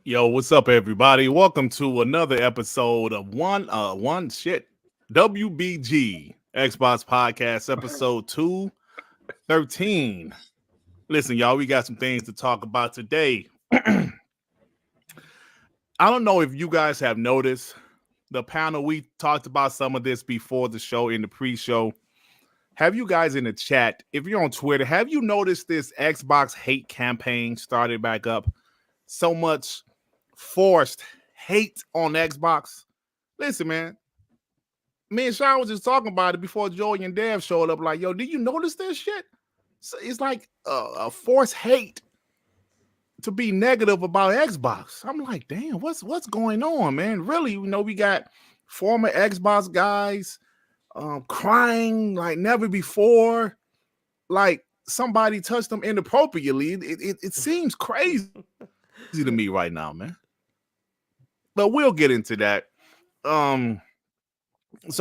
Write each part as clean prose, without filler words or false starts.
Yo, what's up, everybody? Welcome to another episode of WBG Xbox Podcast, episode 213. Listen, y'all, we got some things to talk about today. I don't know if you guys have noticed the panel. We talked about some of this before the show, in the pre-show. Have you guys in the chat, if you're on Twitter, have you noticed this Xbox hate campaign started back up? So much forced hate on Xbox. Listen, man. Me and Sean was just talking about it before Joey and Dev showed up. Like, yo, did you notice this shit? So it's like a forced hate to be negative about Xbox. I'm like, damn, what's going on, man? Really, we got former Xbox guys crying like never before, like somebody touched them inappropriately. It seems crazy to me right now, man. But we'll get into that. So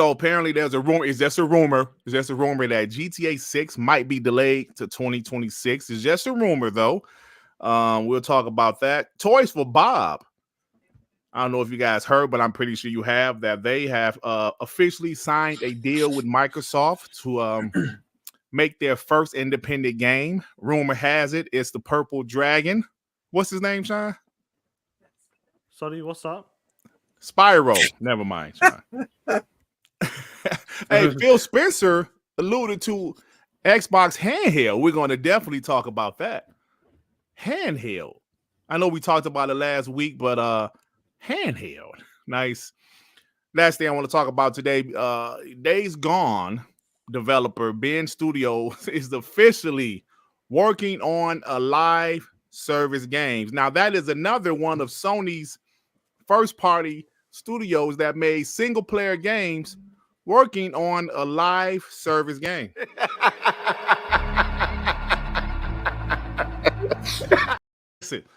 apparently there's a rumor. It's just a rumor. It's just a rumor that GTA 6 might be delayed to 2026. It's just a rumor, though. We'll talk about that. Toys for Bob. I don't know if you guys heard, but I'm pretty sure you have, that they have officially signed a deal with Microsoft to make their first independent game. Rumor has it it's the Purple Dragon. What's his name, Sean? Sorry, what's that? Spyro. Never mind, Sean. Hey, Phil Spencer alluded to Xbox Handheld. We're going to definitely talk about that. Handheld. I know we talked about it last week, but Handheld. Nice. Last thing I want to talk about today, Days Gone developer Ben Studios is officially working on a live service games. Now, that is another one of Sony's first-party studios that made single-player games working on a live service game.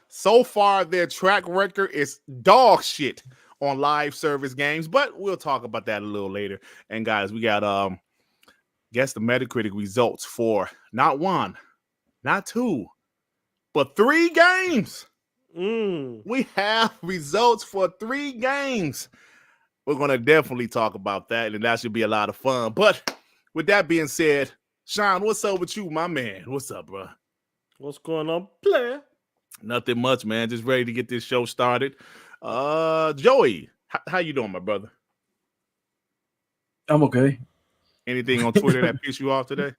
So far, their track record is dog shit on live service games, but we'll talk about that a little later. And guys, we got guess the Metacritic results for not one, not two, but 3 games. We have results for 3 games. We're going to definitely talk about that, and that should be a lot of fun. But with that being said, Sean, what's up with you, my man? What's up, bro? What's going on, player? Nothing much, man. Just ready to get this show started. Joey, how you doing, my brother? I'm okay. Anything on Twitter that pissed you off today?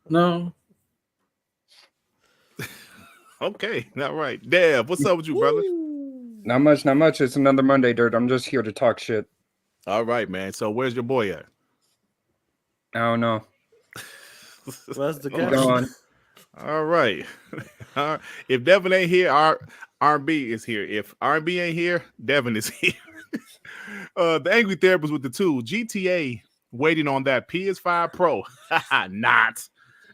No. Okay, not right. Dev, what's up with you, brother? Not much. It's another Monday, Dirt. I'm just here to talk shit. All right, man. So where's your boy at? I don't know. Where's the guy? Gone. All right. If Devin ain't here, R&B is here. If R&B ain't here, Devin is here. The Angry Therapist with the 2. GTA waiting on that PS5 Pro. Not.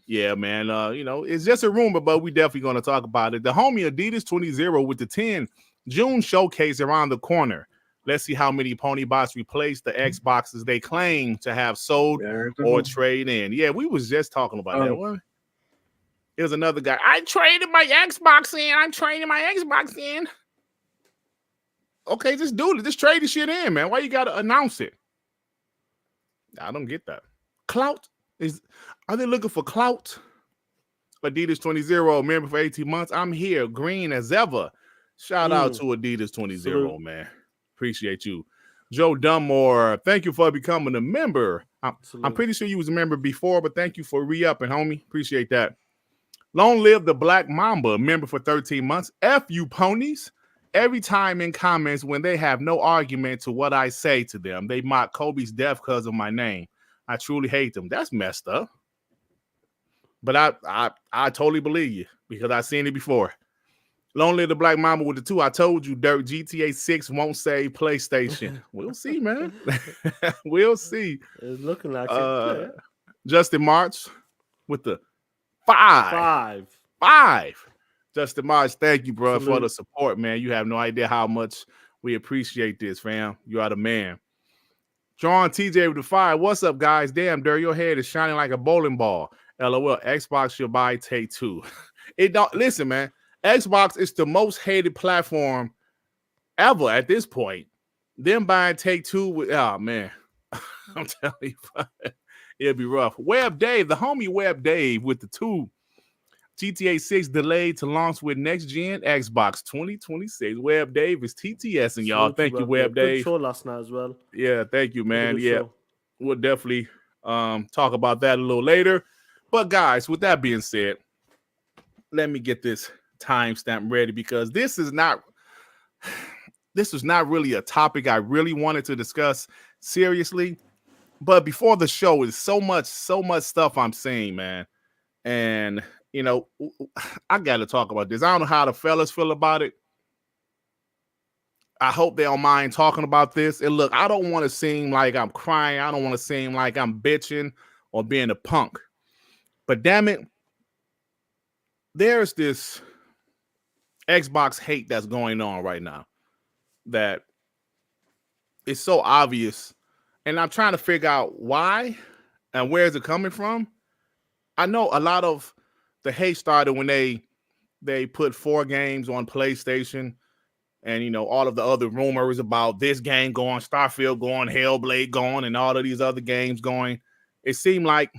Yeah, man. It's just a rumor, but we definitely going to talk about it. The homie Adidas 20 with the 10 June showcase around the corner. Let's see how many pony bots replace the Xboxes they claim to have sold or trade in. Yeah, we was just talking about that one. Here's another guy. I traded my Xbox in. I'm trading my Xbox in. Okay, just do it. Just trade the shit in, man. Why you got to announce it? I don't get that. Clout? Are they looking for clout? Adidas 20, member for 18 months. I'm here, green as ever. Shout out to Adidas 20, man. Appreciate you. Joe Dunmore, thank you for becoming a member. I'm pretty sure you was a member before, but thank you for re-upping, homie. Appreciate that. Long live the Black Mamba, member for 13 months. F you ponies. Every time in comments when they have no argument to what I say to them, they mock Kobe's death because of my name. I truly hate them. That's messed up. But I totally believe you because I've seen it before. Long live the Black Mamba with the 2. I told you, Dirt, GTA 6 won't save PlayStation. We'll see, man. We'll see. It's looking like it. Justin March with the 5. Justin March, thank you, bro, for the support, man. You have no idea how much we appreciate this, fam. You are the man. John TJ with the 5. What's up, guys? Damn, Dirt, your head is shining like a bowling ball. LOL. Xbox should buy Take-Two. It don't listen, man. Xbox is the most hated platform ever at this point. Them buying Take-Two, oh man, I'm telling you, it'll be rough. Web Dave, the homie Web Dave with the 2 GTA 6 delayed to launch with next gen Xbox 2026. Web Dave is TTS and y'all. Thank you, Web Dave. Good show last night as well. Yeah, thank you, man. Yeah, show. We'll definitely talk about that a little later. But guys, with that being said, let me get this timestamp ready because this is not really a topic I really wanted to discuss seriously. But before the show, is so much stuff I'm seeing, man. And you know, I got to talk about this. I don't know how the fellas feel about it. I hope they don't mind talking about this. And look, I don't want to seem like I'm crying. I don't want to seem like I'm bitching or being a punk. But damn it, there's this Xbox hate that's going on right now that is so obvious. And I'm trying to figure out why and where is it coming from. I know a lot of the hate started when they put 4 games on PlayStation and, you know, all of the other rumors about this game going, Starfield going, Hellblade going, and all of these other games going. It seemed like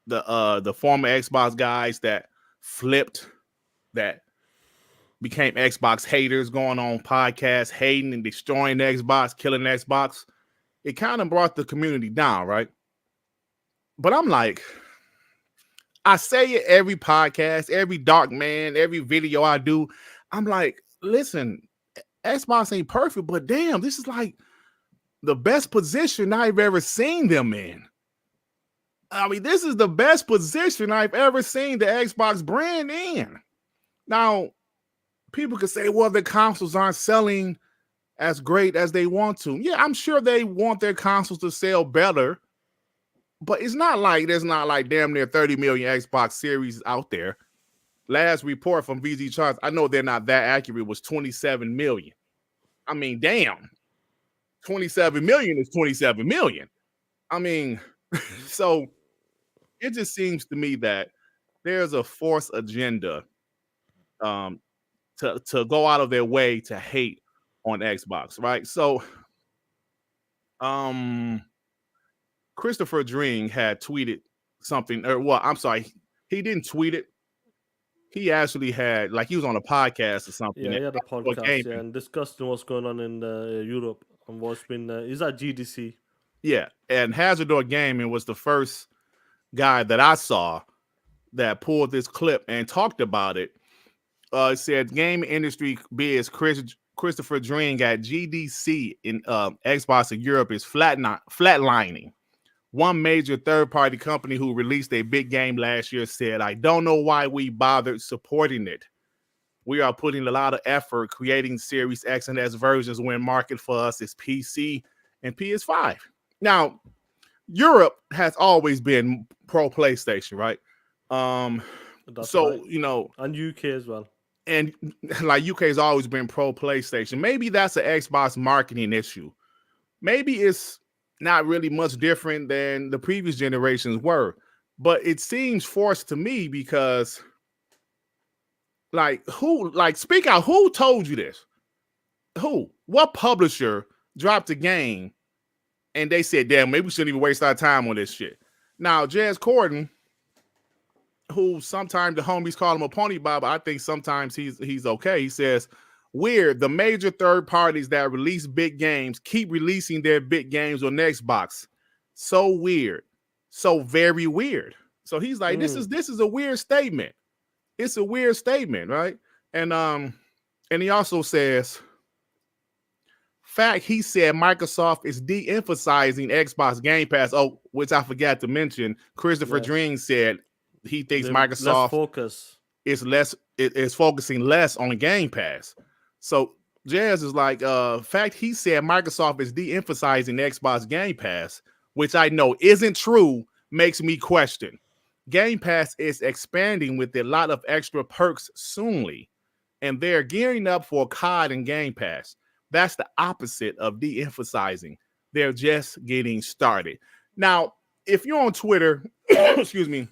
the former Xbox guys that flipped, that became Xbox haters, going on podcasts, hating and destroying Xbox, killing Xbox. It kind of brought the community down, right? But I'm like, I say it every podcast, every dark man, every video I do. I'm like, listen, Xbox ain't perfect, but damn, this is like the best position I've ever seen them in. I mean, this is the best position I've ever seen the Xbox brand in. Now, people could say, well, the consoles aren't selling as great as they want to. Yeah, I'm sure they want their consoles to sell better. But it's not like there's not like damn near 30 million Xbox Series out there. Last report from VG Charts, I know they're not that accurate, was 27 million. I mean, damn. 27 million is 27 million. I mean, so it just seems to me that there's a forced agenda to go out of their way to hate on Xbox, right? So Christopher Dring had tweeted something, or well, I'm sorry, he didn't tweet it. He actually had, like, he was on a podcast or something. Yeah, he had a podcast, and discussing what's going on in Europe and what's been. He's at GDC. Yeah, and Hazardor Gaming was the first guy that I saw that pulled this clip and talked about it. It said game industry biz Christopher Dring at GDC in Xbox in Europe is flatlining. One major third-party company who released a big game last year said, I don't know why we bothered supporting it. We are putting a lot of effort creating Series X and S versions when market for us is PC and PS5. Now, Europe has always been pro PlayStation, right? So, right. You know. And UK as well. And like UK has always been pro PlayStation. Maybe that's an Xbox marketing issue. Maybe it's not really much different than the previous generations were, but it seems forced to me because, speak out, who told you this? What publisher dropped a game and they said, damn, maybe we shouldn't even waste our time on this shit? Now, Jez Corden, who sometimes the homies call him a pony bob, I think sometimes he's okay. He says, weird, the major third parties that release big games keep releasing their big games on Xbox. So weird. So very weird. So he's like, this is a weird statement. It's a weird statement, right? And he also says, fact, he said Microsoft is de-emphasizing Xbox Game Pass. Oh, which I forgot to mention. Christopher Dring said he thinks Microsoft is focusing less on Game Pass. So Jazz is like, fact, he said Microsoft is de-emphasizing Xbox Game Pass, which I know isn't true, makes me question. Game Pass is expanding with a lot of extra perks soonly, and they're gearing up for COD and Game Pass. That's the opposite of de-emphasizing. They're just getting started. Now, if you're on Twitter, excuse me,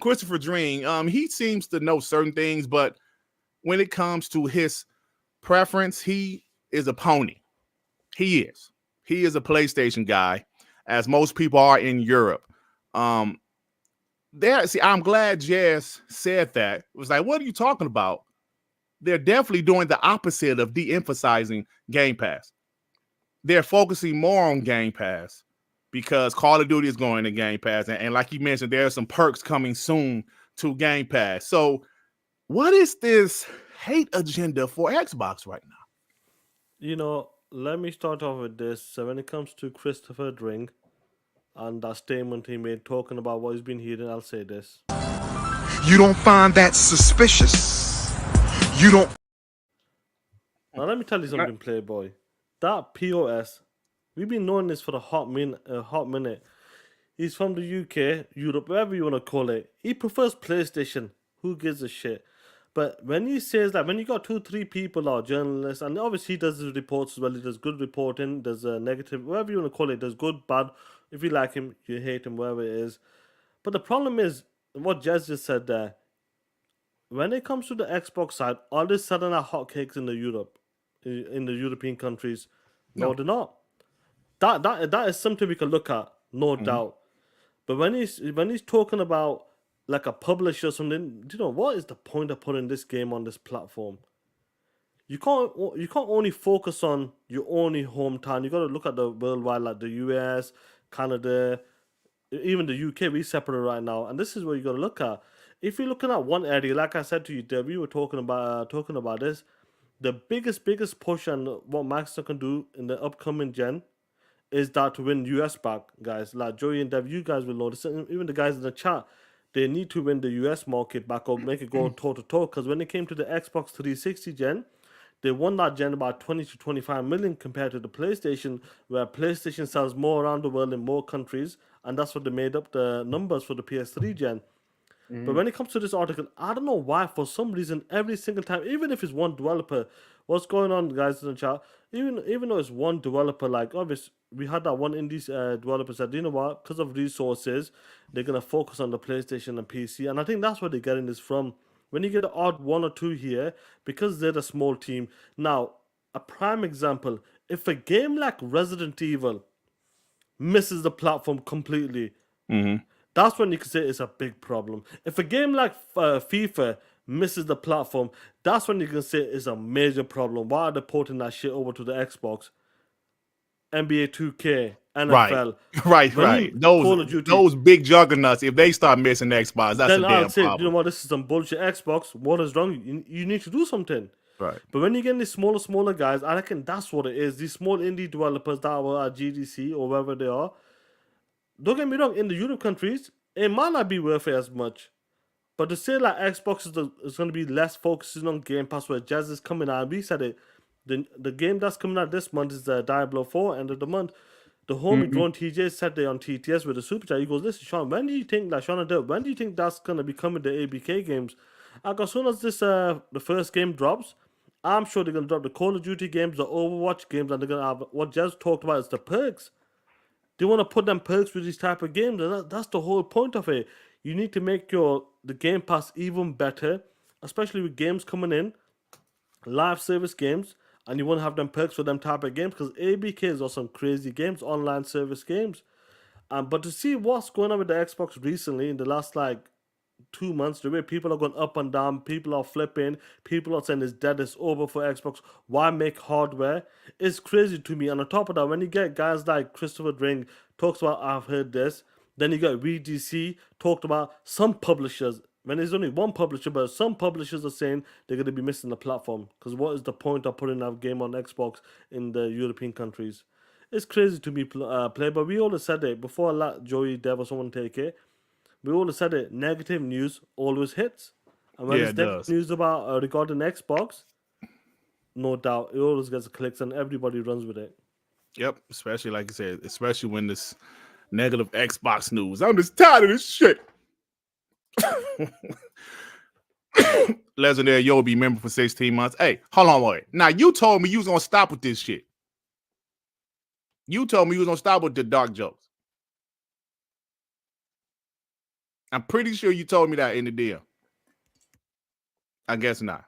Christopher Dring, he seems to know certain things, but when it comes to his preference, he is a pony. He is. He is a PlayStation guy, as most people are in Europe. I'm glad Jazz said that. It was like, what are you talking about? They're definitely doing the opposite of de-emphasizing Game Pass. They're focusing more on Game Pass because Call of Duty is going to Game Pass. And like you mentioned, there are some perks coming soon to Game Pass. So what is this hate agenda for Xbox right now? Let me start off with this. So when it comes to Christopher Dring and that statement he made talking about what he's been hearing, I'll say this. You don't find that suspicious. You don't. Now let me tell you something, Playboy. That POS, we've been knowing this for a hot minute. He's from the UK, Europe, wherever you want to call it. He prefers PlayStation. Who gives a shit? But when he says that, when you got 2-3 people or journalists, and obviously he does his reports as well, he does good reporting, does negative, whatever you want to call it, does good, bad. If you like him, you hate him, whatever it is. But the problem is, what Jez just said there, when it comes to the Xbox side, are they selling out hotcakes in the European countries? No, they're not. That is something we can look at, no doubt. But when he's talking about like a publisher or something, what is the point of putting this game on this platform? You can't only focus on your only hometown. You got to look at the worldwide, like the US, Canada, even the UK. We separate right now, and this is what you got to look at. If you're looking at one area, like I said to you, Deb, we were talking about this. The biggest push and what Microsoft can do in the upcoming gen is that to win US back, guys. Like Joey and Dev, you guys will know this. Even the guys in the chat, they need to win the US market back or make it go toe to toe. Because when it came to the Xbox 360 gen, they won that gen about 20 to 25 million compared to the PlayStation, where PlayStation sells more around the world in more countries, and that's what they made up the numbers for the PS3 gen. But when it comes to this article, I don't know why, for some reason, every single time, even if it's one developer, what's going on, guys, in the chat, even though it's one developer, like, obviously, we had that one indie developer said, you know what, because of resources, they're going to focus on the PlayStation and PC, and I think that's where they're getting this from. When you get an odd one or two here, because they're a small team. Now, a prime example, if a game like Resident Evil misses the platform completely, that's when you can say it's a big problem. If a game like FIFA misses the platform, that's when you can say it's a major problem. Why are they porting that shit over to the Xbox? NBA 2K, NFL. Right. Those big juggernauts, if they start missing Xbox, that's then a I'll damn say, problem. you know what, this is some bullshit. Xbox, what is wrong? You need to do something. Right. But when you get these smaller guys, I reckon that's what it is. These small indie developers that were at GDC or wherever they are, don't get me wrong, in the Europe countries, it might not be worth it as much. But to say like Xbox is going to be less focusing on Game Pass, where Jazz is coming out, we said it, the game that's coming out this month is Diablo 4, end of the month. The homie Drone TJ said they on TTS with the super chat. He goes, listen, Sean, when do you think, like Sean and Dirt, when do you think that's going to be coming to ABK games? Like, as soon as this the first game drops, I'm sure they're going to drop the Call of Duty games, the Overwatch games, and they're going to have, what Jazz talked about is the perks. They want to put them perks with these type of games, and that's the whole point of it. You need to make the Game Pass even better, especially with games coming in, live service games, and you want to have them perks for them type of games, because ABKs are some crazy games, online service games. But to see what's going on with the Xbox recently in the last 2 months, the way people are going up and down, people are flipping, people are saying it's dead, it's over for Xbox, why make hardware? It's crazy to me. And on top of that, when you get guys like Christopher Dring talks about, I've heard this, then you got WBG talked about some publishers, when there's only one publisher, but some publishers are saying they're going to be missing the platform, because what is the point of putting a game on Xbox in the European countries? It's crazy to me, play, but we always said it, before I let Joey, Dev or someone take it, we always said it, negative news always hits. And when it's negative news about regarding Xbox, no doubt, it always gets clicks and everybody runs with it. Yep, especially like you said, especially when this negative Xbox news. I'm just tired of this shit. Legendary Yobi member for 16 months. Hey, hold on, wait. Now, you told me you was going to stop with this shit. You told me you was going to stop with the dark jokes. I'm pretty sure you told me that in the deal. I guess not.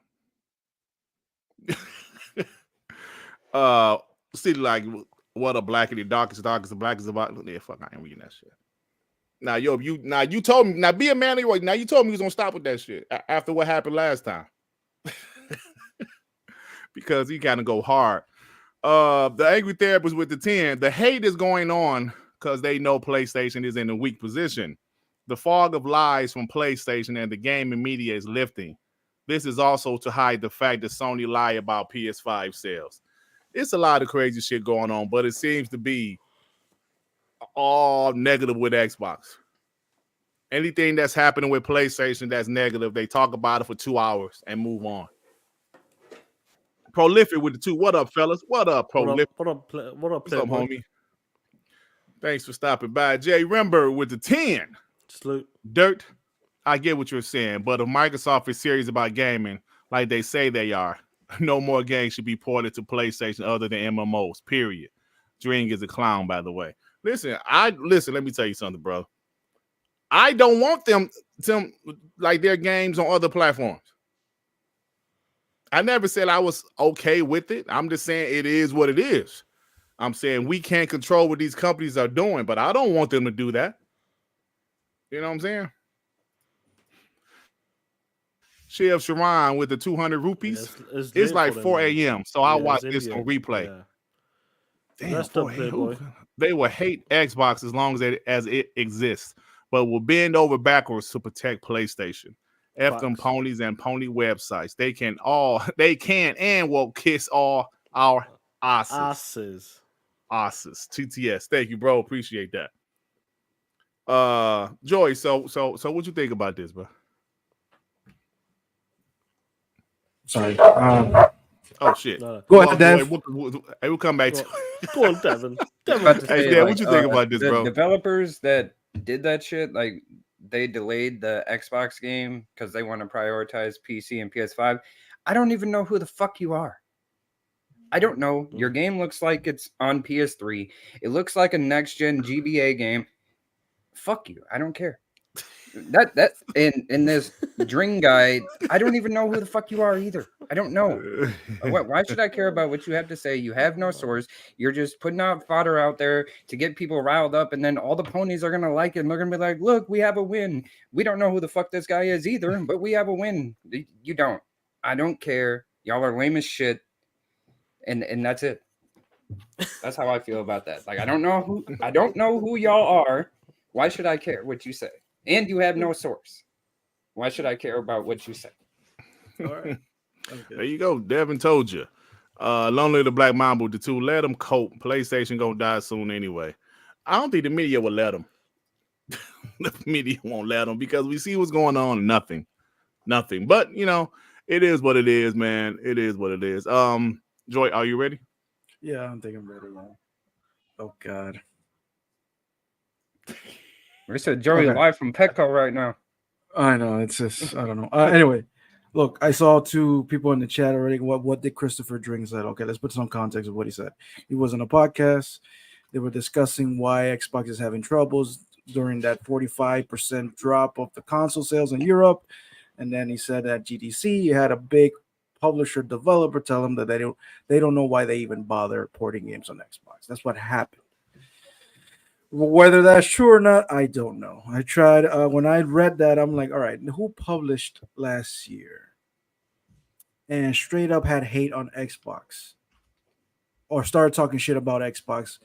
See, like, what a blackity darkest black is about. Yeah, fuck, I ain't reading that shit. Now, you told me, now be a man. Now you told me you was gonna stop with that shit after what happened last time. Because he kind of go hard. The angry therapist with the 10, the hate is going on because they know PlayStation is in a weak position. The fog of lies from PlayStation and the gaming media is lifting. This is also to hide the fact that Sony lied about PS5 sales. It's a lot of crazy shit going on, but it seems to be all negative with Xbox. Anything that's happening with PlayStation that's negative, they talk about it for 2 hours and move on. Prolific with the 2. What up, fellas? What up, Prolific? What up, What's up, homie? Thanks for stopping by. Jay Rember with the 10. Salute. Dirt, I get what you're saying, but if Microsoft is serious about gaming, like they say they are, no more games should be ported to PlayStation other than MMOs, period. Dream is a clown, by the way. Listen, let me tell you something, bro. I don't want them like their games on other platforms. I never said I was okay with it. I'm just saying it is what it is. I'm saying we can't control what these companies are doing, but I don't want them to do that. You know what I'm saying? Chef Sharon with the 200 rupees. Yeah, it's like 4 a.m. So I'll watch this Indian. on replay. Yeah. Damn, 4 a.m. They will hate Xbox as long as it exists, but will bend over backwards to protect PlayStation. F them ponies and pony websites. They can and will kiss all our asses. Asses. TTS. Thank you, bro. Appreciate that. Joy, so what you think about this, bro? Sorry. Oh shit. Go ahead, Dev. We'll come back to Go on, Devin. Hey, Dev, what you think about this, bro? Developers that did that shit, like they delayed the Xbox game because they want to prioritize PC and PS5. I don't even know who the fuck you are. I don't know. Your game looks like it's on PS3. It looks like a next gen GBA game. Fuck you. I don't care. That in this Dream guy, I don't even know who the fuck you are either. I don't know. Why should I care about what you have to say? You have no source. You're just putting out fodder out there to get people riled up, and then all the ponies are gonna like it, and they're gonna be like, "Look, we have a win. We don't know who the fuck this guy is either, but we have a win." You don't. I don't care. Y'all are lame as shit, and that's it. That's how I feel about that. Like I don't know who y'all are. Why should I care what you say? And you have no source. Why should I care about what you say? All right. There you go. Devin told you. Lonely the Black Mamba with the 2. Let them cope. PlayStation gonna die soon anyway. I don't think the media will let them. The media won't let them because we see what's going on. Nothing. But you know, it is what it is, man. It is what it is. Joy, are you ready? Yeah, I think I'm ready. Man. Oh God. We said Joey live from Petco right now. I know, it's just I don't know. Anyway, look, I saw 2 people in the chat already. What did Christopher Drink said? Okay, let's put some context of what he said. He was on a podcast. They were discussing why Xbox is having troubles during that 45% drop of the console sales in Europe, and then he said at GDC had a big publisher developer tell them that they don't know why they even bother porting games on Xbox. That's what happened. Whether that's true or not, I don't know. I tried when I read that, I'm like, all right, who published last year and straight up had hate on Xbox or started talking shit about Xbox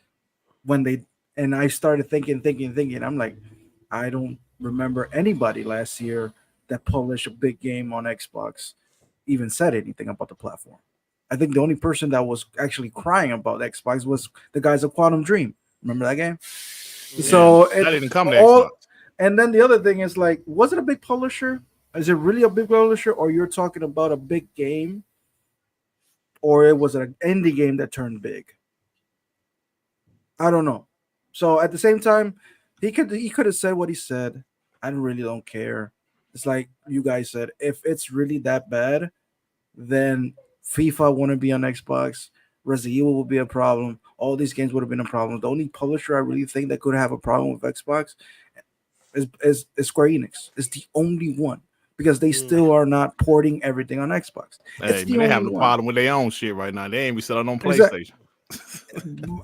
when they, and I started thinking. I'm like, I don't remember anybody last year that published a big game on Xbox even said anything about the platform. I think the only person that was actually crying about Xbox was the guys at Quantum Dream. Remember that game? Yeah, so that didn't come to Xbox. And then the other thing is like, was it a big publisher? Is it really a big publisher, or you're talking about a big game, or it was an indie game that turned big? I don't know. So at the same time, he could have said what he said. I really don't care. It's like you guys said, if it's really that bad, then FIFA wouldn't be on Xbox. Resident Evil would be a problem. All these games would have been a problem. The only publisher I really think that could have a problem with Xbox is Square Enix. It's the only one, because they still are not porting everything on Xbox. Hey, man, they having a problem with their own shit right now. They ain't be selling on PlayStation.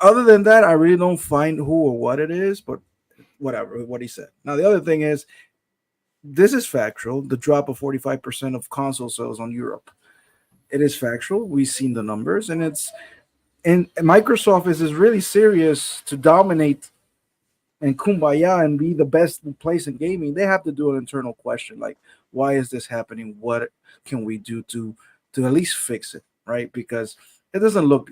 Other than that, I really don't find who or what it is, but whatever, what he said. Now, the other thing is, this is factual, the drop of 45% of console sales on Europe. It is factual. We've seen the numbers, and Microsoft is really serious to dominate and kumbaya and be the best place in gaming. They have to do an internal question, like, why is this happening? What can we do to at least fix it, right? Because it doesn't look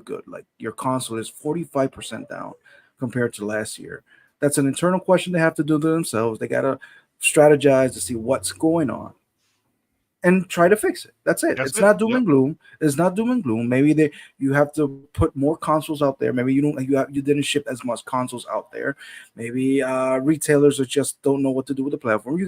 good. Like, your console is 45% down compared to last year. That's an internal question they have to do to themselves. They gotta strategize to see what's going on and try to fix it. That's it. It's not doom and gloom. It's not doom and gloom. Maybe you have to put more consoles out there. Maybe you didn't ship as much consoles out there. Maybe retailers just don't know what to do with the platform. You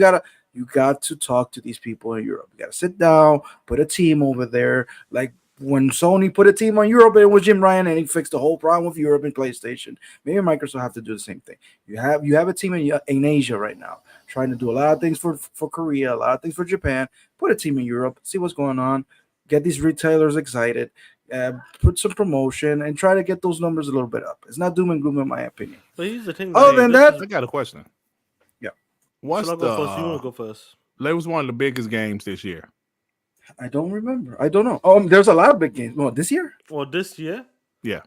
got to talk to these people in Europe. You got to sit down, put a team over there. Like when Sony put a team on Europe, it was Jim Ryan, and he fixed the whole problem with Europe and PlayStation. Maybe Microsoft have to do the same thing. You have a team in Asia right now, trying to do a lot of things for Korea, a lot of things for Japan. Put a team in Europe, see what's going on, get these retailers excited, put some promotion, and try to get those numbers a little bit up. It's not doom and gloom in my opinion. But here's the thing. Other than that, I got a question. Yeah. What's You want to go first? It was one of the biggest games this year. I don't remember. I don't know. There's a lot of big games. Well, this year? Well, this year? Yeah.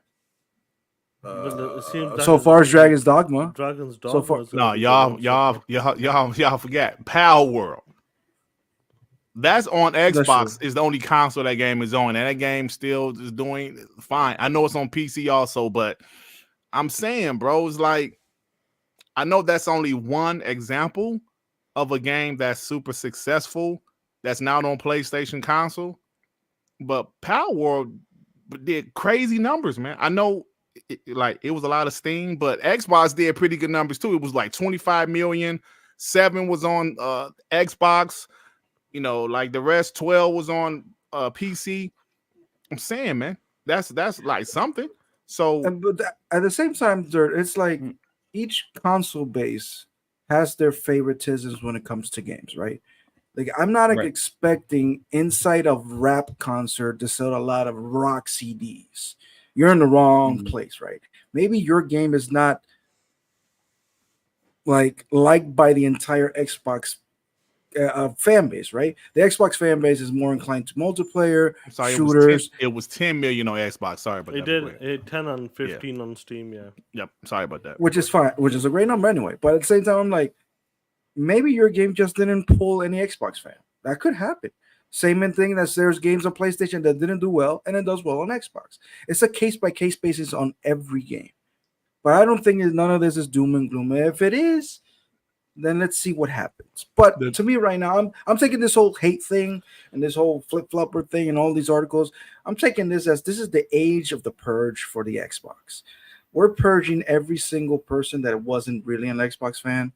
So far as Dragon's Dogma. So far, no, y'all forget Palworld. That's on Xbox. Is the only console that game is on, and that game still is doing fine. I know it's on PC also, but I'm saying, bro, it's like I know that's only one example of a game that's super successful that's not on PlayStation console, but Palworld did crazy numbers, man. I know it was a lot of Steam, but Xbox did pretty good numbers too. It was like 25 million. 7 was on Xbox. You know, like the rest 12 was on PC. I'm saying, man, that's like something. So, but at the same time, Dirt, it's like each console base has their favoritisms when it comes to games, right? Like, I'm not expecting inside of rap concert to sell a lot of rock CDs. You're in the wrong place, right? Maybe your game is not liked by the entire Xbox fan base, right? The Xbox fan base is more inclined to multiplayer, shooters. It was 10 million on Xbox. Sorry about that. It did 10 and 15 on Steam, yeah. Yep. Sorry about that. Which is fine, which is a great number anyway. But at the same time, I'm like, maybe your game just didn't pull any Xbox fan. That could happen. Same thing that there's games on PlayStation that didn't do well and it does well on Xbox. It's a case-by-case basis on every game. But I don't think none of this is doom and gloom. If it is, then let's see what happens. But to me right now, I'm taking this whole hate thing and this whole flip-flopper thing and all these articles. I'm taking this as this is the age of the purge for the Xbox. We're purging every single person that wasn't really an Xbox fan,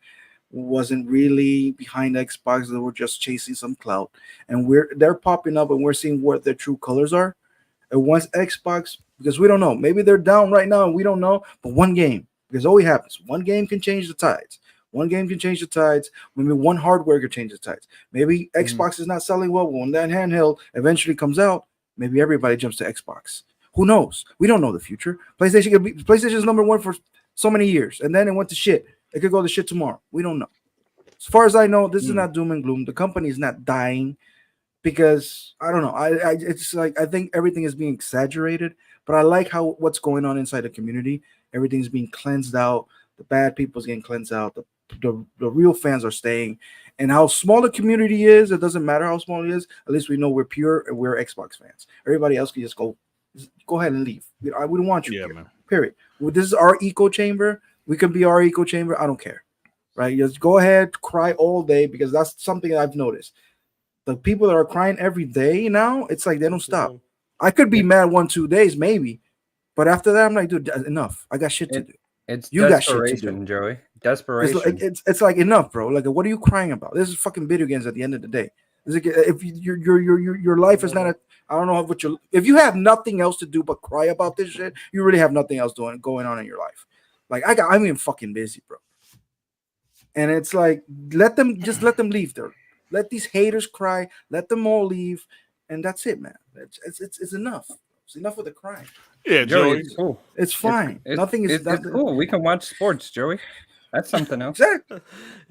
wasn't really behind Xbox, that were just chasing some clout. And they're popping up and we're seeing what their true colors are. And once Xbox, because we don't know, maybe they're down right now and we don't know, but one game, because always happens. One game can change the tides. One game can change the tides. Maybe one hardware can change the tides. Maybe Xbox is not selling well. When that handheld eventually comes out, maybe everybody jumps to Xbox. Who knows? We don't know the future. PlayStation is number one for so many years, and then it went to shit. It could go to shit tomorrow. We don't know. As far as I know, this is not doom and gloom. The company is not dying because I don't know. It's like I think everything is being exaggerated, but I like what's going on inside the community. Everything's being cleansed out. The bad people's getting cleansed out. The real fans are staying, and how small the community is, it doesn't matter how small it is. At least we know we're pure and we're Xbox fans. Everybody else can just go ahead and leave. We don't want you here. Man. Period. Well, this is our echo chamber. We can be our echo chamber. I don't care. Right? Just go ahead, cry all day, because that's something I've noticed. The people that are crying every day now, it's like they don't stop. I could be mad 1-2 days maybe, but after that, I'm like, dude, enough. I got shit to do. You got shit to do, Joey. Desperation. It's like enough, bro. Like, what are you crying about? This is fucking video games at the end of the day. Like, if your life is not I don't know what if you have nothing else to do but cry about this shit, you really have nothing else going on in your life. Like, I'm even fucking busy, bro. And it's like, let them leave there. Let these haters cry. Let them all leave, and that's it, man. It's enough. It's enough with the crying. Yeah, Joey, Joey. it's cool. It's fine. Nothing is It's cool. We can watch sports, Joey. That's something else. Exactly.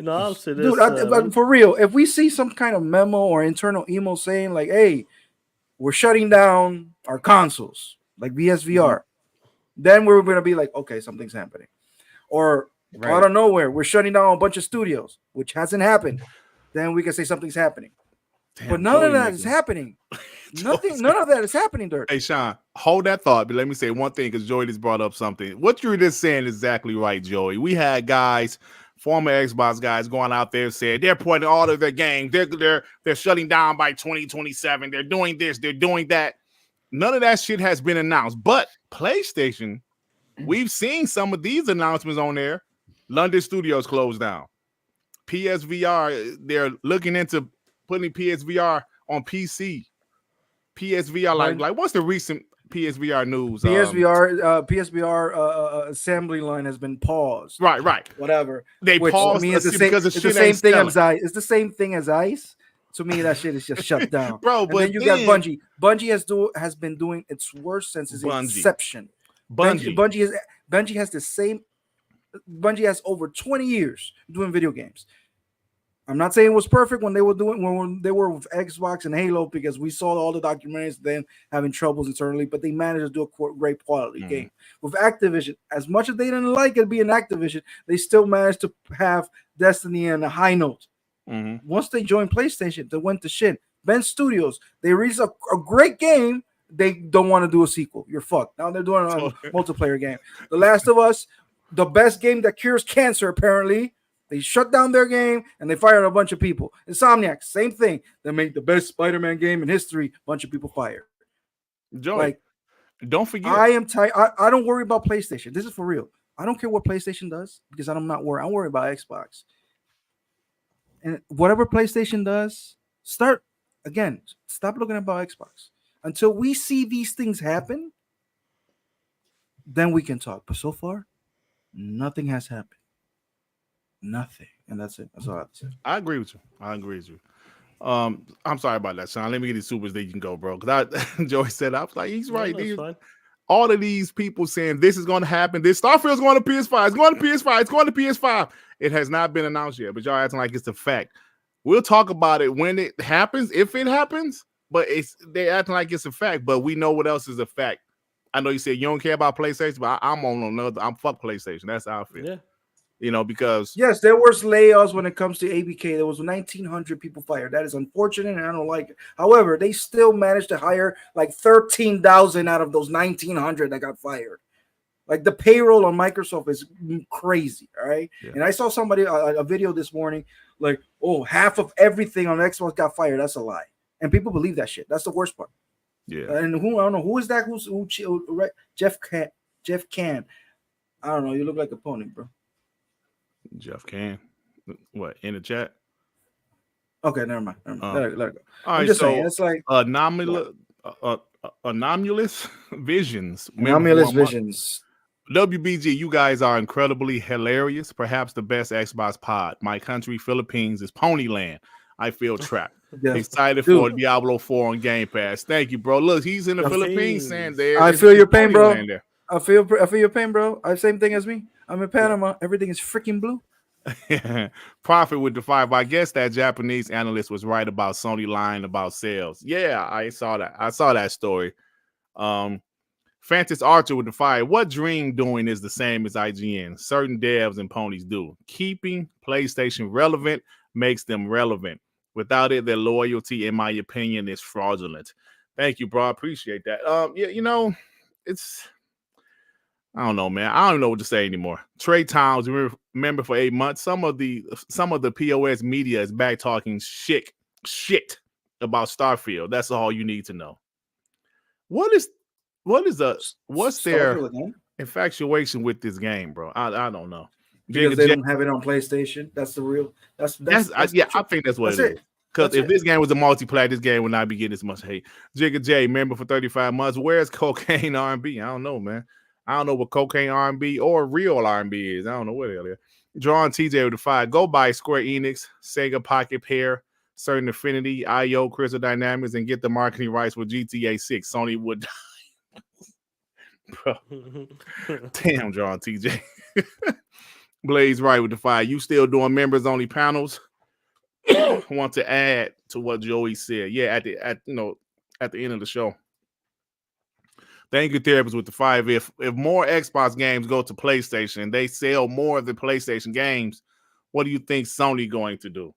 I'll say this, Dude, but for real, if we see some kind of memo or internal email saying like, "Hey, we're shutting down our consoles," like VSVR, then we're gonna be like, "Okay, something's happening," or out of nowhere, we're shutting down a bunch of studios, which hasn't happened. Then we can say something's happening. Damn, but none of that is happening. None of that is happening, Dirt. Hey, Sean, hold that thought, but let me say one thing because Joey just brought up something. What you were just saying is exactly right, Joey. We had guys, former Xbox guys, going out there saying they're putting all of their games. They're shutting down by 2027. They're doing this. They're doing that. None of that shit has been announced. But PlayStation, we've seen some of these announcements on there. London Studios closed down. PSVR, they're looking into putting PSVR on PC. PSVR, like what's the recent PSVR news? PSVR assembly line has been paused. Right. Whatever. They paused it's the same. It's the same thing as ICE. It's the same thing as ICE. To me, that shit is just shut down, bro. And but then you got Bungie. Bungie has been doing its worst since its inception. Bungie has the same. Bungie has over 20 years doing video games. I'm not saying it was perfect when they were when they were with Xbox and Halo, because we saw all the documentaries of them having troubles internally, but they managed to do a great quality game. With Activision, as much as they didn't like it being Activision, they still managed to have Destiny on a high note. Once they joined PlayStation, they went to shit. Ben Studios, they released a great game. They don't want to do a sequel. You're fucked. Now they're doing a multiplayer game. The Last of Us, the best game that cures cancer, apparently. They shut down their game and they fired a bunch of people. Insomniac, same thing. They made the best Spider-Man game in history. Bunch of people fired. Joey, don't forget. I am tired. I don't worry about PlayStation. This is for real. I don't care what PlayStation does because I'm not worried. I'm worried about Xbox. And whatever PlayStation does, stop looking about Xbox. Until we see these things happen, then we can talk. But so far, nothing has happened. Nothing, and that's it. That's all I have to say. I agree with you. I'm sorry about that, Sean. Let me get these supers that you can go, bro. Because Joey said, I was like, he's right. All of these people saying this is going to happen. This Starfield's going to PS5. It's going to PS5. It's going to PS5. It has not been announced yet, but y'all acting like it's a fact. We'll talk about it when it happens, if it happens. But they acting like it's a fact. But we know what else is a fact. I know you said you don't care about PlayStation, but I'm on another. I'm fuck PlayStation. That's how I feel. Yeah. You know, because yes, there was layoffs when it comes to ABK. There was 1,900 people fired. That is unfortunate, and I don't like it. However, they still managed to hire like 13,000 out of those 1,900 that got fired. Like the payroll on Microsoft is crazy. All right, and I saw somebody a video this morning like, oh, half of everything on Xbox got fired. That's a lie, and people believe that shit. That's the worst part. Yeah, and I don't know who is that. Who Jeff Can. I don't know. You look like a pony, bro. Jeff Can. What, in the chat? Okay, never mind. Let it go. All right, so it's like anomalous visions. Anomalous visions. WBG, you guys are incredibly hilarious. Perhaps the best Xbox pod. My country, Philippines, is Ponyland. I feel trapped. Excited for Diablo 4 on Game Pass. Thank you, bro. Look, he's in the Philippines saying there. I feel your pain, bro. I feel your pain, bro. Same thing as me. I'm in Panama. Everything is freaking blue. Profit with the 5. I guess that Japanese analyst was right about Sony lying about sales. Yeah, I saw that. I saw that story. Fantas Archer with the 5. What Dream doing is the same as IGN. Certain devs and ponies do. Keeping PlayStation relevant makes them relevant. Without it, their loyalty, in my opinion, is fraudulent. Thank you, bro. I appreciate that. Yeah, you know, I don't know, man. I don't know what to say anymore. Trey Towns, remember for 8 months, some of the POS media is back talking shit about Starfield. That's all you need to know. What's their infatuation with this game, bro? I don't know. Because they don't have it on PlayStation. That's the real. That's I think that's what it is. Because if this game was a multiplayer, this game would not be getting as much hate. Jigga J, member for 35 months. Where's cocaine R&B? I don't know, man. I don't know what cocaine R&B or real R&B is. I don't know what the hell it is. Drawing TJ with the 5. Go buy Square Enix, Sega Pocket Pair, Certain Affinity, IO, Crystal Dynamics, and get the marketing rights with GTA 6. Sony would. Bro, damn, John TJ. Blaze right with the fire. You still doing members only panels? Want to add to what Joey said? Yeah, at the end of the show. Thank you, therapists with the 5. If more Xbox games go to PlayStation and they sell more of the PlayStation games, what do you think Sony going to do?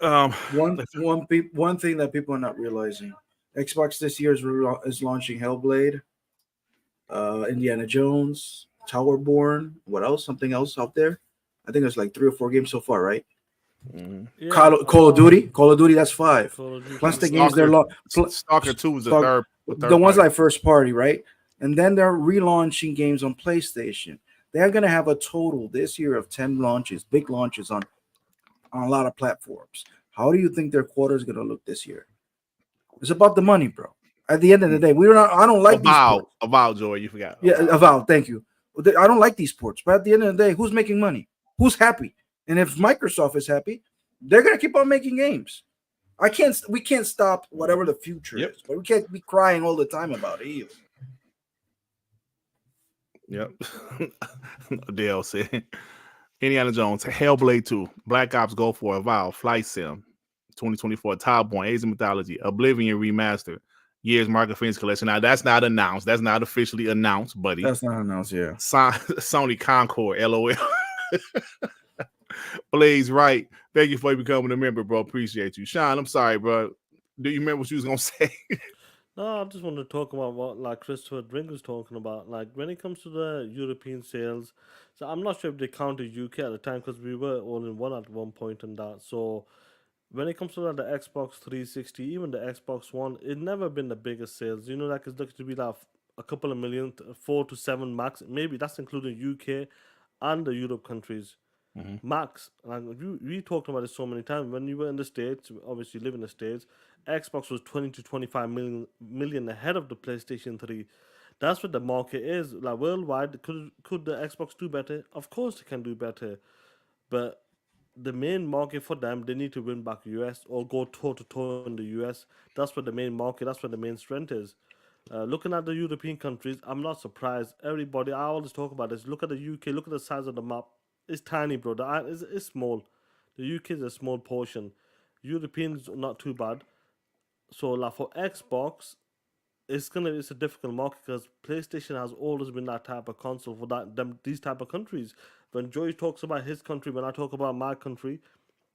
One thing that people are not realizing: Xbox this year is launching Hellblade, Indiana Jones, Towerborn. What else? Something else out there? I think there's like 3 or 4 games so far, right? Yeah. Call of Duty. That's 5. Plus the games they're Stalker 2 is the third. The ones like first party, right? And then they're relaunching games on PlayStation. They're gonna have a total this year of 10 launches, big launches on a lot of platforms. How do you think their quarter is gonna look this year? It's about the money, bro. At the end of the day, I don't like Avowed, Joy. You forgot. Yeah, Avowed. Thank you. I don't like these ports, but at the end of the day, who's making money? Who's happy? And if Microsoft is happy, they're gonna keep on making games. We can't stop whatever the future is, but we can't be crying all the time about it either. Yep. Dale said Indiana Jones, Hellblade 2, Black Ops Go for Avowed, Flight Sim, 2024, Towerborn, Age of Mythology, Oblivion Remastered, Years Market Phoenix Collection. Now that's not announced. That's not officially announced, buddy. That's not announced, yeah. Sony Concord, LOL. Blaze right. Thank you for becoming a member, bro. Appreciate you. Sean, I'm sorry, bro. Do you remember what you was gonna say? No, I just want to talk about what like Christopher Drink was talking about. Like when it comes to the European sales, so I'm not sure if they counted UK at the time because we were all in one at one point and that. So when it comes to like, the Xbox 360, even the Xbox One, it's never been the biggest sales. You know, like it's looking to be like a couple of million, 4 to 7 max. Maybe that's including UK and the Europe countries. Max, like we talked about it so many times. When you were in the States, obviously you live in the States, Xbox was 20 to 25 million ahead of the PlayStation 3. That's what the market is. Like worldwide, could the Xbox do better? Of course they can do better. But the main market for them, they need to win back US or go toe to toe in the US. That's what the main market, that's what the main strength is. Looking at the European countries, I'm not surprised. Everybody, I always talk about this. Look at the UK, look at the size of the map. It's tiny, bro. It's small. The UK is a small portion. Europeans not too bad. So like for Xbox, it's a difficult market because PlayStation has always been that type of console for these type of countries. When Joey talks about his country, when I talk about my country,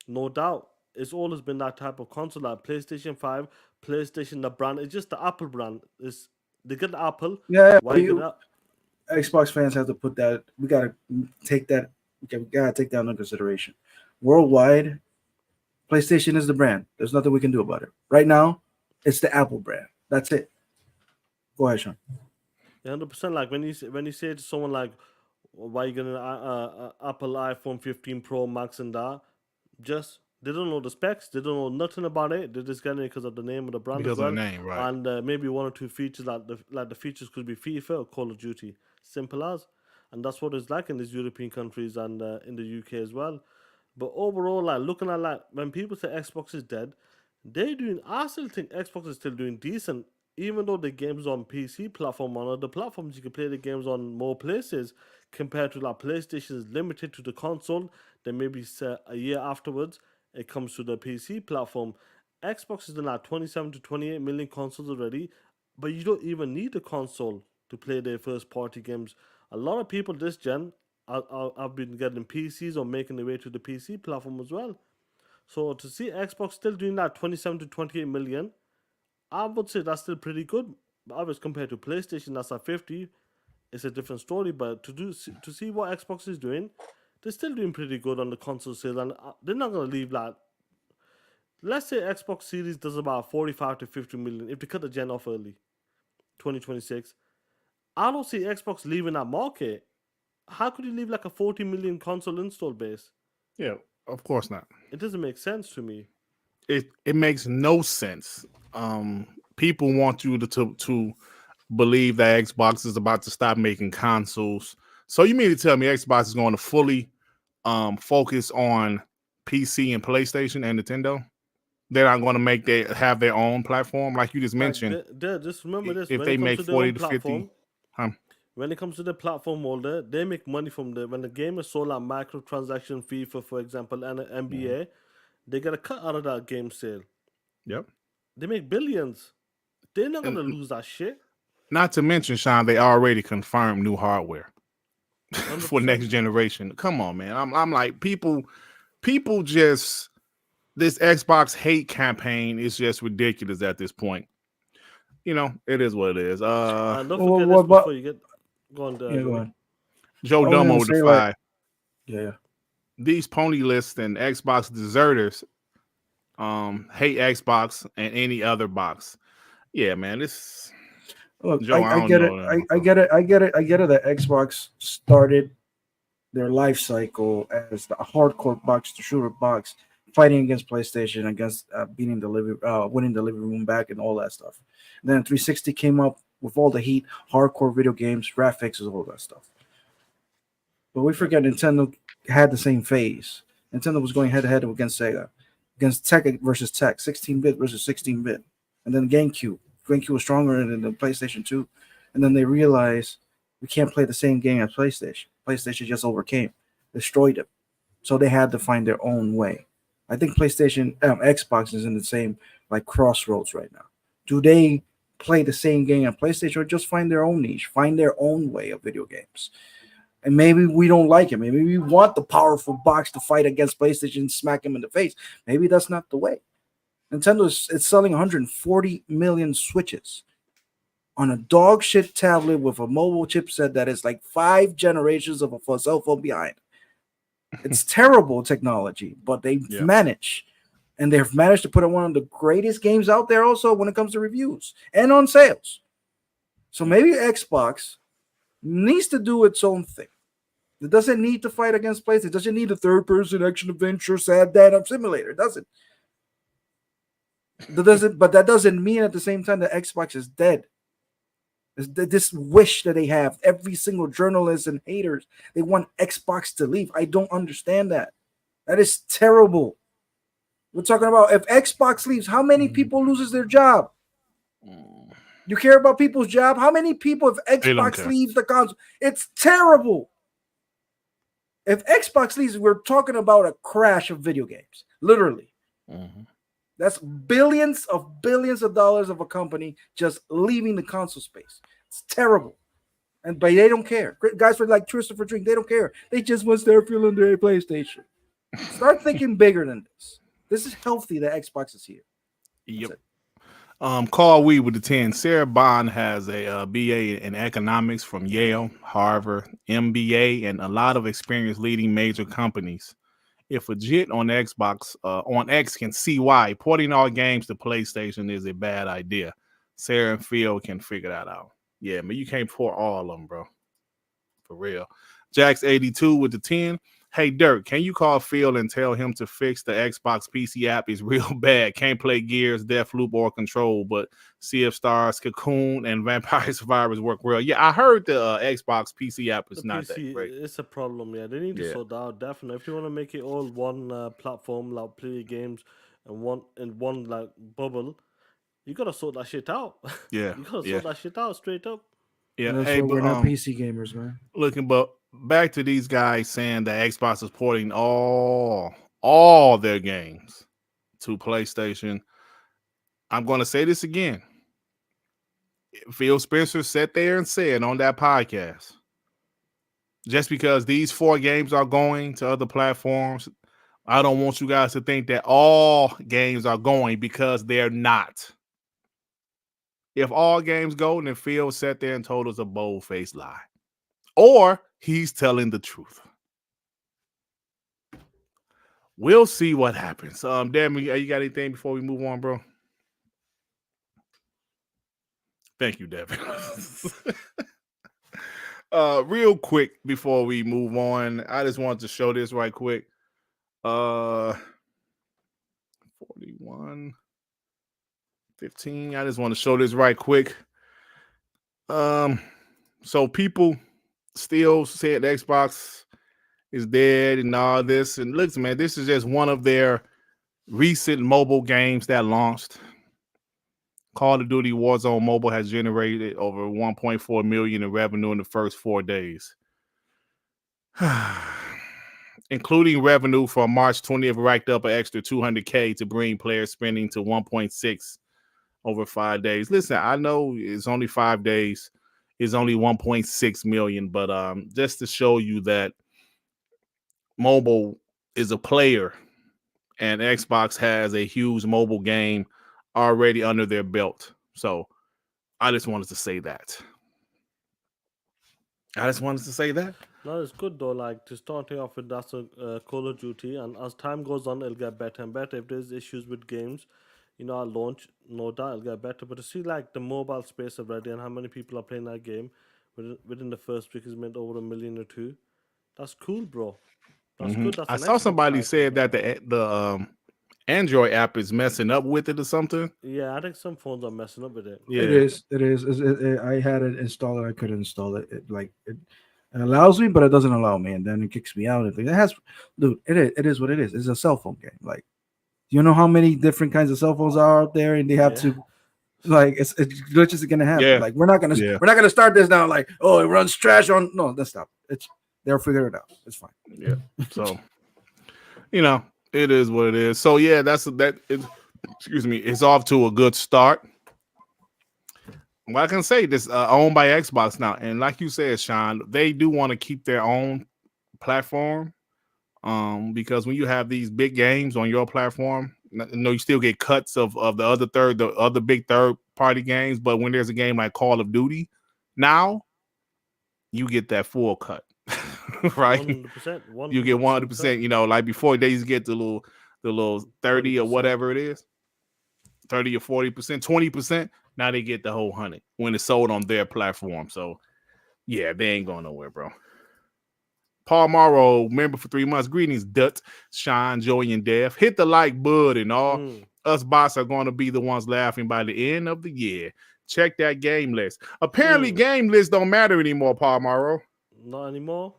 no doubt it's always been that type of console. Like PlayStation 5, PlayStation, the brand, it's just the Apple brand. They get the Apple. Yeah, Xbox fans have to put that. We gotta take that. We gotta take that into consideration. Worldwide, PlayStation is the brand. There's nothing we can do about it. Right now, it's the Apple brand. That's it. Go ahead, Sean. 100%. Like when you say to someone like, "Why are you getting an Apple iPhone 15 Pro Max and that?" Just they don't know the specs. They don't know nothing about it. They're just getting it because of the name of the brand. Because of the name, right? And maybe 1 or 2 features like the features could be FIFA or Call of Duty. Simple as. And that's what it's like in these European countries and in the UK as well. But overall, like looking at like when people say Xbox is dead, I still think Xbox is still doing decent. Even though the games on PC platform, on other platforms, you can play the games on more places compared to like PlayStation is limited to the console. Then maybe a year afterwards, it comes to the PC platform. Xbox is in like 27 to 28 million consoles already, but you don't even need a console to play their first party games. A lot of people this gen have been getting PCs or making their way to the PC platform as well. So to see Xbox still doing that 27 to 28 million, I would say that's still pretty good. But obviously compared to PlayStation, that's at 50, it's a different story. But to see what Xbox is doing, they're still doing pretty good on the console sales, and they're not gonna leave that. Let's say Xbox Series does about 45 to 50 million if they cut the gen off early, 2026. I don't see Xbox leaving that market. How could you leave like a 40 million console install base? Yeah, of course not. It doesn't make sense to me. It makes no sense. People want you to believe that Xbox is about to stop making consoles. So you mean to tell me Xbox is going to fully focus on PC and PlayStation and Nintendo. They're not going to have their own platform, like you just mentioned. Just remember this: If when they it comes make to their own 40 to 50, platform, huh? when it comes to the platform holder, they make money from when the game is sold like microtransaction FIFA, for example, and an NBA, they get a cut out of that game sale. Yep. They make billions. They're not gonna And lose that shit. not to mention, Sean, they already confirmed new hardware for 100%. next generation. Come on, man. I'm like people just this Xbox hate campaign is just ridiculous at this point. You know, it is what it is. And don't Well, forget what this about- before you get go on there. Yeah, go ahead. Joe I was Dummo gonna with the say, like- five. Yeah. These pony lists and Xbox deserters hate Xbox and any other box. Yeah, man. This Look, Joe, I I don't get know, it. man. I get it. I get it. I get it that Xbox started their life cycle as the hardcore box to shooter box, fighting against PlayStation, against winning the living room back, and all that stuff. And then 360 came up with all the heat, hardcore video games, graphics, and all that stuff. But we forget Nintendo had the same phase. Nintendo was going head to head against Sega, against tech versus tech, 16-bit versus 16-bit, and then GameCube. GameCube was stronger than the PlayStation 2, and then they realized we can't play the same game as PlayStation. PlayStation just overcame, destroyed them, so they had to find their own way. I think Xbox is in the same like crossroads right now. Do they play the same game as PlayStation or just find their own niche, find their own way of video games? And maybe we don't like it. Maybe we want the powerful box to fight against PlayStation and smack him in the face. Maybe that's not the way. Nintendo is selling 140 million Switches on a dog shit tablet with a mobile chipset that is like 5 generations of a cell phone behind. It's terrible technology, but they've managed. And they've managed to put on one of the greatest games out there also when it comes to reviews and on sales. So maybe Xbox needs to do its own thing. It doesn't need to fight against PlayStation. It doesn't need a third-person action adventure, sad dad simulator. It doesn't. But that doesn't mean at the same time that Xbox is dead. This wish that they have, every single journalist and haters, they want Xbox to leave. I don't understand that. That is terrible. We're talking about if Xbox leaves, how many people loses their job? You care about people's job? How many people, if Xbox leaves the console? It's terrible. If Xbox leaves, we're talking about a crash of video games. Literally. Mm-hmm. That's billions of dollars of a company just leaving the console space. It's terrible. But they don't care. Guys like Christopher Drink, they don't care. They just want Starfield on their PlayStation. Start thinking bigger than this. This is healthy that Xbox is here. Yep. Carl Wee with the 10. Sarah Bond has a BA in economics from Yale, Harvard, MBA, and a lot of experience leading major companies. If a JIT on Xbox, on X can see why porting all games to PlayStation is a bad idea. Sarah and Phil can figure that out. Yeah, man, you can't port all of them, bro. For real. Jax82 with the 10. Hey, Dirt, can you call Phil and tell him to fix the Xbox PC app? Is real bad. Can't play Gears, Deathloop, or Control, but Sea of Stars, Cocoon, and Vampire Survivors work well. Yeah, I heard the Xbox PC app is not that great. It's a problem, yeah. They need to sort that out, definitely. If you want to make it all one platform, like play games and one like bubble, you gotta sort that shit out. Yeah, you gotta sort that shit out straight up. Yeah, that's why we're not PC gamers, man. But back to these guys saying that Xbox is porting all their games to PlayStation. I'm going to say this again. Phil Spencer sat there and said on that podcast, just because these 4 games are going to other platforms, I don't want you guys to think that all games are going, because they're not. If all games go, then Phil sat there and told us a bold-faced lie. Or he's telling the truth. We'll see what happens. Dan, you got anything before we move on, bro? Thank you, Devin. Real quick before we move on, I just wanted to show this right quick. 41. 15. I just want to show this right quick. So people still said Xbox is dead and all this. And look, man, this is just one of their recent mobile games that launched. Call of Duty Warzone Mobile has generated over 1.4 million in revenue in the first 4 days. Including revenue from March 20th, racked up an extra 200K to bring player spending to 1.6 over 5 days. Listen, I know it's only 5 days, it's only 1.6 million, but just to show you that mobile is a player and Xbox has a huge mobile game already under their belt. So I just wanted to say that. No, it's good though. Like to starting off with that's a Call of Duty, and as time goes on, it'll get better and better. If there's issues with games, at launch, no doubt it'll get better. But to see like the mobile space already and how many people are playing that game within the first week has made over 1 million or 2. That's cool, bro. That's good. That's I an saw Xbox somebody title. said that the Android app is messing up with it or something. Yeah, I think some phones are messing up with it. Yeah, It is. I had it installed and I couldn't install it. It allows me, but it doesn't allow me, and then it kicks me out. It has, dude. It is what it is. It's a cell phone game. Like, you know how many different kinds of cell phones are out there, and they have to, like, it's glitches are gonna happen. Yeah. Like, we're not gonna start this now. Like, oh, it runs trash on. No, that's not. They'll figure it out. It's fine. Yeah. So, it is what it is. So yeah, excuse me, it's off to a good start. Well, I can say this owned by Xbox now, and like you said, Sean, they do want to keep their own platform, because when you have these big games on your platform, you still get cuts of the other big third party games, but when there's a game like Call of Duty, now you get that full cut, right? 100%, You get 100%. Like before, they used to get the little 30 or whatever it is, 30 or 40%, 20%. Now they get the whole 100 when it's sold on their platform. So, yeah, they ain't going nowhere, bro. Paul Morrow, member for 3 months. Greetings, Dut, Sean, Joey, and Dev. Hit the like bud and all. Us bots are going to be the ones laughing by the end of the year. Check that game list. Apparently, game lists don't matter anymore, Paul Morrow. Not anymore.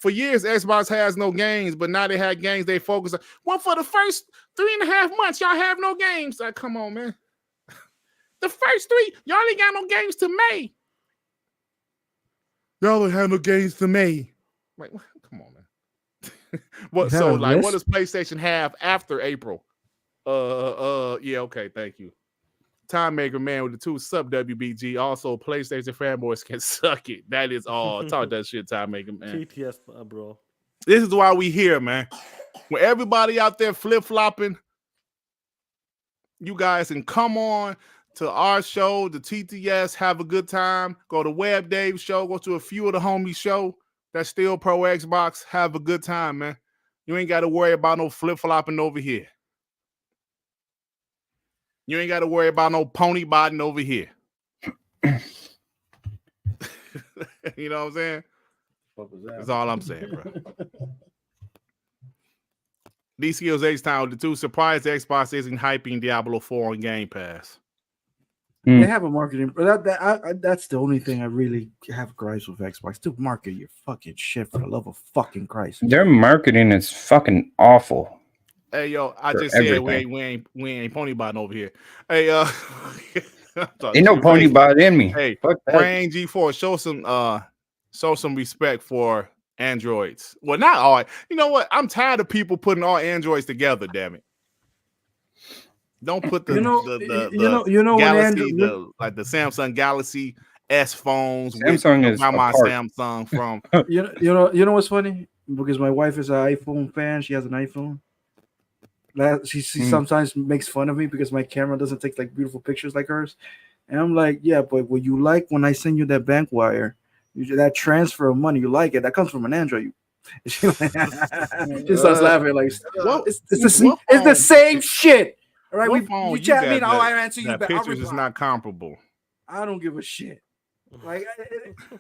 For years, Xbox has no games, but now they had games they focus on. Well, for the first 3.5 months, y'all have no games. Like, come on, man. The first 3, y'all ain't got no games to May. Y'all don't have no games to May. Like, come on, man. What does PlayStation have after April? Yeah, okay, thank you. Time Maker Man with the 2 sub WBG. Also, PlayStation fanboys can suck it. That is all. Talk that shit, Time Maker Man. TTS, bro. This is why we here, man. When everybody out there flip-flopping, you guys can come on to our show, the TTS, have a good time. Go to Web Dave's show, go to a few of the homies' show that's still pro Xbox. Have a good time, man. You ain't got to worry about no flip-flopping over here. You ain't got to worry about no pony botting over here. You know what I'm saying? What was that? That's all I'm saying, bro. D Skills H-Town with the 2. Surprised Xbox isn't hyping Diablo 4 on Game Pass. They have a marketing, but that's the only thing I really have gripes with Xbox. To market your fucking shit, for the love of fucking Christ. Their marketing is fucking awful. Hey, yo, I just said we ain't pony botting over here. Hey, ain't no pony bot in me. Hey, fuck Brain G4, show some respect for Androids. Well, not all. You know what? I'm tired of people putting all Androids together. Damn it! Don't put the Galaxy, like the Samsung Galaxy S phones. Samsung is my apart. Samsung from. You know what's funny? Because my wife is an iPhone fan. She has an iPhone. She sometimes makes fun of me because my camera doesn't take like beautiful pictures like hers. And I'm like, yeah, but what you like when I send you that bank wire, that transfer of money, you like it. That comes from an Android. She starts laughing like, it's the same shit. All right, you chat me, I'll answer you back. Pictures is not comparable. I don't give a shit. Like,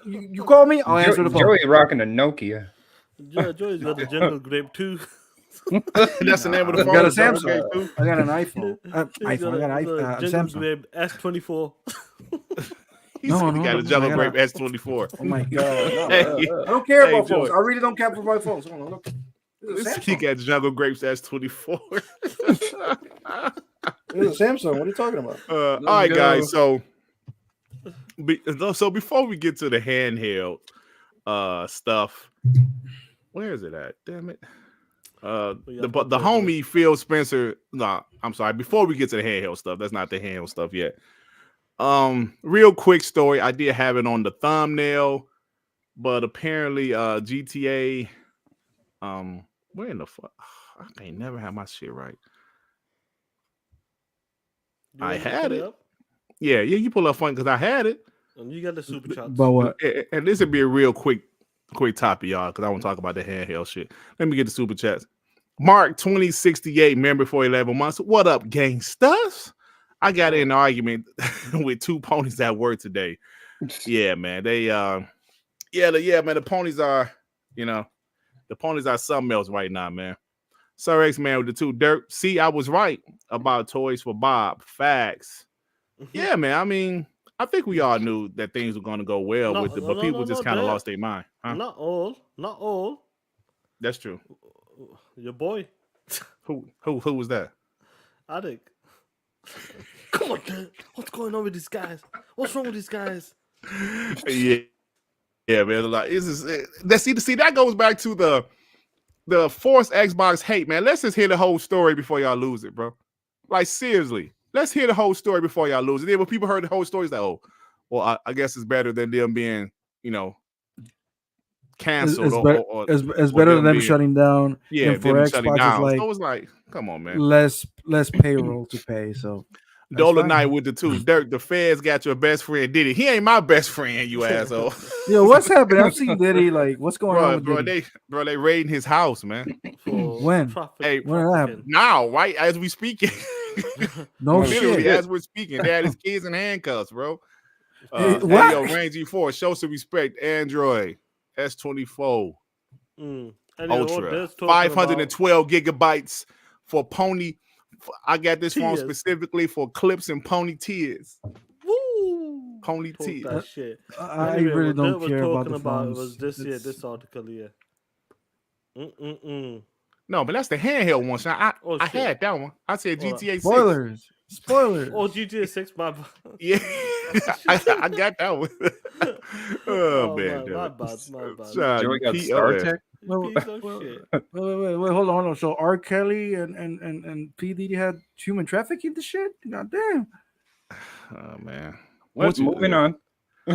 you call me, I'll answer the phone. Joey rocking a Nokia. Joey's got the Jungle Grape too. That's the name of the phone. I got a Samsung. I got an iPhone. I got an Samsung. Grape S24. He No, said he no, got no, a Jungle I Grape gotta- S24. Oh my god! No, Hey, I don't care hey, about phones. Joy. I really don't care about phones. Hold on, look. This is a He Samsung. got Jungle Grapes S24. This is a Samsung. What are you talking about? All Let's right, go. guys. So before we get to the handheld stuff, where is it at? Damn it. The homie Phil Spencer. No, I'm sorry. Before we get to the handheld stuff, that's not the handheld stuff yet. Real quick story. I did have it on the thumbnail, but apparently GTA. Where in the fuck? I can't never have my shit right. I had it. Yeah, you pull up fun because I had it. And you got the super chats. But what? And this would be a real quick topic, y'all, because I want to talk about the handheld shit. Let me get the super chats. Mark 2068, member for 11 months. What up, gangsters? I got in an argument with two ponies at work today. Yeah, man. They man, the ponies are, the ponies are something else right now, man. Sir X Man with the two dirt. See, I was right about Toys for Bob. Facts. Yeah, man. I mean, I think we all knew that things were going to go well with it, but people just kind of lost their mind. Huh? Not all. That's true. Your boy. Who was that? Addict. Come on, dude. What's going on with these guys? What's wrong with these guys? Yeah, man. Like, see, that goes back to the forced Xbox hate, man. Let's just hear the whole story before y'all lose it, bro. Like, seriously. Let's hear the whole story before y'all lose it. Then when people heard the whole story, it's like, oh, well, I guess it's better than them being, canceled. It's better than them shutting down. Yeah, and for Xbox, down. it's like, so it was like, come on, man. Less payroll to pay. So Dola Night with the two. Dirt, the feds got your best friend Diddy. He ain't my best friend, you asshole. Yo, what's happening? I'm seeing Diddy. Like, what's going on with Diddy? They raiding his house, man. When? Hey, when that happened? Now, right as we speaking. No literally, shit. as we're speaking, they had his kids in handcuffs, bro. What? Hey, yo, Range G4, show some respect. Android S24 Ultra, 512 gigabytes for Pony. I got this phone specifically for clips and pony tears. Woo! Pony Talk tears. that shit. I Anyway, really what don't Dirt care was about talking the phones. was this article here. No, but that's the handheld one. So I shit. had that one. I said GTA 6. Spoilers. Oh, GTA 6, my bad. Yeah, I got that one. Oh, man. My bad. Joey got StarTech. Piece of shit. Wait, hold on. So R. Kelly and P. Diddy had human trafficking the shit? God damn. Oh, man. Moving on.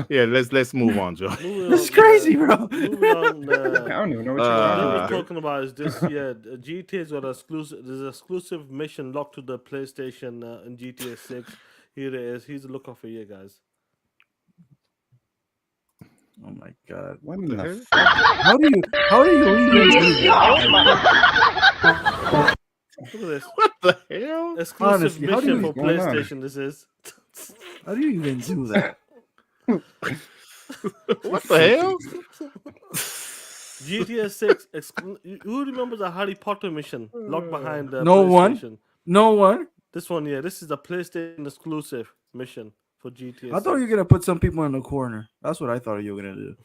Yeah, let's move on, Joe. It's crazy, bro. Moving on. I don't even know what you're What talking we're about. talking about is this. Yeah, GTA's got there's an exclusive mission locked to the PlayStation in GTA 6. Here it is. Here's a look off for you guys. Oh my god. What in the fuck? How do you even do that? Look at this. What the hell? Exclusive Honestly, how do mission you- for PlayStation. This is. How do you even do that? What the hell? GTA 6. Who remembers the Harry Potter mission locked behind the No one. PlayStation? No one. This one, yeah. This is the PlayStation exclusive mission for GTA. I thought you were gonna put some people in the corner. That's what I thought you were gonna do.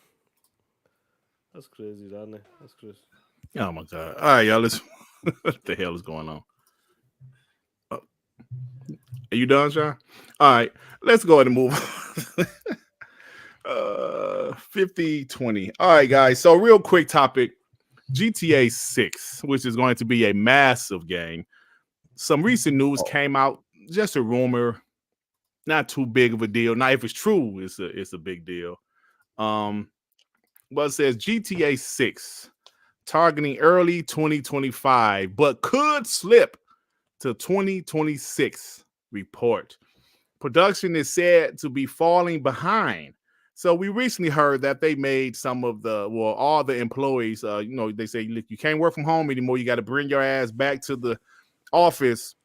That's crazy, isn't it? That's crazy. Oh my god! All right, y'all. Listen. What the hell is going on? Oh. Are you done, Sean? All right, let's go ahead and move on. 50-20. All right, guys. So, real quick topic: GTA 6, which is going to be a massive game. Some recent news came out. Just a rumor, not too big of a deal. Now, if it's true, it's a big deal. But it says GTA 6 targeting early 2025, but could slip to 2026. Report. Production is said to be falling behind. So we recently heard that they made all the employees, they say, look, you can't work from home anymore. You got to bring your ass back to the office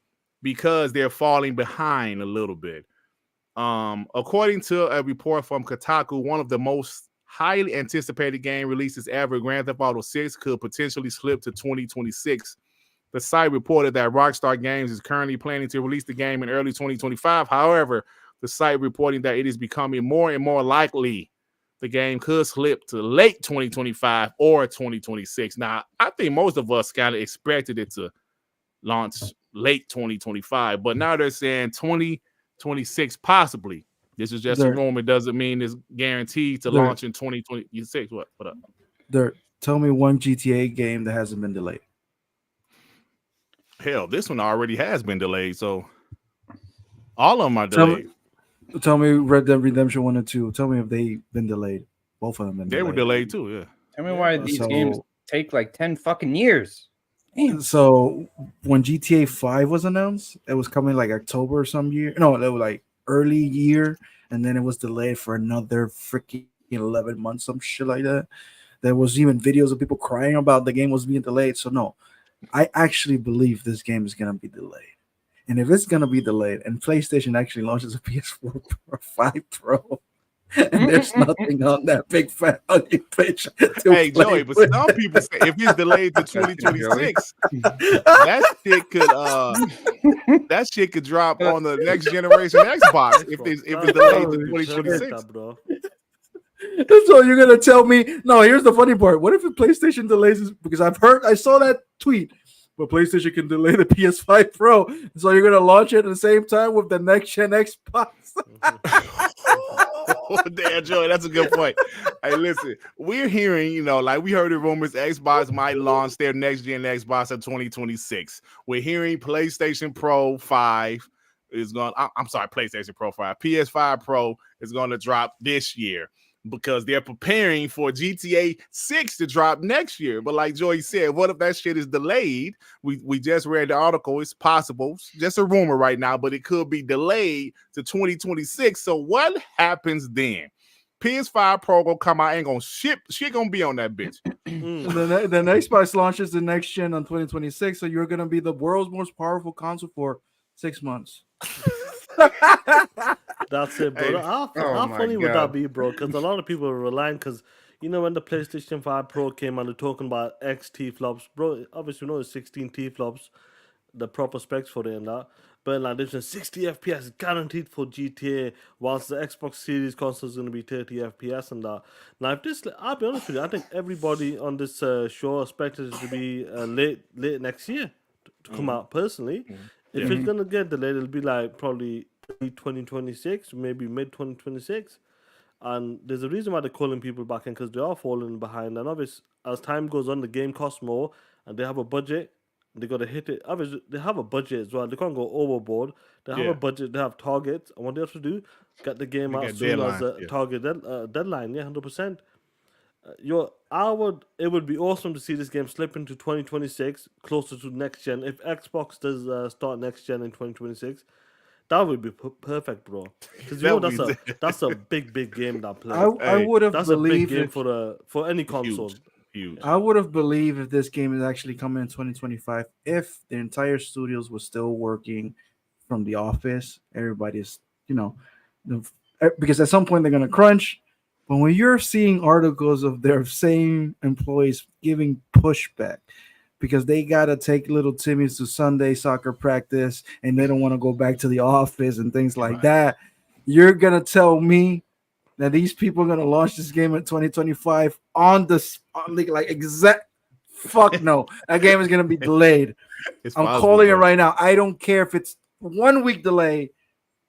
because they're falling behind a little bit. According to a report from Kotaku, one of the most highly anticipated game releases ever, Grand Theft Auto 6, could potentially slip to 2026. The site reported that Rockstar Games is currently planning to release the game in early 2025. However, the site reporting that it is becoming more and more likely the game could slip to late 2025 or 2026. Now, I think most of us kind of expected it to launch late 2025, but now they're saying 2026 possibly. This is just a rumor. It doesn't mean it's guaranteed to launch in 2026. What up? Dirt, tell me one GTA game that hasn't been delayed. Hell, this one already has been delayed, so all of them are delayed. Tell me Red Dead Redemption 1 and 2. Tell me if they've been delayed. Both of them been delayed. They were delayed too, yeah. Tell me why these games take like 10 fucking years. Damn. So when GTA 5 was announced, it was coming like October or some year. No, it was like early year, and then it was delayed for another freaking 11 months, some shit like that. There was even videos of people crying about the game was being delayed. So no, I actually believe this game is gonna be delayed. And if it's gonna be delayed, and PlayStation actually launches a PS4 Pro 5 Pro, and there's nothing on that big fat ugly picture. Hey Joey, but some people say if it's delayed to 2026, that shit could drop on the next generation Xbox if it's delayed to 2026. So you're gonna tell me? No, here's the funny part. What if the PlayStation delays this? Because I saw that tweet. But PlayStation can delay the PS5 Pro, so you're gonna launch it at the same time with the next gen Xbox. Damn, Joey, that's a good point. Hey, listen, we're hearing, like we heard the rumors Xbox might launch their next gen Xbox in 2026. We're hearing PlayStation Pro 5 is going. I'm sorry, PlayStation Pro 5, PS5 Pro is going to drop this year, because they're preparing for GTA 6 to drop next year. But like Joey said, what if that shit is delayed? We just read the article. It's possible. It's just a rumor right now, but it could be delayed to 2026. So what happens then? PS5 Pro gonna come out, ain't gonna ship. Shit gonna be on that bitch. The Xbox launches the next gen on 2026, so you're gonna be the world's most powerful console for 6 months. That's it, bro. How funny would that be, bro? Because a lot of people are relying, because when the PlayStation 5 Pro came and they're talking about X T-flops, bro, obviously we know it's 16 T-flops, the proper specs for it and that, but like there's 60 FPS guaranteed for GTA, whilst the Xbox Series console is going to be 30 FPS and that. Now, if this, I'll be honest with you, I think everybody on this show expected it to be late next year to come out, personally. If it's going to get delayed, it'll be like probably 2026, maybe mid 2026. And there's a reason why they're calling people back in, because they are falling behind. And obviously, as time goes on, the game costs more, and they have a budget. They got to hit it. Obviously, they have a budget as well. They can't go overboard. They have a budget. They have targets. And what they have to do, get the game out soon as a target deadline. Yeah, 100%. It would be awesome to see this game slip into 2026, closer to next gen. If Xbox does start next gen in 2026, that would be perfect, bro. Because that's a big game that plays. I would have that's believed a big game for any console. Huge. I would have believed if this game is actually coming in 2025, if the entire studios was still working from the office. Everybody's, because at some point they're gonna crunch. But when you're seeing articles of their same employees giving pushback because they gotta take little Timmy's to Sunday soccer practice and they don't want to go back to the office and things like that, you're gonna tell me that these people are gonna launch this game in 2025 on the exact fuck no. That game is gonna be delayed. I'm calling it right now. I don't care if it's 1 week delay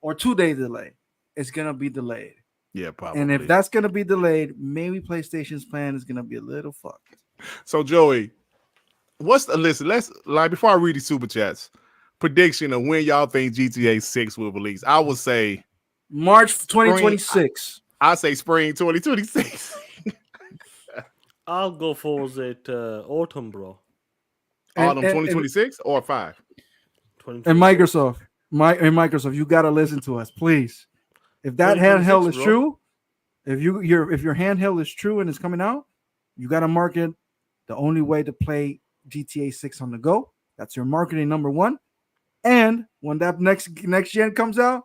or 2 day delay. It's gonna be delayed. Yeah, probably. And if that's gonna be delayed, maybe PlayStation's plan is gonna be a little fucked. So Joey, what's the listen? Let's before I read the super chats, prediction of when y'all think GTA 6 will release. I would say March 2026. I say spring 2026. I'll go for autumn, bro. Autumn 2026 or 5. And Microsoft, you gotta listen to us, please. If that handheld is true, if your handheld is true and it's coming out, you gotta market the only way to play GTA 6 on the go. That's your marketing number one. And when that next gen comes out,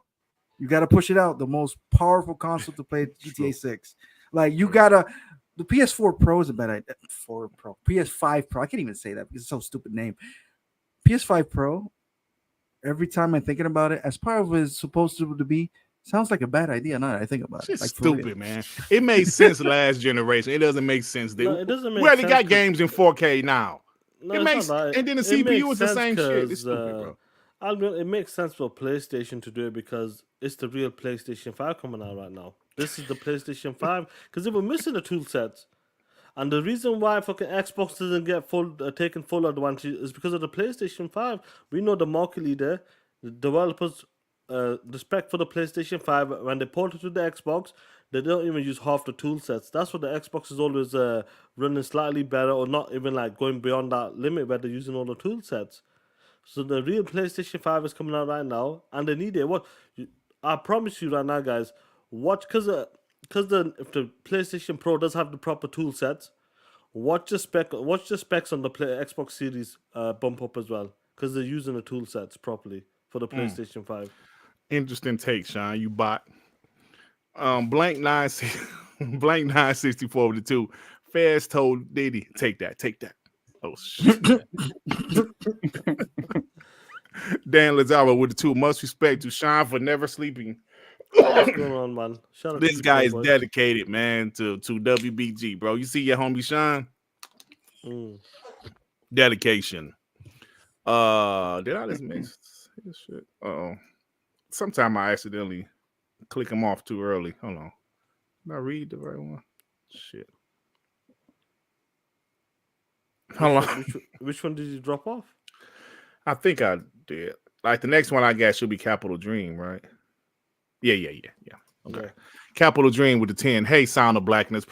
you gotta push it out. The most powerful console to play GTA 6. Like you gotta. The PS4 Pro is a bad idea. PS5 Pro. I can't even say that because it's so stupid name. PS5 Pro. Every time I'm thinking about it, as part of what it's supposed to be, Sounds like a bad idea. Now that I think about it, Shit's like for real. stupid, man. It made sense last generation. It doesn't make sense. No, it doesn't We make already sense got 'cause- games in 4K now. No, It it's makes, not that. and then the It CPU makes is the sense same shit. It's 'cause, stupid, bro. It makes sense for PlayStation to do it because it's the real PlayStation 5 coming out right now. This is the PlayStation 5 because they were missing the tool sets. And the reason why fucking Xbox doesn't get taken full advantage is because of the PlayStation 5. We know the market leader, the developers, the spec for the PlayStation 5, when they port it to the Xbox, they don't even use half the tool sets. That's what the Xbox is always running slightly better or not even like going beyond that limit where they're using all the tool sets. So the real PlayStation 5 is coming out right now, and they need it. I promise you right now, guys, watch if the PlayStation Pro does have the proper tool sets, watch the specs on the Xbox Series bump up as well because they're using the tool sets properly for the PlayStation 5. Interesting take, Sean. You bot. Blank 964 with the 2. Faz told Diddy, take that. Oh shit. Dan Lazaro with the 2. Much respect to Sean for never sleeping. What's going on, man? Shout out to This you, guy is boy. dedicated, man, to WBG, bro. You see your homie Sean? Dedication. Did I just mix this shit? Uh-oh. Sometime I accidentally click him off too early. Hold on. Did I read the right one? Shit. Hold on. Which one did you drop off? I think I did. Like the next one I got should be Capital Dream, right? Yeah. Okay. Yeah. Capital Dream with the 10. Hey, Sound of Blackness,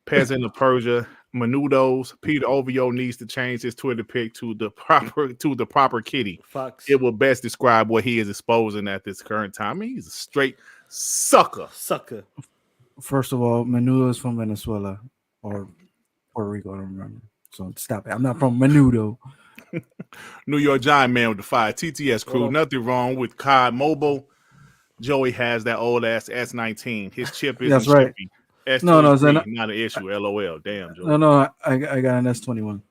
Peasant of Persia, Menudos. Peter Ovio needs to change his Twitter pic to the proper kitty. Facts. It will best describe what he is exposing at this current time. I mean, he's a straight sucker. First of all, Menudo is from Venezuela or Puerto Rico. I don't remember. So stop it. I'm not from Menudo. New York Giant Man with the 5. TTS crew. Well, Nothing wrong with COD Mobile. Joey has that old ass S19. His chip isn't That's right. chippy. S23, No, Zen- not an issue. LOL. Damn, Joey. No, I got an S21.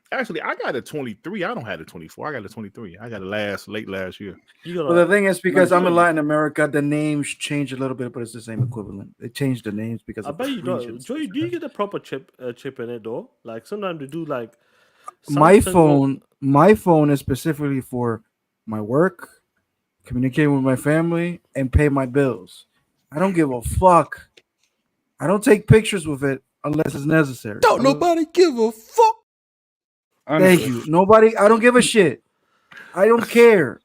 Actually, I got a 23. I don't have a 24. I got a 23. I got it late last year. Well, the thing is, because I'm in Latin America, the names change a little bit, but it's the same equivalent. They changed the names because I of bet the you don't. regions. Joey, do you get a proper chip in it though? Like sometimes they do like. My phone is specifically for my work, communicating with my family, and pay my bills. I don't give a fuck. I don't take pictures with it unless it's necessary. Don't nobody give a fuck. Thank you. Nobody. I don't give a shit. I don't care.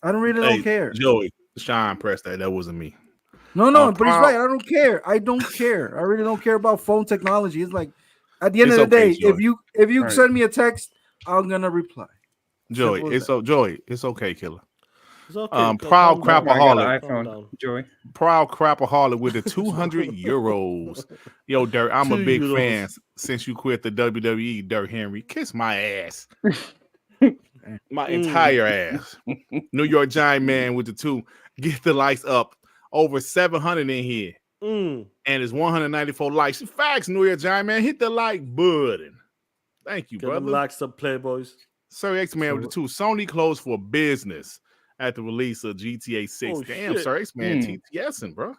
I don't really don't care. Joey, Sean pressed that. That wasn't me. No, but he's right. I don't care. I don't care. I really don't care about phone technology. It's like at the end of the day, Joey. if you send me a text, I'm gonna reply. Joey, it's okay, killer. It's okay. Proud crapaholic. iPhone, Joey. Proud crapaholic with the 200 euros. Yo, Dirt, I'm a big fan since you quit the WWE, Dirt Henry. Kiss my ass. My entire ass. New York Giant Man with the 2. Get the likes up. Over 700 in here. And it's 194 likes. Facts, New York Giant Man. Hit the like button. Thank you, brother. Get them likes up, Playboys. Sir X-Man with the 2. Sony closed for business at the release of GTA 6. Damn, shit. Sir X-Man TTSing, bro.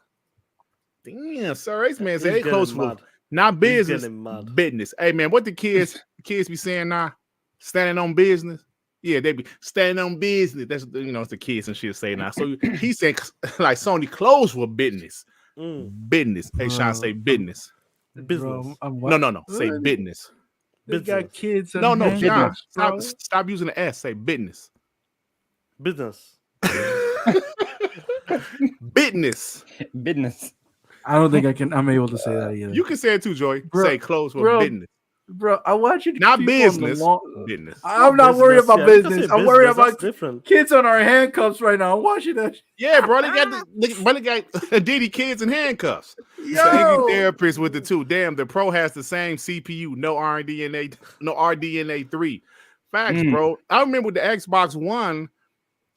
Damn, Sir X-Man said they closed for not business, business. Hey, man, what the kids be saying now? Standing on business? Yeah, they be standing on business. That's, it's the kids and shit say now. So he said, like, Sony closed for business. Business. Hey, Sean, say business. Business. No. Say business. They got kids. No, Sean. Stop using the S. Say business. Business. Business. I don't think I'm able to say that either. You can say it too, Joy. Say close for business. Bro, I watch it. Not business. Business. I'm not worried about business. I'm worried about different. Kids on our handcuffs right now. I'm watching that. Yeah, bro. They got Diddy kids in handcuffs. Yo. Therapist with the 2. Damn, the Pro has the same CPU. No RDNA 3. Facts, bro. I remember the Xbox One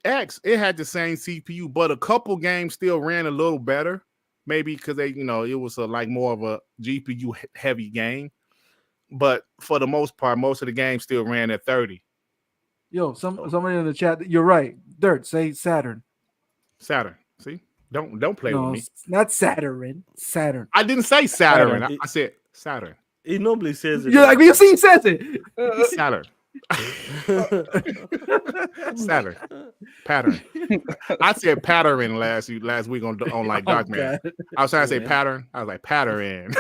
X. It had the same CPU, but a couple games still ran a little better. Maybe because they, it was like more of a GPU heavy game. But for the most part, most of the games still ran at 30. Yo, somebody in the chat. You're right. Dirt, say Saturn. Saturn. See, don't play with No, me. it's not Saturn. Saturn. I didn't say Saturn. Saturn. I said Saturn. He normally says it. You're like, you see, he says it. Saturn. Saturn. Pattern. I said pattern last week on like Dogma. I was trying to say pattern. I was like pattern.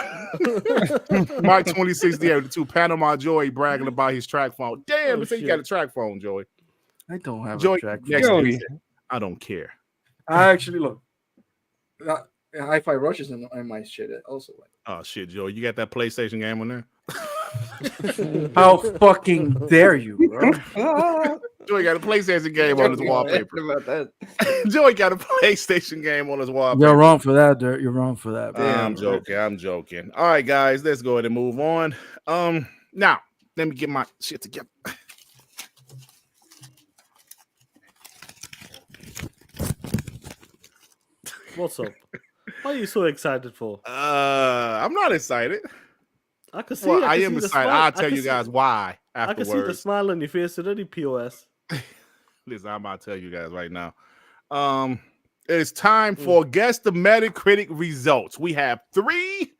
Mark 2068 with 2 Panama Joey bragging about his track phone. Damn, this ain't got a track phone, Joey. I don't have Joey, a track. next phone. week, I don't care. I actually look. HiFi Roaches in my shit also. Oh shit, Joey, you got that PlayStation game on there? How fucking dare you, bro? Joey got a PlayStation game on his wallpaper. About that. Joey got a PlayStation game on his wallpaper. You're wrong for that, Dirt. You're wrong for that. I'm joking. All right, guys, let's go ahead and move on. Now let me get my shit together. What's up? What are you so excited for? I'm not excited. I can see. Well, I can am see the excited. smile. I'll tell you guys why I can see the afterwards. smile on your face already. POS. Listen, I'm about to tell you guys right now. It's time for guess the Metacritic results. We have 3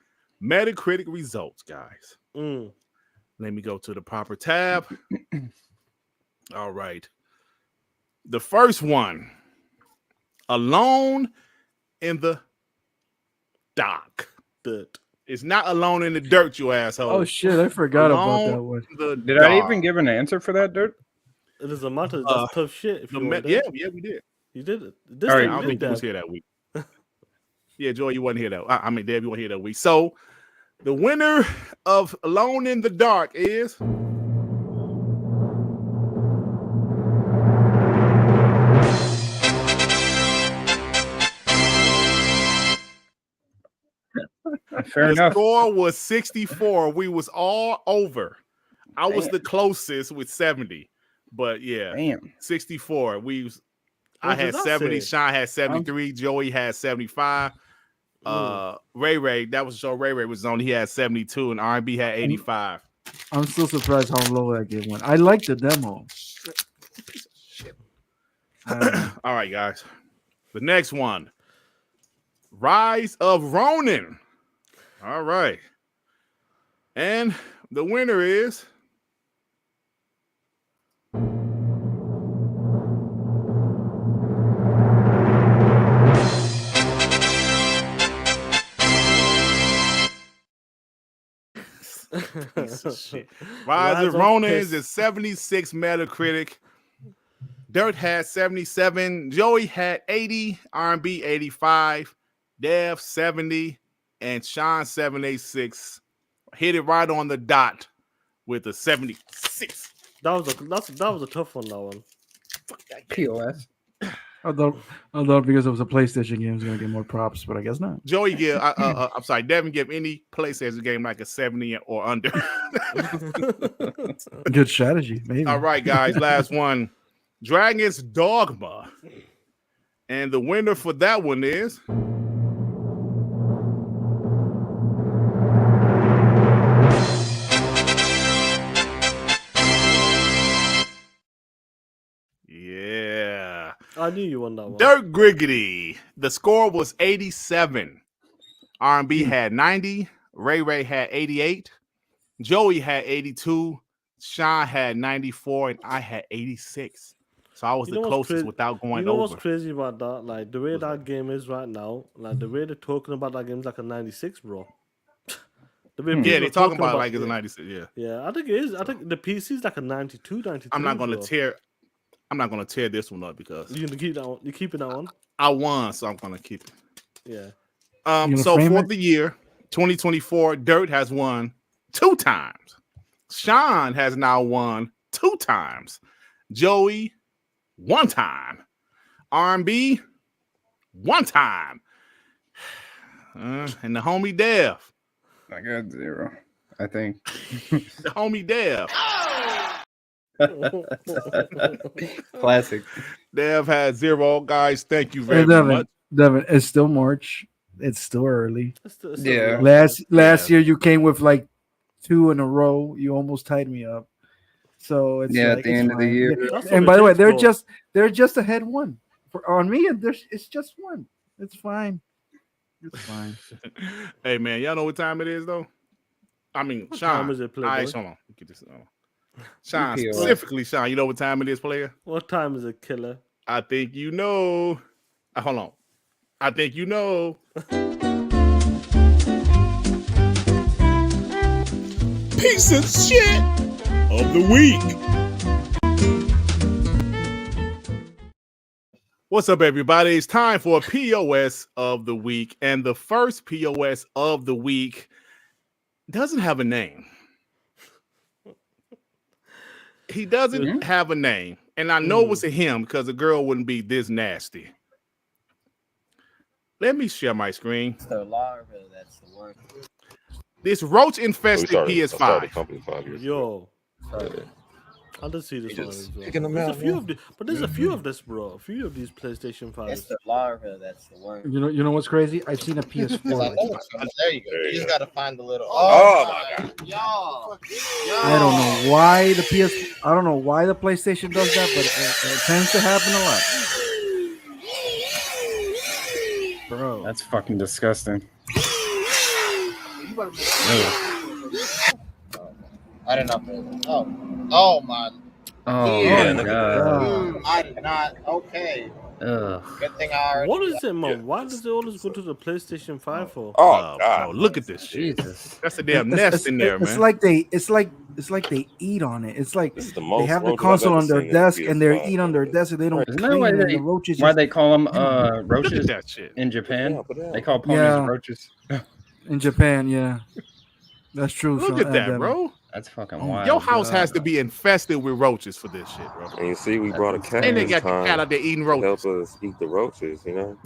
Metacritic results, guys. Let me go to the proper tab. All right. The first one, Alone in the Dock. Dirt. It's not Alone in the Dirt, you asshole. Oh shit, I forgot Alone about that one. in the Did I Dock. even give an answer for that, Dirt? It doesn't matter. That's tough shit. If you want Yeah, that. we did. You did it. This All right, time I you don't did think you was that. here that week. Yeah, Joy, you wasn't here that. I mean, Dave, you weren't here that week. So, the winner of Alone in the Dark is Fair the enough. score was 64. We was all over. I was the closest with 70, but yeah, Damn. 64. I What had does that 70. say? Sean had 73. Joey had 75. Ray, that was so Ray was on. He had 72, and R&B had 85. I'm still surprised how low that game went. I like the demo. All right, guys. The next one, Rise of Ronin. All right, and the winner is piece of shit. Rise of Ronin is 76 Metacritic. Dirt had 77. Joey had 80. R&B 85. Dev 70. And Sean 786. Hit it right on the dot with a 76. That was a tough one. That one. POS. I thought because it was a PlayStation game, it's gonna get more props, but I guess not. Joey give, I'm sorry, Devin give any PlayStation game like a 70 or under. Good strategy, maybe. All right, guys, last one. Dragon's Dogma. And the winner for that one is yeah. I knew you won that one. Dirt Griggity. The score was 87. R&B had 90. Ray had 88. Joey had 82. Sean had 94. And I had 86. So I was the closest without going over. You know what's crazy about that? Like the way that game is right now, like the way they're talking about that game is like a 96, bro. The way Yeah, they're talking about it like it's a 96. Yeah. Yeah, I think it is. I think the PC is like a 92, 93. I'm not gonna bro. tear this one up because You're gonna keep that one. You're keeping that one? I won, so I'm gonna keep it. Yeah. So for the year 2024, Dirt has won 2 times. Sean has now won 2 times. Joey 1 time. R&B 1 time. And the homie Dev. I got 0, I think. The homie Dev. Classic. Dev had 0. Guys, thank you very Devin, much. Devin, it's still March. It's still early. Yeah. Last year you came with like 2 in a row. You almost tied me up. So it's Yeah, like, at the end of the year. And by the way, they're just ahead 1. on me, it's just one. It's fine. It's fine. Hey man, y'all know what time it is though? I mean, What Sean. time is it, Playboy? All right, hold on. Get this on. Sean, POS. specifically, Sean, you know what time it is, player? What time is it, killer? I think you know. Hold on. I think you know. Piece of shit of the week. What's up, everybody? It's time for a POS of the week. And the first POS of the week doesn't have a name. He doesn't have a name. And I know it's a him because a girl wouldn't be this nasty. Let me share my screen. The larva, that's the word. This roach infested PS5. Company 5 years Yo, Sorry. I did see this one. just As well. picking them There's out, a few man. of the, but there's a few of this, bro. A few of these PlayStation 5s. It's the larva, that's the word. You know what's crazy? I've seen a PS4. There you go. You just gotta find the little. Oh my God. Y'all. I don't know why the I don't know why the PlayStation does that, but it tends to happen a lot. Bro, That's fucking disgusting. I didn't know. Oh my. Oh Yeah. my god. I did not. Okay. Ugh. Good thing I already. What is it, man? Why does it always go to the PlayStation 5 for? Oh God. Look at this shit. Jesus. That's a damn nest in there, it's man. like it's like they eat on it. It's like This is the they most have the roaches console I've on ever their seen in desk a and they PS5, eat on their desk and they don't Isn't that clean why it. And they the roaches why just they call them Look at roaches that shit. in Japan? Put it out. They call ponies Yeah. roaches. in Japan, yeah. That's true. Look Sean. at that, Devin. bro. That's fucking Oh, wild. Your house has to God. be infested with roaches for this shit, bro. And you see, we brought a cat And they this got the cat time out there eating to help roaches. us eat the roaches. You know,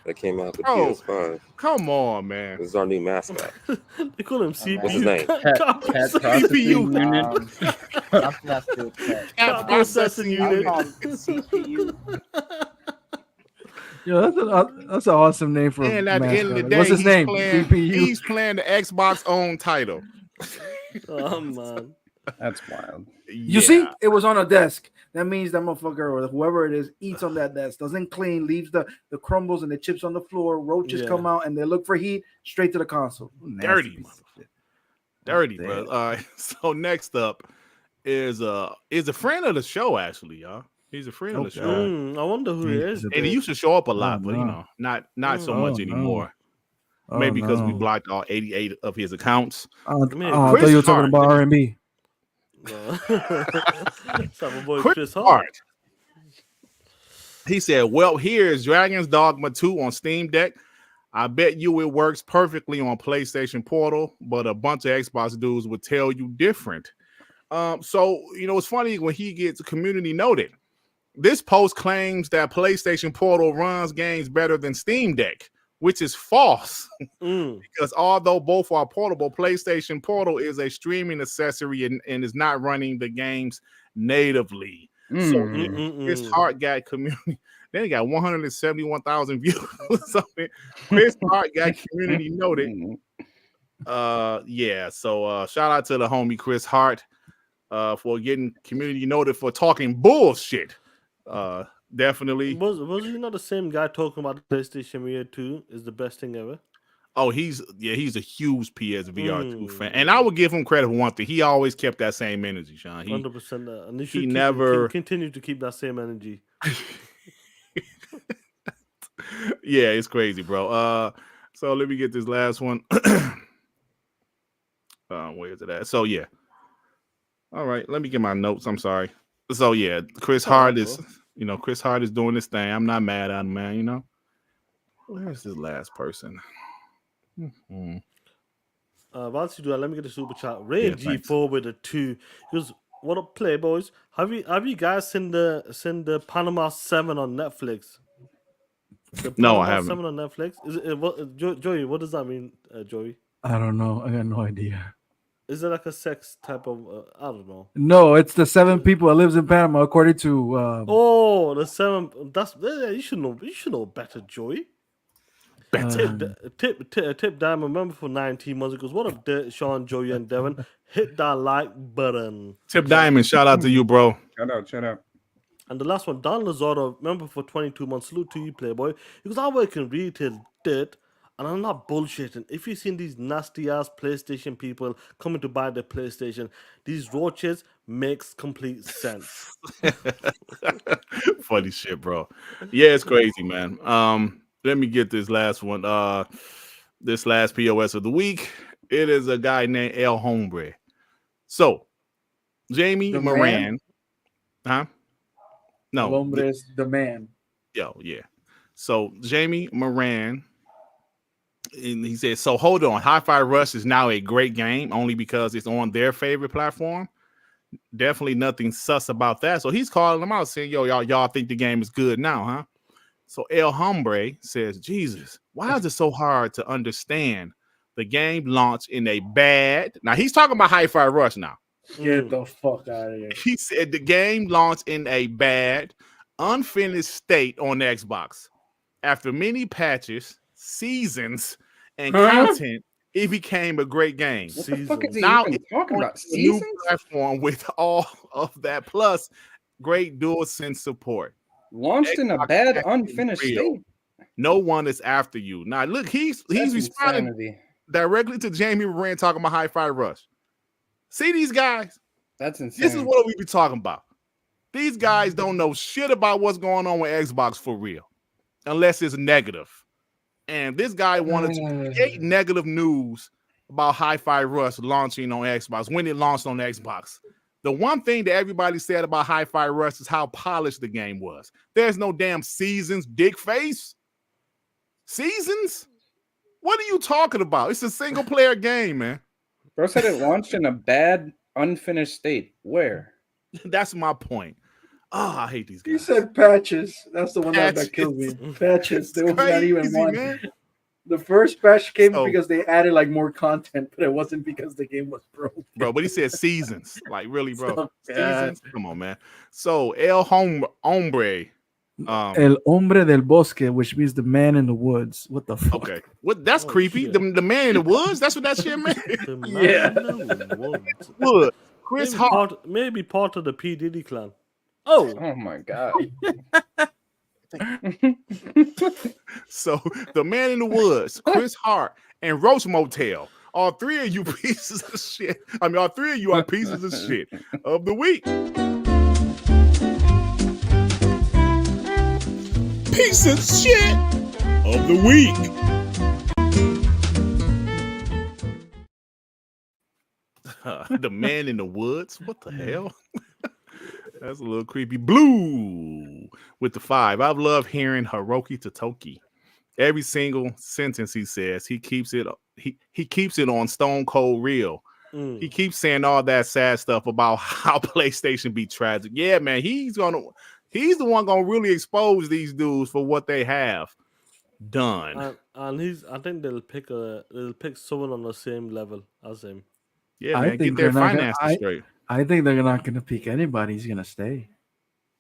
that came out the Bro. PS5. Come on, man. This is our new mascot. They call him CPU. What's his name? Cat processing CPU. unit. Something that's to do with that. Cat processing I'll unit. call it CPU. Yeah, that's an awesome name for a And at the end of the mascot. day, What's his he's name? Playing, CPU. he's playing the Xbox own title. Oh man. That's wild. You see, it was on a desk. That means that motherfucker or whoever it is eats on that desk, doesn't clean, leaves the crumbles and the chips on the floor. Roaches Yeah. come out and they look for heat straight to the console. Nasty Dirty, piece of shit. dirty, Damn. bro. All right. So next up is a friend of the show, actually, y'all. He's a friend of the Okay. show. I wonder who it is. Jesus. And he used to show up a lot, Oh, but you no. know, not so Oh, much no. anymore. Oh, Maybe because we no. blocked all 88 of his accounts. I Man, thought Chris you were talking Harte. about R&B. No. It's our boy Chris Chris Hart. Harte. He said, well, here's Dragon's Dogma 2 on Steam Deck. I bet you it works perfectly on PlayStation Portal, but a bunch of Xbox dudes would tell you different. So, you know, it's funny when he gets community noted. This post claims that PlayStation Portal runs games better than Steam Deck, which is false. Because although both are portable, PlayStation Portal is a streaming accessory and is not running the games natively. So Chris Harte got community. Then he got 171,000 views. So Chris Harte got community noted. Yeah. So shout out to the homie Chris Harte for getting community noted for talking bullshit. Definitely. Was he not the same guy talking about the PlayStation VR 2 is the best thing ever? Oh, he's a huge PSVR 2 fan. And I would give him credit for one thing. He always kept that same energy, Sean. 100%. And he never continue to keep that same energy. Yeah, it's crazy, bro. So let me get this last one. Where is it at? So yeah. All right, let me get my notes. I'm sorry. So yeah, Chris Harte is, you know, Chris Harte is doing this thing. I'm not mad at him, man. You know, where's this last person? Whilst you do that, let me get a super chat. Ray Yeah, G4 with a 2. He goes, "What up, Playboys? Have you guys seen the Panama 7 on Netflix? No, I haven't. 7 on Netflix. Is it Joey? What does that mean, Joey? I don't know. I got no idea. Is it like a sex type of? I don't know. No, it's the 7 people that lives in Panama, according to. Oh, the 7. That's you should know. You should know better, Joey. Tip Diamond member for 19 months. It goes, what up, Sean, Joey, and Devin? Hit that like button. Tip Diamond, shout out to you, bro. Shout out. And the last one, Don Lazaro, member for 22 months. Salute to you, Playboy. Because I work in retail, Dirt, and I'm not bullshitting. If you've seen these nasty ass PlayStation people coming to buy their PlayStation, these roaches makes complete sense. Funny shit, bro. Yeah, it's crazy, man. Let me get this last one. This last POS of the week. It is a guy named El Hombre. So, Jamie The Moran, huh? No, Hombre is the man. yeah. So Jamie Moran, and he said, so hold on, Hi-Fi Rush is now a great game only because it's on their favorite platform. Definitely nothing sus about that. So he's calling them out saying, yo, y'all think the game is good now, huh? So El Hombre says, Jesus, why is it so hard to understand the game launched in a bad... Now he's talking about Hi-Fi Rush now. Get the fuck out of here. He said the game launched in a bad, unfinished state on the Xbox. After many patches, seasons, and content, it became a great game. What the fuck is he Now even talking on about? a new Seasons? platform with all of that, plus great DualSense support. Launched in a Xbox bad, actually unfinished real. state. No one is after you. Now look, he's That's responding insanity. directly to Jamie Moran talking about Hi-Fi Rush. See these guys? That's insane. This is what we be talking about. These guys don't know shit about what's going on with Xbox for real, unless it's negative. And this guy wanted to create negative news about Hi-Fi Rush launching on Xbox when it launched on Xbox. The one thing that everybody said about Hi-Fi Rush is how polished the game was. There's no damn seasons, dick face. Seasons? What are you talking about? It's a single player game, man. Bro said it launched in a bad, unfinished state. Where? That's my point. Oh, I hate these guys. He said patches. That's the one that Patches. killed me. Patches. There was not Crazy, even one. man. The first patch came So- because they added like more content, but it wasn't because the game was broken. Bro, but he said seasons. Like, really, bro. So bad. Seasons? Come on, man. So, El Hombre. El hombre del bosque, which means the man in the woods. What the fuck? Okay. What? That's Oh, creepy. shit. The man in the woods? That's what that shit meant? The man Yeah. in the woods. Wood. Chris Maybe Hart. maybe part of the P. Diddy clan. Oh, Oh my god. So, the man in the woods, Chris Hart, and Roach Motel. All three of you pieces of shit. I mean, all three of you are pieces of shit of the week. Piece of shit of the week. The man in the woods. What the hell? That's a little creepy. Blue with the 5. I've loved hearing Hiroki Totoki. Every single sentence he says, he keeps it. He keeps it on stone cold real. He keeps saying all that sad stuff about how PlayStation be tragic. Yeah, man, he's the one gonna really expose these dudes for what they have done. and I think they'll pick someone on the same level as him. Yeah, I man, get think their they're not gonna- finances straight. I think they're not going to pick anybody. He's going to stay.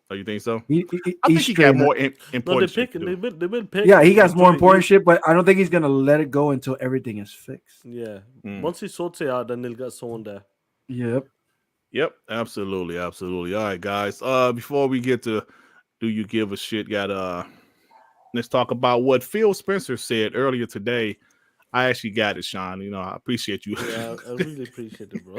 Oh, you think so? He, I think he got more No, they important pick. shit to do. They will pick. Yeah, he got more Enjoy- important shit, but I don't think he's going to let it go until everything is fixed. Yeah. Mm. Once he sorts it out, then they'll get someone there. Yep. Absolutely. All right, guys. Before we get to do you give a shit, let's talk about what Phil Spencer said earlier today. I actually got it, Sean. You know, I appreciate you. Yeah, I really appreciate it, bro.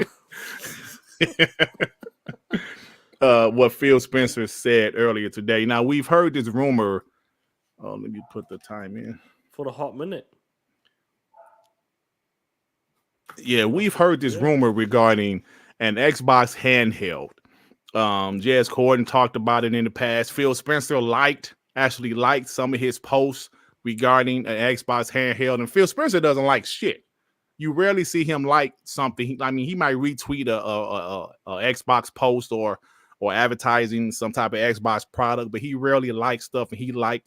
What Phil Spencer said earlier today. Now we've heard this rumor. Oh, let me put the time in. For a hot minute. Yeah, we've heard this rumor regarding an Xbox handheld. Jazz Corden talked about it in the past. Phil Spencer actually liked some of his posts regarding an Xbox handheld, and Phil Spencer doesn't like shit. You rarely see him like something. I mean, he might retweet a Xbox post or advertising some type of Xbox product, but he rarely likes stuff. And he liked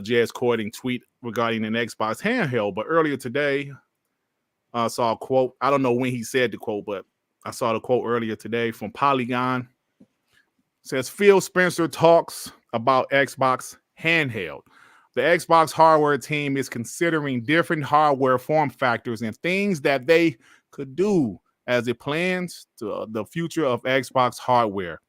Jazz Corden tweet regarding an Xbox handheld. But earlier today, I saw a quote. I don't know when he said the quote, but I saw the quote earlier today from Polygon. It says Phil Spencer talks about Xbox handheld. The Xbox hardware team is considering different hardware form factors and things that they could do as it plans to the future of Xbox hardware.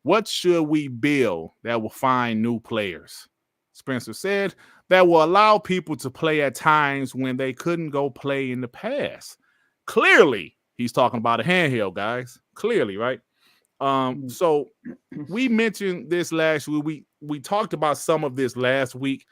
What should we build that will find new players? Spencer said that will allow people to play at times when they couldn't go play in the past. Clearly, he's talking about a handheld, guys. Clearly, right? So we mentioned this last week. We talked about some of this last week,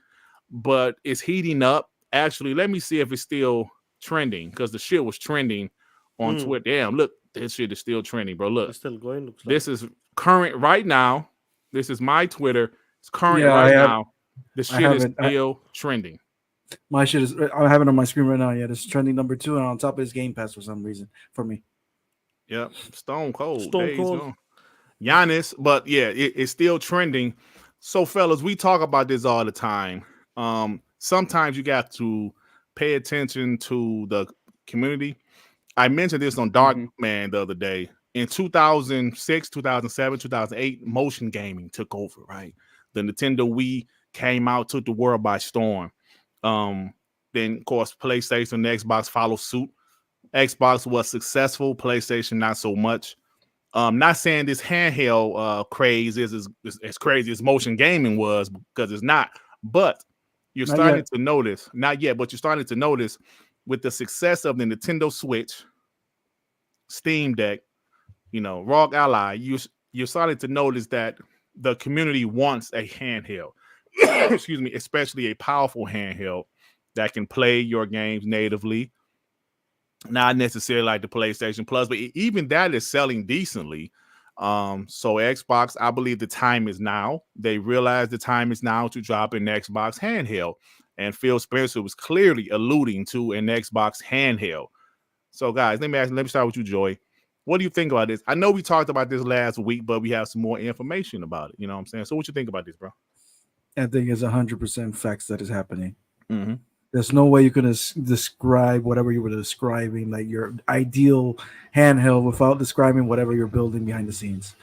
but it's heating up. Actually, let me see if it's still trending because the shit was trending on Twitter. Damn, look, this shit is still trending, bro. Look, It's still going. Looks like. this is current right now. This is my Twitter. It's current now. The shit is still trending. My shit is. I have it on my screen right now. Yeah, this is trending number 2, and on top is Game Pass for some reason for me. Yep, Stone Cold. Stone Cold. Giannis, but yeah, it's still trending. So, fellas, we talk about this all the time. Sometimes you got to pay attention to the community. I mentioned this on Dogma the other day. In 2006, 2007, 2008, motion gaming took over, right? The Nintendo Wii came out, took the world by storm. Then, of course, PlayStation and Xbox followed suit. Xbox was successful, PlayStation not so much. Not saying this handheld craze is as crazy as motion gaming was, because it's not. But you're starting to notice, not yet, but you're starting to notice with the success of the Nintendo Switch, Steam Deck, ROG Ally, you're starting to notice that the community wants a handheld. Excuse me, especially a powerful handheld that can play your games natively. Not necessarily like the PlayStation Plus, but even that is selling decently. So Xbox, I believe the time is now. They realize the time is now to drop an Xbox handheld. And Phil Spencer was clearly alluding to an Xbox handheld. So guys, let me start with you, Joy. What do you think about this? I know we talked about this last week, but we have some more information about it. You know what I'm saying? So what you think about this, bro? I think it's 100% facts that is happening. Mm-hmm. There's no way you can describe whatever you were describing, like your ideal handheld, without describing whatever you're building behind the scenes.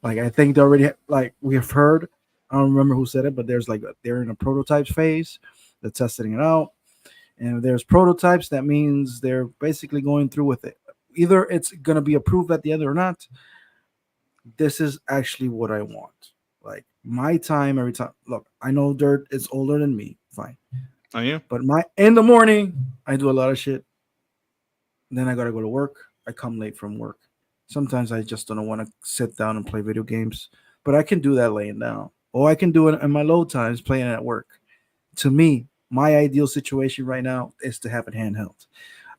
Like, I think they already, like we have heard, I don't remember who said it, but they're in a prototype phase. They're testing it out. And if there's prototypes, that means they're basically going through with it. Either it's going to be approved at the end or not. This is actually what I want. Like, my time every time. Look, I know Dirt is older than me. Fine. Oh, yeah? But in the morning, I do a lot of shit. Then I got to go to work. I come late from work. Sometimes I just don't want to sit down and play video games. But I can do that laying down. Or I can do it in my low times playing at work. To me, my ideal situation right now is to have it handheld.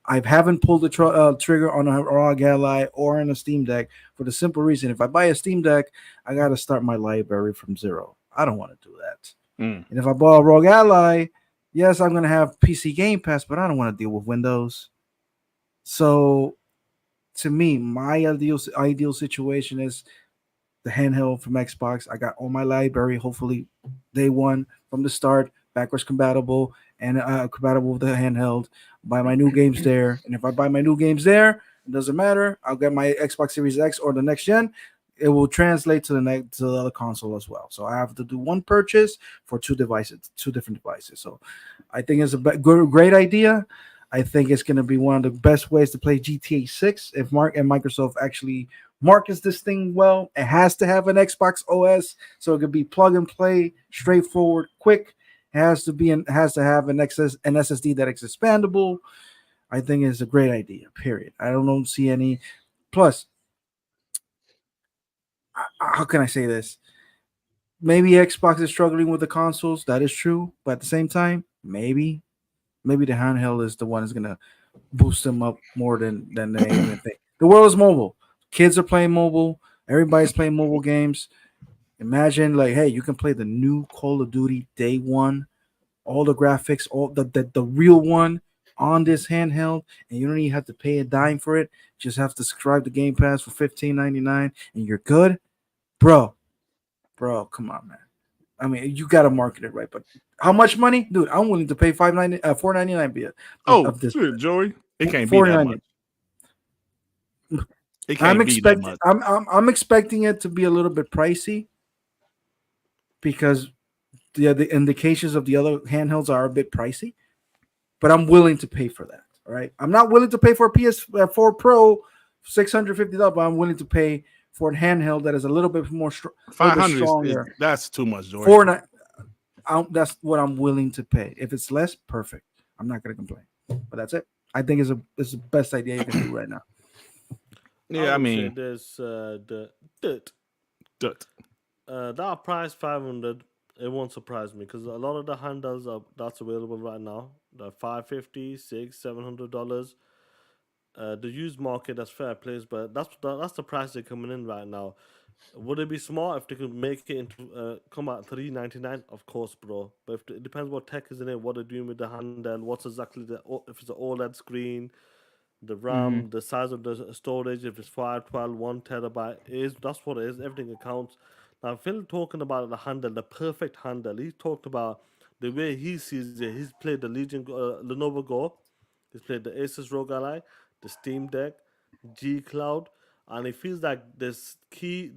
I haven't pulled the trigger on a ROG Ally or on a Steam Deck for the simple reason, if I buy a Steam Deck, I got to start my library from zero. I don't want to do that. And if I buy a ROG Ally, yes, I'm going to have PC Game Pass, but I don't want to deal with Windows. So, to me, my ideal situation is the handheld from Xbox. I got all my library, hopefully day one from the start, backwards compatible and compatible with the handheld. Buy my new games there. And if I buy my new games there, it doesn't matter. I'll get my Xbox Series X or the next gen. It will translate to the other console as well. So I have to do one purchase for two different devices. So I think it's a great idea. I think it's going to be one of the best ways to play GTA 6 if Mark and Microsoft actually markets this thing well. It has to have an Xbox OS, so it could be plug and play, straightforward, quick. It has to have an SSD that is expandable. I think it's a great idea. Period. I don't see any. Plus, how can I say this? Maybe Xbox is struggling with the consoles. That is true. But at the same time, maybe the handheld is the one that's gonna boost them up more than they even think. The world is mobile. Kids are playing mobile. Everybody's playing mobile games. Imagine, like, hey, you can play the new Call of Duty day one, all the graphics, all the real one on this handheld, and you don't even have to pay a dime for it. Just have to subscribe to Game Pass for $15.99, and you're good, bro. Come on, man. I mean, you gotta market it right, but how much money, dude? I'm willing to pay $4.99 of this. Shit, Joey, it can't be that much. It can't be that much. I'm expecting it to be a little bit pricey because the indications of the other handhelds are a bit pricey, but I'm willing to pay for that. All right, I'm not willing to pay for a PS4 Pro $650, but I'm willing to pay for a handheld that is a little bit more 500 stronger. That's too much, George. That's what I'm willing to pay. If it's less, perfect. I'm not gonna complain. But that's it. I think it's the best idea you can do right now. Yeah, I would say mean, there's the Dirt. Dirt. That price 500, it won't surprise me because a lot of the handhelds that's available right now, the $550, $600, $700. The used market, that's fair place, but that's the price they're coming in right now. Would it be smart if they could make it into come out $399? Of course, bro. But it depends what tech is in it, what they're doing with the handheld, what's exactly if it's an OLED screen, the RAM, the size of the storage, if it's 512, 1 terabyte, that's what it is. Everything accounts. Now, Phil talking about the handle, the perfect handle. He talked about the way he sees it. He's played the Lenovo Go. He's played the Asus ROG Ally, the Steam Deck, G Cloud, and it feels like there's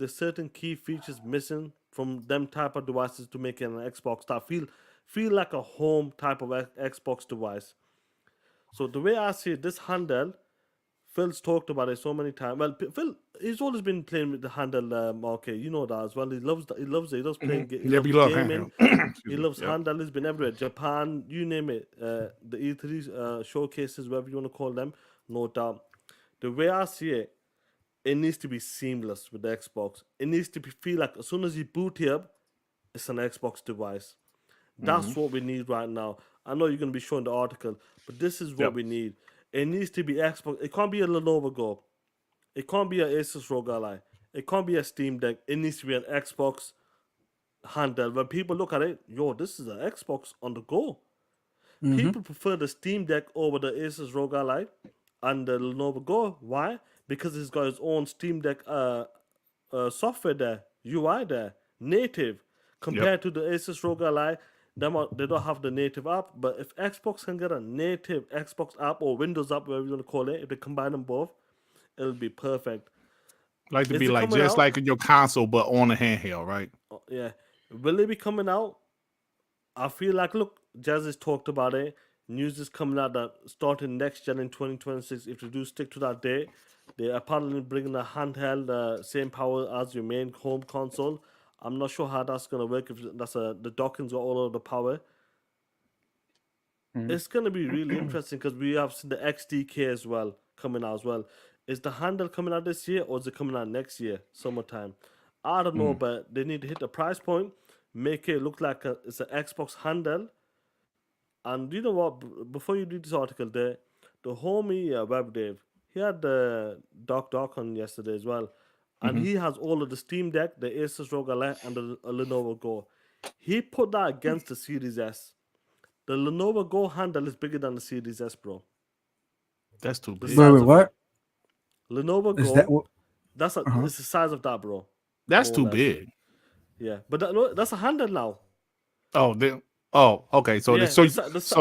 certain key features missing from them type of devices to make it an Xbox that feel like a home type of Xbox device. So the way I see it, this handheld, Phil's talked about it so many times. Well, Phil, he's always been playing with the handheld market. You know that as well. He loves it. He loves playing. He loves gaming. He loves handheld. He's been everywhere. Japan, you name it. The E3 showcases, whatever you want to call them, no doubt. The way I see it, it needs to be seamless with the Xbox. It needs to feel like as soon as you boot it up, it's an Xbox device. That's what we need right now. I know you're going to be showing the article, but this is what we need. It needs to be Xbox. It can't be a Lenovo Go. It can't be an Asus ROG Ally. It can't be a Steam Deck. It needs to be an Xbox handheld. When people look at it, this is an Xbox on the go. People prefer the Steam Deck over the Asus ROG Ally and the Lenovo Go. Why? Because it's got its own Steam Deck software there, UI there, native. Compared to the Asus ROG Ally, they don't have the native app. But if Xbox can get a native Xbox app or Windows app, whatever you want to call it, if they combine them both, it'll be perfect. Like to be like just like your console, but on a handheld, right? Yeah. Will it be coming out? I feel like, look, Jazz has talked about it. News is coming out that starting next gen in 2026, if you do stick to that date, they're apparently bringing a handheld, same power as your main home console. I'm not sure how that's gonna work. If that's the docking's got all of the power, it's gonna be really interesting because we have seen the XDK as well coming out as well. Is the handle coming out this year or is it coming out next year, summertime? I don't know, but they need to hit the price point, make it look like it's an Xbox handle. And you know what? Before you read this article, the homie web dev, he had the Doc on yesterday as well. And he has all of the Steam Deck, the Asus ROG Ally, and the Lenovo Go. He put that against the Series S. The Lenovo Go handle is bigger than the Series S, bro. That's too big. Wait, what? Lenovo Is Go, it's the size of that, bro. That's too big. Yeah, but that's a handle now. Okay. So Yeah, so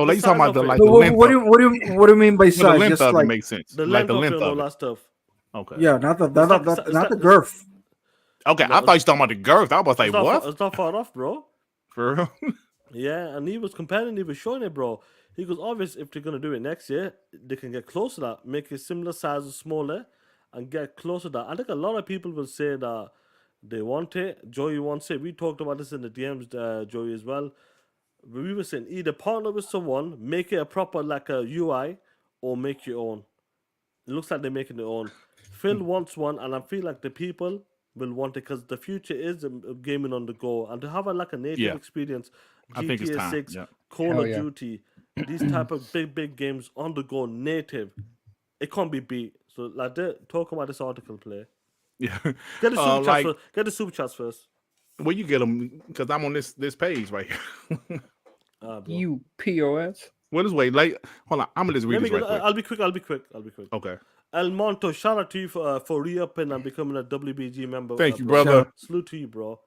like you talking about the So length. what do you mean by The size? length Just of like it makes sense. The Like length the of length it and all of that it. stuff. Okay. yeah, not the girth. Okay, I thought you talking about the girth. I was like, It's not what? it's not far off, bro. For real? Yeah, and he was comparing, he was showing it, bro. He goes, obviously, if they're going to do it next year, they can get close to that, make it similar size or smaller, and get close to that. I think a lot of people will say that they want it. Joey wants it. We talked about this in the DMs, Joey, as well. We were saying either partner with someone, make it a proper, like a UI, or make your own. It looks like they're making their own. Phil wants one, and I feel like the people will want it because the future is gaming on the go. And to have a native experience, I think it's GTA time. 6, Yeah. Call of Duty, these type of big games on the go, native, it can't be beat. So talk about this article, play. Yeah. Get the super chats first. Get the super chats first. Where you get them? Because I'm on this page right here. You POS. What is wait? Like, hold on. I'm gonna just read this right quick. I'll be quick. Okay. El Monto, shout out to you for re-upping and becoming a WBG member. Thank you, bro. brother. Salute to you, bro.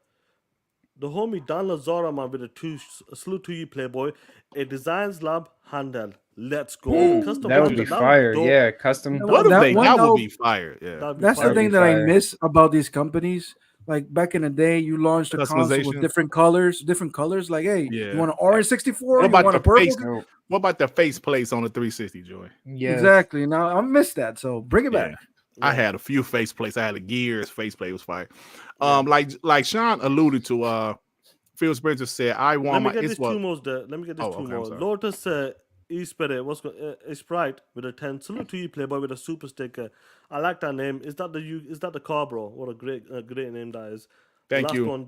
The homie Dan Lazara, man, with a salute to you, Playboy. A Designs Lab handheld. Let's go. Custom that would be fire. Yeah, custom. What if that would be fire? Yeah. That's the thing that I miss about these companies. Like back in the day, you launched a console with different colors. Like, hey, you want an orange 64? What about the purple? What about the face plates on the 360, Joy? Yeah, exactly. Now I miss that. So bring it back. I Yeah. had a few faceplates. I had a Gears faceplate. It was fire. Like Sean alluded to. Phil Spencer said, "I want Let me my." get It's these what? two more. Let me get these Oh, two okay, I'm more. sorry. Lotus E-Spirit, a Sprite with a 10. Salute to you, Playboy, with a super sticker. I like that name. Is that the car, bro? What a great name that is. The Thank last you. one,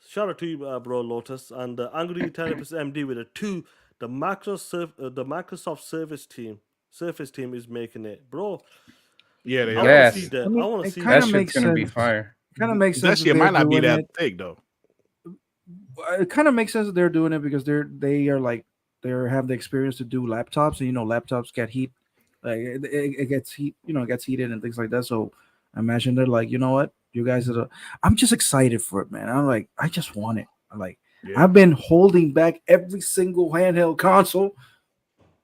shout out to you, bro, Lotus. And Angry Therapist MD with a 2. The Microsoft Surface team is making it, bro. Yeah, they I are. want to Yes. see that. I mean, I want to it see kind That of that. shit's makes gonna be sense. fire. Kind of makes That sense shit that might they're not be doing that it. thick though. It kind of makes sense that they're doing it because they are like they have the experience to do laptops, and laptops get heat, like it gets heat, it gets heated and things like that. So I imagine they're like, you know what, you guys are. I'm just excited for it, man. I'm like, I just want it. Yeah. I've been holding back every single handheld console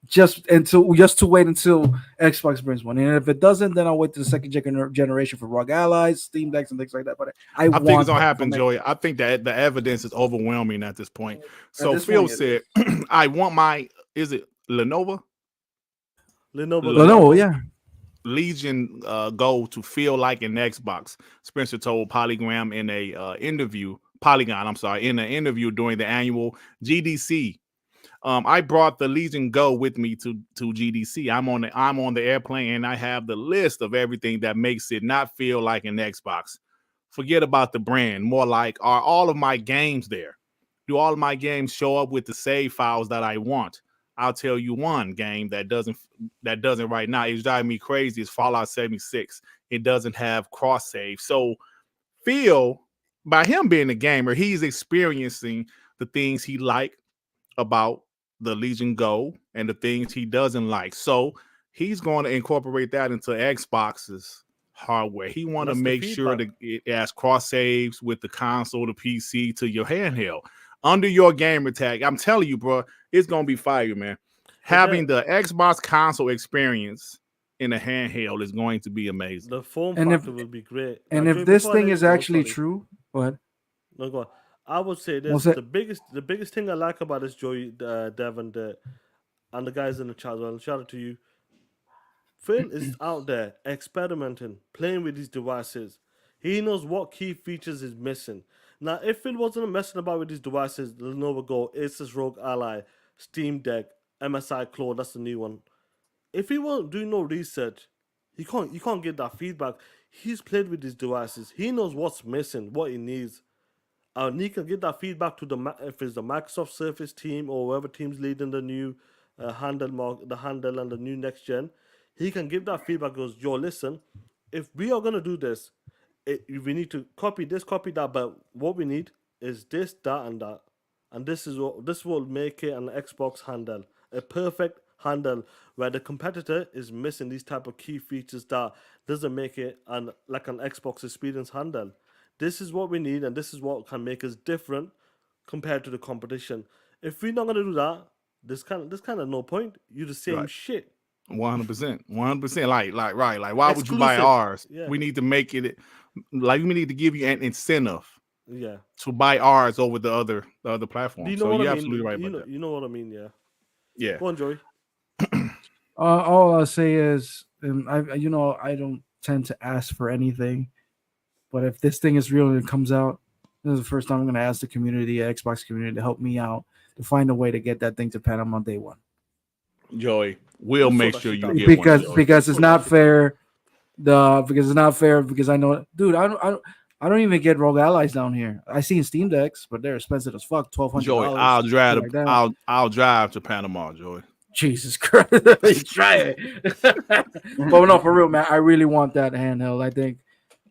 just to wait until Xbox brings one, and if it doesn't, then I'll wait to the second generation for ROG Allies, Steam Decks, and things like that. But I think want it's gonna that happen, from Joey. I think that the evidence is overwhelming at this point. So this Phil point, it said, "I want my is it Lenovo Lenovo, yeah. Legion Go to feel like an Xbox." Spencer told Polygram in a interview. Polygon, I'm sorry, in an interview during the annual GDC. I brought the Legion Go with me to GDC. I'm on the airplane and I have the list of everything that makes it not feel like an Xbox. Forget about the brand. More like, are all of my games there? Do all of my games show up with the save files that I want? I'll tell you one game that doesn't right now. It's driving me crazy. It's Fallout 76. It doesn't have cross save. So Phil, by him being a gamer, he's experiencing the things he liked about the Legion Go and the things he doesn't like. So he's going to incorporate that into Xbox's hardware. He want to That's the make sure feedback. that it has cross saves with the console, the PC to your handheld under your gamer tag. I'm telling you, bro, it's going to be fire, man. Having the Xbox console experience in a handheld is going to be amazing. The form And factor will be great. And Like, if Joey, this before I thing let is you go, actually sorry. true, go ahead. No, go on. I would say this: What's that? the biggest thing I like about this, Joey, Dev, and the guys in the chat as well. Shout out to you. Phil is out there experimenting, playing with these devices. He knows what key features is missing. Now, if Phil wasn't messing about with these devices, the Lenovo Go, Asus ROG Ally, Steam Deck, MSI Claw, that's the new one. If he won't do no research, you can't get that feedback. He's played with these devices. He knows what's missing, what he needs. And he can get that feedback to if it's the Microsoft Surface team or whoever team's leading the new handle and the new next gen. He can give that feedback. Goes, yo, listen, if we are gonna do this, we need to copy this, copy that. But what we need is this, that, and that, and this will make it an Xbox handle, a perfect handle where the competitor is missing these type of key features that doesn't make it like an Xbox experience handle. This is what we need, and this is what can make us different compared to the competition. If we're not gonna do that, there's kind of no point. You're the same Right. shit. 100%. 100%. Like, right. Like, why would you buy Exclusive. ours? Yeah. We need to make it like we need to give you an incentive Yeah. to buy ours over the other platforms. Do you know So what you're I mean? absolutely right about that. You know what I mean? Yeah. Yeah. Go on, Joey. All I'll say is, I don't tend to ask for anything, but if this thing is real and it comes out, this is the first time I'm going to ask the community, the Xbox community, to help me out to find a way to get that thing to Panama day one. Joey, we'll Who make saw that sure shit you out? get because one. because it's not fair. Because it's not fair. Because I know, dude, I don't even get ROG Allies down here. I see in Steam Decks, but they're expensive as fuck. $1,200. Joey, I'll drive. like that. I'll drive to Panama, Joey. Jesus Christ, try it. But no, for real, man, I really want that handheld. I think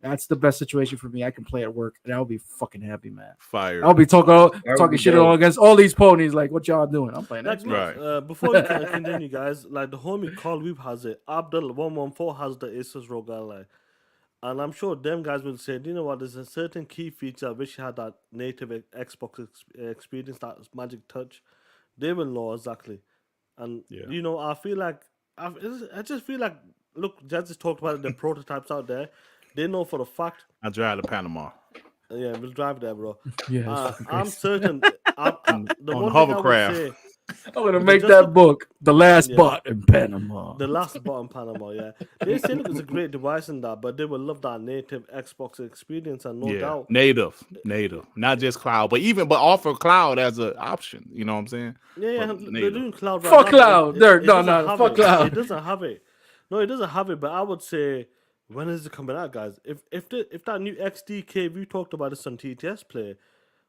that's the best situation for me. I can play at work, and I'll be fucking happy, man. Fire. I'll be talking be shit dope. against all these ponies. Like, what y'all doing? I'm playing Like, Xbox. Right. before we can continue, guys, like the homie Carl Weeb has it. Abdul114 has the Asus ROG Ally. And I'm sure them guys will say, you know what, there's a certain key feature I wish you had that native Xbox experience, that magic touch. They will know exactly. And, Yeah. I feel like, I just feel like, look, Jazz just talked about it, the prototypes out there. They know for a fact. I'll drive to Panama. Yeah, we'll drive there, bro. Yeah, I'm certain. The on one thing I would hovercraft. say, I'm gonna They make just- that book, The Last Yeah. Bot in Panama. The last bot in Panama, yeah. They say look, it's a great device and that, but they will love that native Xbox experience, and no doubt. native, not just cloud, but offer cloud as an option. You know what I'm saying? Yeah, But they're native. doing cloud right Fuck now, but cloud, Dirt. No, doesn't no, have fuck it. cloud. It doesn't have it. No, it doesn't have it. But I would say, when is it coming out, guys? If that new XDK we talked about this on TTS Play,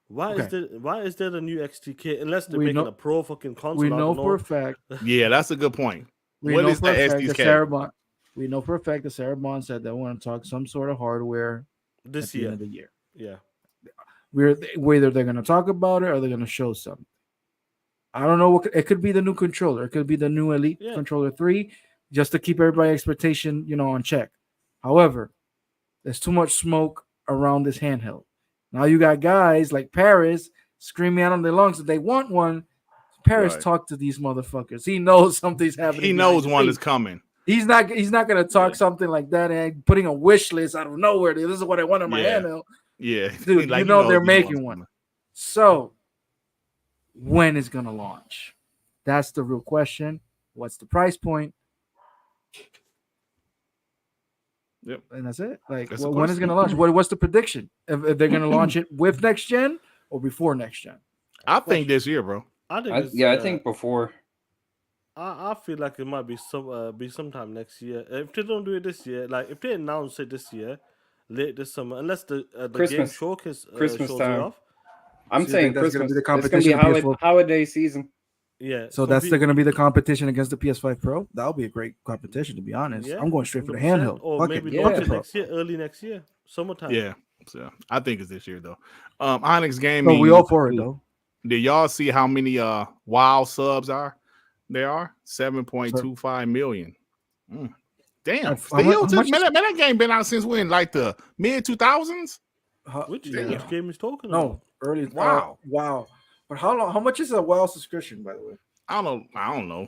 why is there a new XDK unless they're We making know- a pro fucking console? We I know don't for a fact. Yeah, that's a good point. We What know is for the a fact that SDK? Sarah Bond. We know for a fact that Sarah Bond said they want to talk some sort of hardware this at the year. end of the year. Yeah. Whether they're going to talk about it or they're going to show something. I don't know what it could be. The new controller. It could be the new Elite Yeah. Controller 3, just to keep everybody's expectation, on check. However, there's too much smoke around this handheld. Now you got guys like Paris screaming out on their lungs that they want one. Paris Right. talked to these motherfuckers. He knows something's happening. He behind knows the one scenes. is coming. He's not gonna talk something like that and putting a wish list out of nowhere. This is what I want on my Yeah. handheld. Yeah, Dude, Like, you he know knows they're these making ones one. coming. So when is gonna launch? That's the real question. What's the price point? Yep. And that's it. Like, That's the when is it question. gonna launch? What's the prediction? If they're gonna launch it with next gen or before next gen? I think this year, bro. I think. I think before. I feel like it might be sometime next year. If they don't do it this year, like if they announce it this year, late this summer, unless the game Christmas. showcase Christmas shows time. it off. I'm So you saying think that's gonna Christmas. be the It's gonna competition be to PS4? holiday season. Yeah. So that's going to be the competition against the PS5 Pro. That'll be a great competition, to be honest. Yeah, I'm going straight for the 100%. handheld. Or Fuck maybe it. Yeah. Fuck launch the it Pro. next year, early next year, summertime. Yeah, so I think it's this year though. Onyx Gaming. So we all for it though. Did y'all see how many WoW subs there are? 7.25 million. Damn. How Still, much man, that game been out since when? Like the mid 2000s? Which Damn. game is talking No, about? early. Wow. Wow. But how long? How much is a WoW subscription, by the way? I don't know.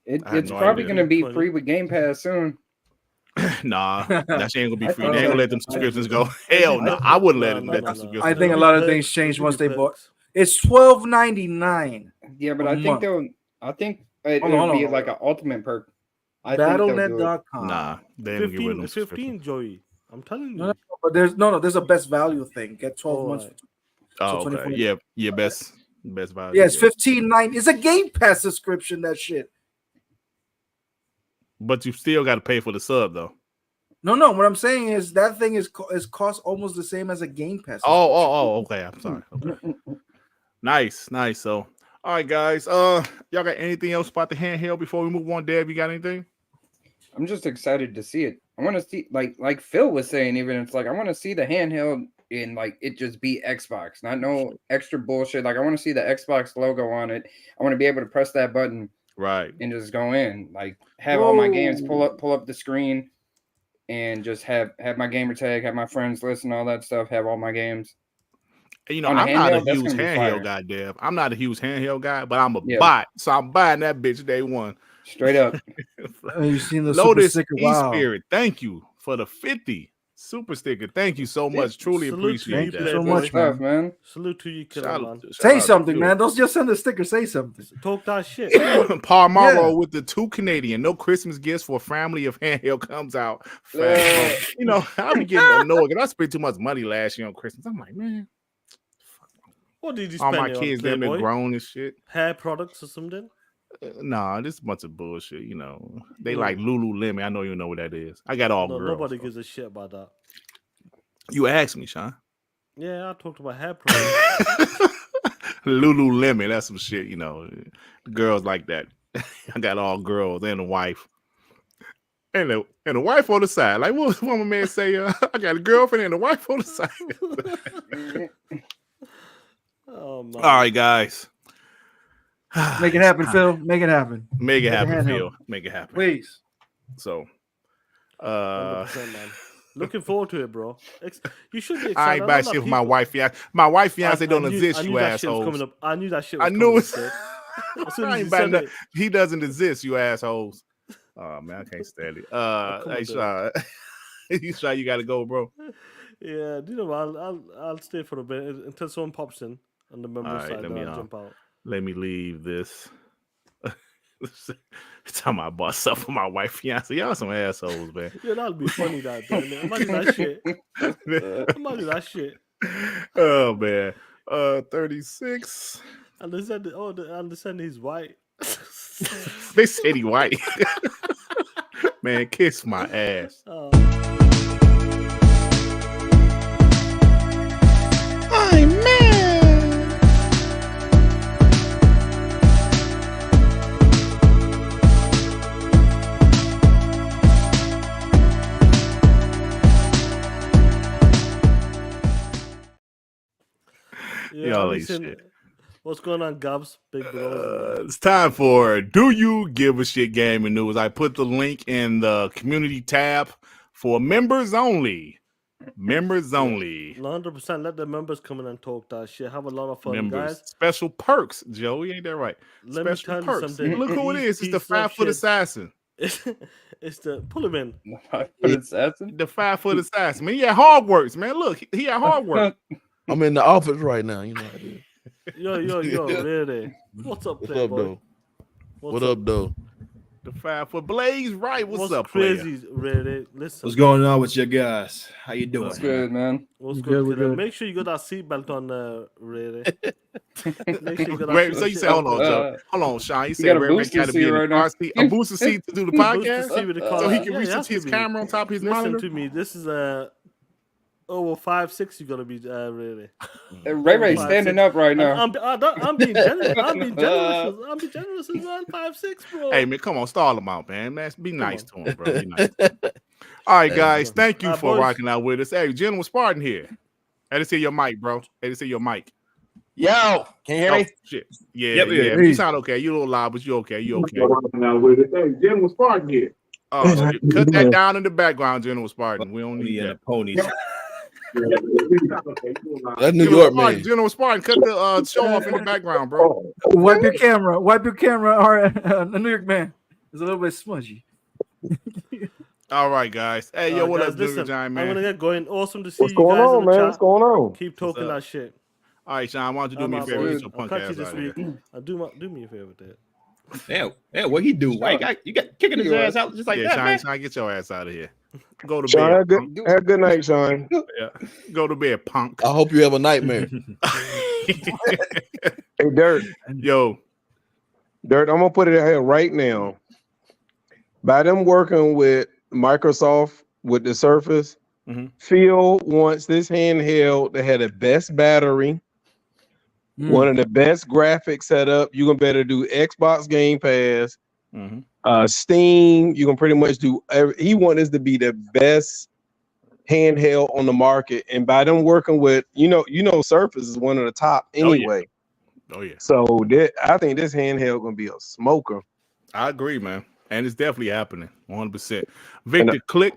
It's I had no probably idea. gonna be 20. free with Game Pass soon. Nah, that shit ain't gonna be I free. think They ain't so. gonna let them subscriptions go. Hell no. I wouldn't let them let them subscriptions I think go. a lot of Perks. things changed There'll once be they bought. perks. It's $12.99. Yeah, but A I think month. they'll. I think it'll Hold on, be hold like on. an ultimate perk. I think they'll do it. Battle.net.com. Nah, they ain't gonna get rid of them 15, subscriptions. Joey. I'm telling you. No, but there's a best value thing. Get 12 months. Alright. Oh, So okay. 24. Yeah, best value. Yeah, it's $15.9. It's a Game Pass subscription. That shit. But you still got to pay for the sub though. No. What I'm saying is that thing is cost almost the same as a Game Pass. Oh, okay. I'm sorry. Okay. Nice. So, all right, guys. Y'all got anything else about the handheld before we move on? Deb, you got anything? I'm just excited to see it. I want to see, like Phil was saying, even it's like I want to see the handheld in like it just be Xbox, not no extra bullshit. Like I want to see the Xbox logo on it. I want to be able to press that button Right. and just go in, like have all my games, pull up the screen, and just have my gamer tag, have my friends list, all that stuff, have all my games. You know, On the I'm not a handheld, that's huge gonna be handheld fire. guy, Deb. I'm not a huge handheld guy, but I'm a Yeah. bot, so I'm buying that bitch day one. Straight up. You've seen the super Lotus sticker. Wow. E-Spirit, thank you for the 50 super sticker. Thank you so much. Truly Salute to appreciate Thank you that. so boy. much, Stuff, man. man. Salute to you, killer Shout man. out- shout Say out to something, you. man. Don't just send a sticker. Say something. Talk that shit. Palmaro Yeah. with the 2 Canadian. No Christmas gifts for a family if handheld comes out. Fast. You know, I be getting annoyed because I spent too much money last year on Christmas. I'm like, man, What did you all spend my it on, kids them been Playboy? grown and shit. Hair products or something? Nah, this is a bunch of bullshit. You know, they like Lululemon. I know you know what that is. I got all No, girls. nobody so. gives a shit about that. You asked me, Sean. Yeah, I talked about hair products. Lululemon, that's some shit. You know, girls like that. I got all girls and a wife. And a wife on the side. Like what my man say? I got a girlfriend and a wife on the side. Oh man. All right, guys. Make it happen, Phil. Make it happen. Make it Make it happen, handheld. Phil. Make it happen. Please. So, 100%, man. Looking forward to it, bro. You should be excited. I ain't buy shit for my wife. My wife fiance don't exist, you that shit was coming assholes. up. I knew that shit was I coming knew up, it. sis. As soon I as ain't you buying said that. it, He doesn't exist, you assholes. Oh man, I can't stand it. come on, Hey, dude. Sean. You sure you gotta go, bro? yeah, you know, I'll stay for a bit until someone pops in on the member All right, side, let then me, I'll jump out. Let me leave this. Time I bought stuff for my wife, fiance. Y'all some assholes, man. Yeah, that'll be funny. That damn it. Imagine that shit. Imagine that shit. Oh man. 36. And they said, and they said he's white. They said he white. Man, kiss my ass. I'm mad. Y'all ain't listen, shit. What's going on, Gabs? Big bro. It's time for Do You Give a Shit Gaming News. I put the link in the community tab for members only. Members only. 100%. Let the members come in and talk that shit. Have a lot of fun, Members. guys. Special perks, Joey. Ain't that right? Let me Special tell you perks. something. Look who it is. It's the He's left 5-foot shit. assassin. It's the pull him in. Assassin? The 5-foot assassin. Man, he had hard works, man. Look, he had hard work. I'm in the office right now. You know how it is. Yo, really? What's up, What's up, Playboy? though? What up, though? The 5-foot Blaze, right? What's up, crazy, really? Listen. What's going on with you guys? How you doing? What's good, man? What's Good, good? good. Make sure you got that seatbelt on, really. Make sure you got that Wait, so you said, hold on, Joe. Hold on, Sean. You said got a Red Man booster got to be seat in right the now. car seat. A booster seat to do the podcast? Boost to see with the car. So he can Yeah, reach it has his to be. camera on top of his Listen monitor? to me. This is a 5'6". You gotta be really. Ray standing up right now. I'm being generous. I'm being generous as well. 5'6", bro. Hey, man, come on. Stall him out, man. Be nice to him, bro. Be nice. All right, guys. Thank you for boys. rocking out with us. Hey, General Spartan here. Hey, to see your mic, bro. Hey, to see your mic. Yo, can you hear Oh, me? shit. Yeah, Yep, yeah. yeah. You sound okay. You a little loud, but you okay. You okay. Hey, General Spartan here. Oh, cut that down in the background, General Spartan. We don't need that. Ponies. That's New York, man. General Spartan, cut the show off in the background, bro. Wipe your camera. Wipe your camera. All right, the New York man. It's a little bit smudgy. All right, guys. Hey, yo, what guys, up, New York listen, Giant I'm man? gonna get going. Awesome to see What's you going guys on, in the man? chat. What's going on? Keep talking that shit. All right, Sean, why don't you do me a out, favor? boys. Get your I'll punk catch ass you this out of week. here. Do me a favor, Dad. Yeah, what he do? Why you got kicking his ass out just like Yeah, that, Sean, man? Sean, get your ass out of here. Go to Sean, bed. have a good night, Sean. Yeah. Go to bed, punk. I hope you have a nightmare. Hey, Dirt, Yo, I'm gonna put it out here right now. By them working with Microsoft with the Surface, Mhm. Phil wants this handheld that had the best battery, one of the best graphics set up. You can better do Xbox Game Pass, Steam. You can pretty much do. He wants this to be the best handheld on the market, and by them working with, Surface is one of the top anyway. Oh yeah. So I think this handheld gonna be a smoker. I agree, man. And it's definitely happening. 100%. Victor, click.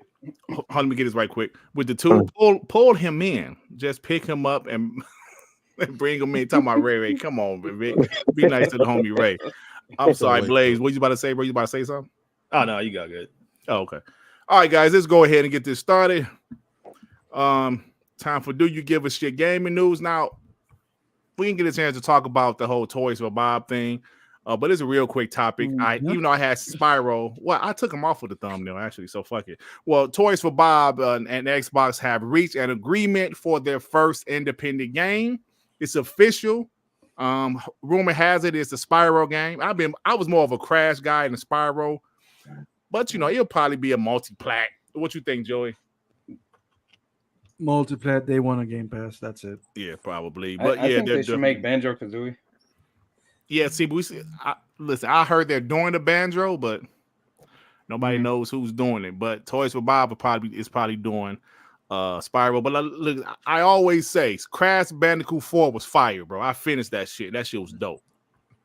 Let me get this right quick. With the tool, pull him in. Just pick him up and bring him in. Talking about Ray. Come on, Vic. Be nice to the homie Ray. I'm sorry, Blaze. What you about to say, bro? You about to say something? Oh no, you got good. Oh, okay. All right, guys, let's go ahead and get this started. Time for Do You Give a Shit Gaming News. Now, we can get a chance to talk about the whole Toys for Bob thing, but it's a real quick topic. Even though I had Spyro, I took him off of the thumbnail actually, so fuck it. Well, Toys for Bob and Xbox have reached an agreement for their first independent game. It's official. Rumor has it it's a Spyro game. I was more of a Crash guy than a Spyro, but it'll probably be a multi-plat. What you think, Joey? Multiplat day one on Game Pass. That's it. Yeah, probably. But I think they should make Banjo Kazooie. Yeah, see, listen, I heard they're doing the Banjo, but nobody knows who's doing it. But Toys for Bob is probably doing Spyro. But look, I always say Crash Bandicoot 4 was fire, bro. I finished that shit. That shit was dope.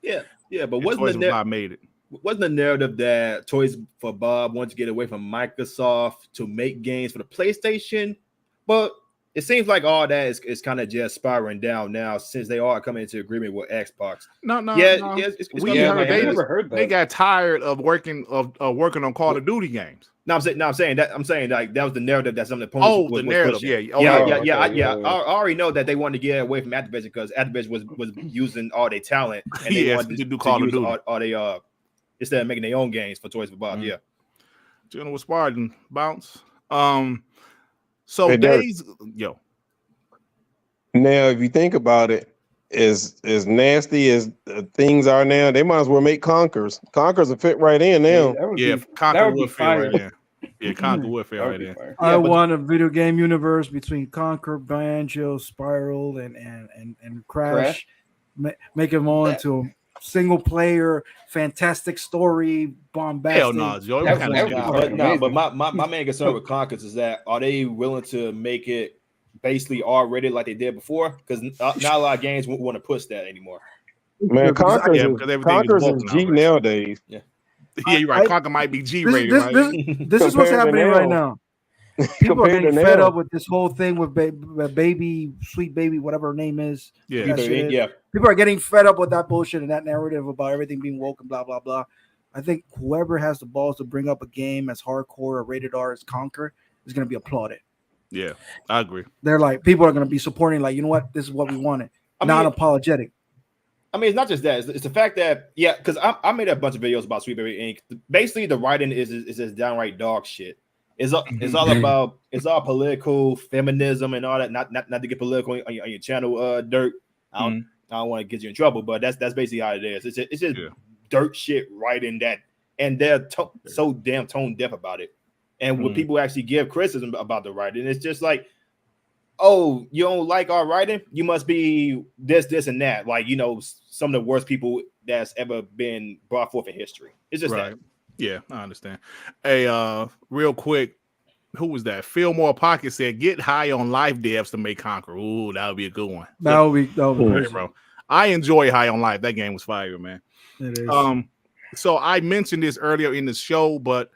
Yeah, but Toys for Bob made it. Wasn't the narrative that Toys for Bob wanted to get away from Microsoft to make games for the PlayStation? But it seems like all that is kind of just spiraling down now since they are coming into agreement with Xbox. No. It's We gonna heard be they got tired of working on Call of Duty games. I'm saying like that was the narrative that some of the Oh, opponents the was narrative, pushing. yeah. I already know that they wanted to get away from Activision because Activision was using all their talent and they wanted to do Call of Duty all they instead of making their own games for Toys for Bob. Yeah, General Spartan bounce. So Hey, Dirk. days, yo. Now, if you think about it, as nasty as things are now, they might as well make Conkers. Conkers will fit right in now. Conquer would fit right in. Yeah, Conquer would fit right in. I want a video game universe between Conquer, Banjo, Spiral, and Crash. Make them all into a single player, fantastic story, bombastic. Hell no, Joe. But my main concern with Conkers is that are they willing to make it basically already like they did before? Because not a lot of games want to push that anymore. Man, Conkers is G nowadays. Yeah. Yeah, you're right. Conquer might be G rated. This is what's happening right now. People are getting fed up with this whole thing with baby, sweet baby, whatever her name is. Yeah. People are getting fed up with that bullshit and that narrative about everything being woke and blah blah blah. I think whoever has the balls to bring up a game as hardcore or rated R as Conquer is going to be applauded. Yeah, I agree. They're like, people are going to be supporting, like, you know what, this is what we wanted. Not apologetic. I mean, it's not just that. It's the fact that, because I made a bunch of videos about Sweet Baby Inc. Basically, the writing is just downright dog shit. It's all about political feminism and all that. Not to get political on your channel, Dirt. I don't want to get you in trouble, but that's basically how it is. It's just dirt shit writing that, and they're so damn tone deaf about it. And when people actually give criticism about the writing, it's just like, oh, you don't like our writing? You must be this, and that. Like, some of the worst people that's ever been brought forth in history. It's just that. Yeah, I understand. Hey, real quick, who was that? Fillmore Pocket said, get high on life devs to make Conquer. Ooh, that would be a good one. That would be great, bro. I enjoy High on Life. That game was fire, man. It is. So I mentioned this earlier in the show, but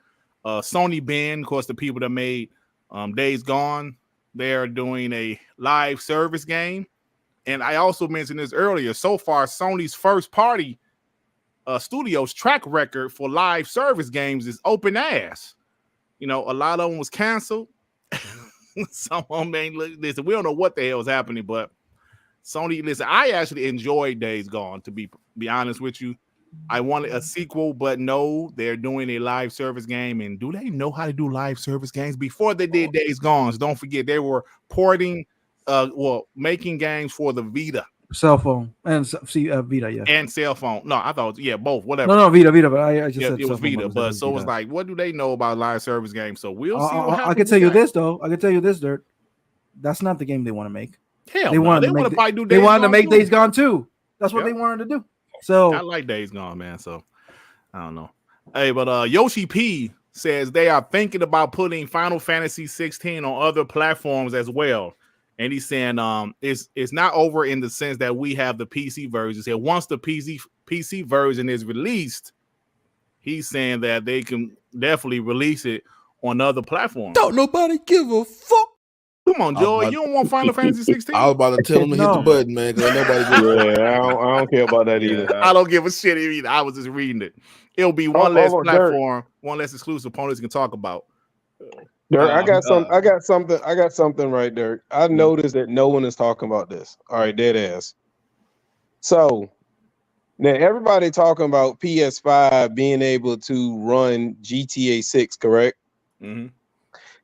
Sony Ben, of course, the people that made Days Gone, they're doing a live service game. And I also mentioned this earlier. So far, Sony's first party studios track record for live service games is open ass. A lot of them was canceled. Some of them ain't listen. We don't know what the hell is happening, but Sony, listen, I actually enjoyed Days Gone, to be honest with you. I wanted a sequel, but no, they're doing a live service game. And do they know how to do live service games? Before they did Days Gone, don't forget, they were porting, making games for the Vita. Cell phone and Vita, yeah. And cell phone. No, I thought, both, whatever. No, Vita, but I just said it was Vita. But so Vita. it's like, what do they know about live service games? So we'll see what happens. I can tell you this, though. I can tell you this, Dirt. That's not the game they want to make. Hell, they wanted to make Days Gone 2. That's what they wanted to do. So I like Days Gone, man. So I don't know. Hey, but Yoshi P says they are thinking about putting Final Fantasy 16 on other platforms as well. And he's saying it's not over in the sense that we have the PC version. He said once the PC version is released, he's saying that they can definitely release it on other platforms. Don't nobody give a fuck. Come on, Joey. You don't want Final Fantasy 16? I was about to tell him to hit the button, man, because nobody I don't care about that either. I don't give a shit either. I was just reading it. It'll be one less platform, one less exclusive opponents can talk about. Dirt, I got something right there. I noticed that no one is talking about this. All right, dead ass. So now everybody talking about PS5 being able to run GTA 6, correct? Mm-hmm.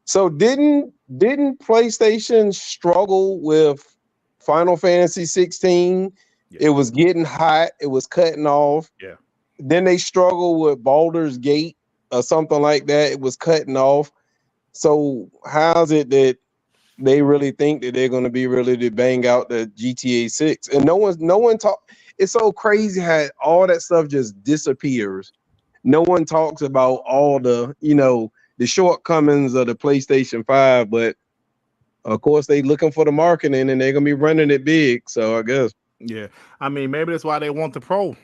So didn't PlayStation struggle with Final Fantasy 16? Yeah. It was getting hot. It was cutting off. Yeah. Then they struggled with Baldur's Gate or something like that. It was cutting off. So how's it that they really think that they're going to be ready to bang out the GTA 6? And no one talk. It's so crazy how all that stuff just disappears. No one talks about all the, the shortcomings of the PlayStation 5, but of course they looking for the marketing and they're gonna be running it big. So I guess. Yeah, I mean maybe that's why they want the pro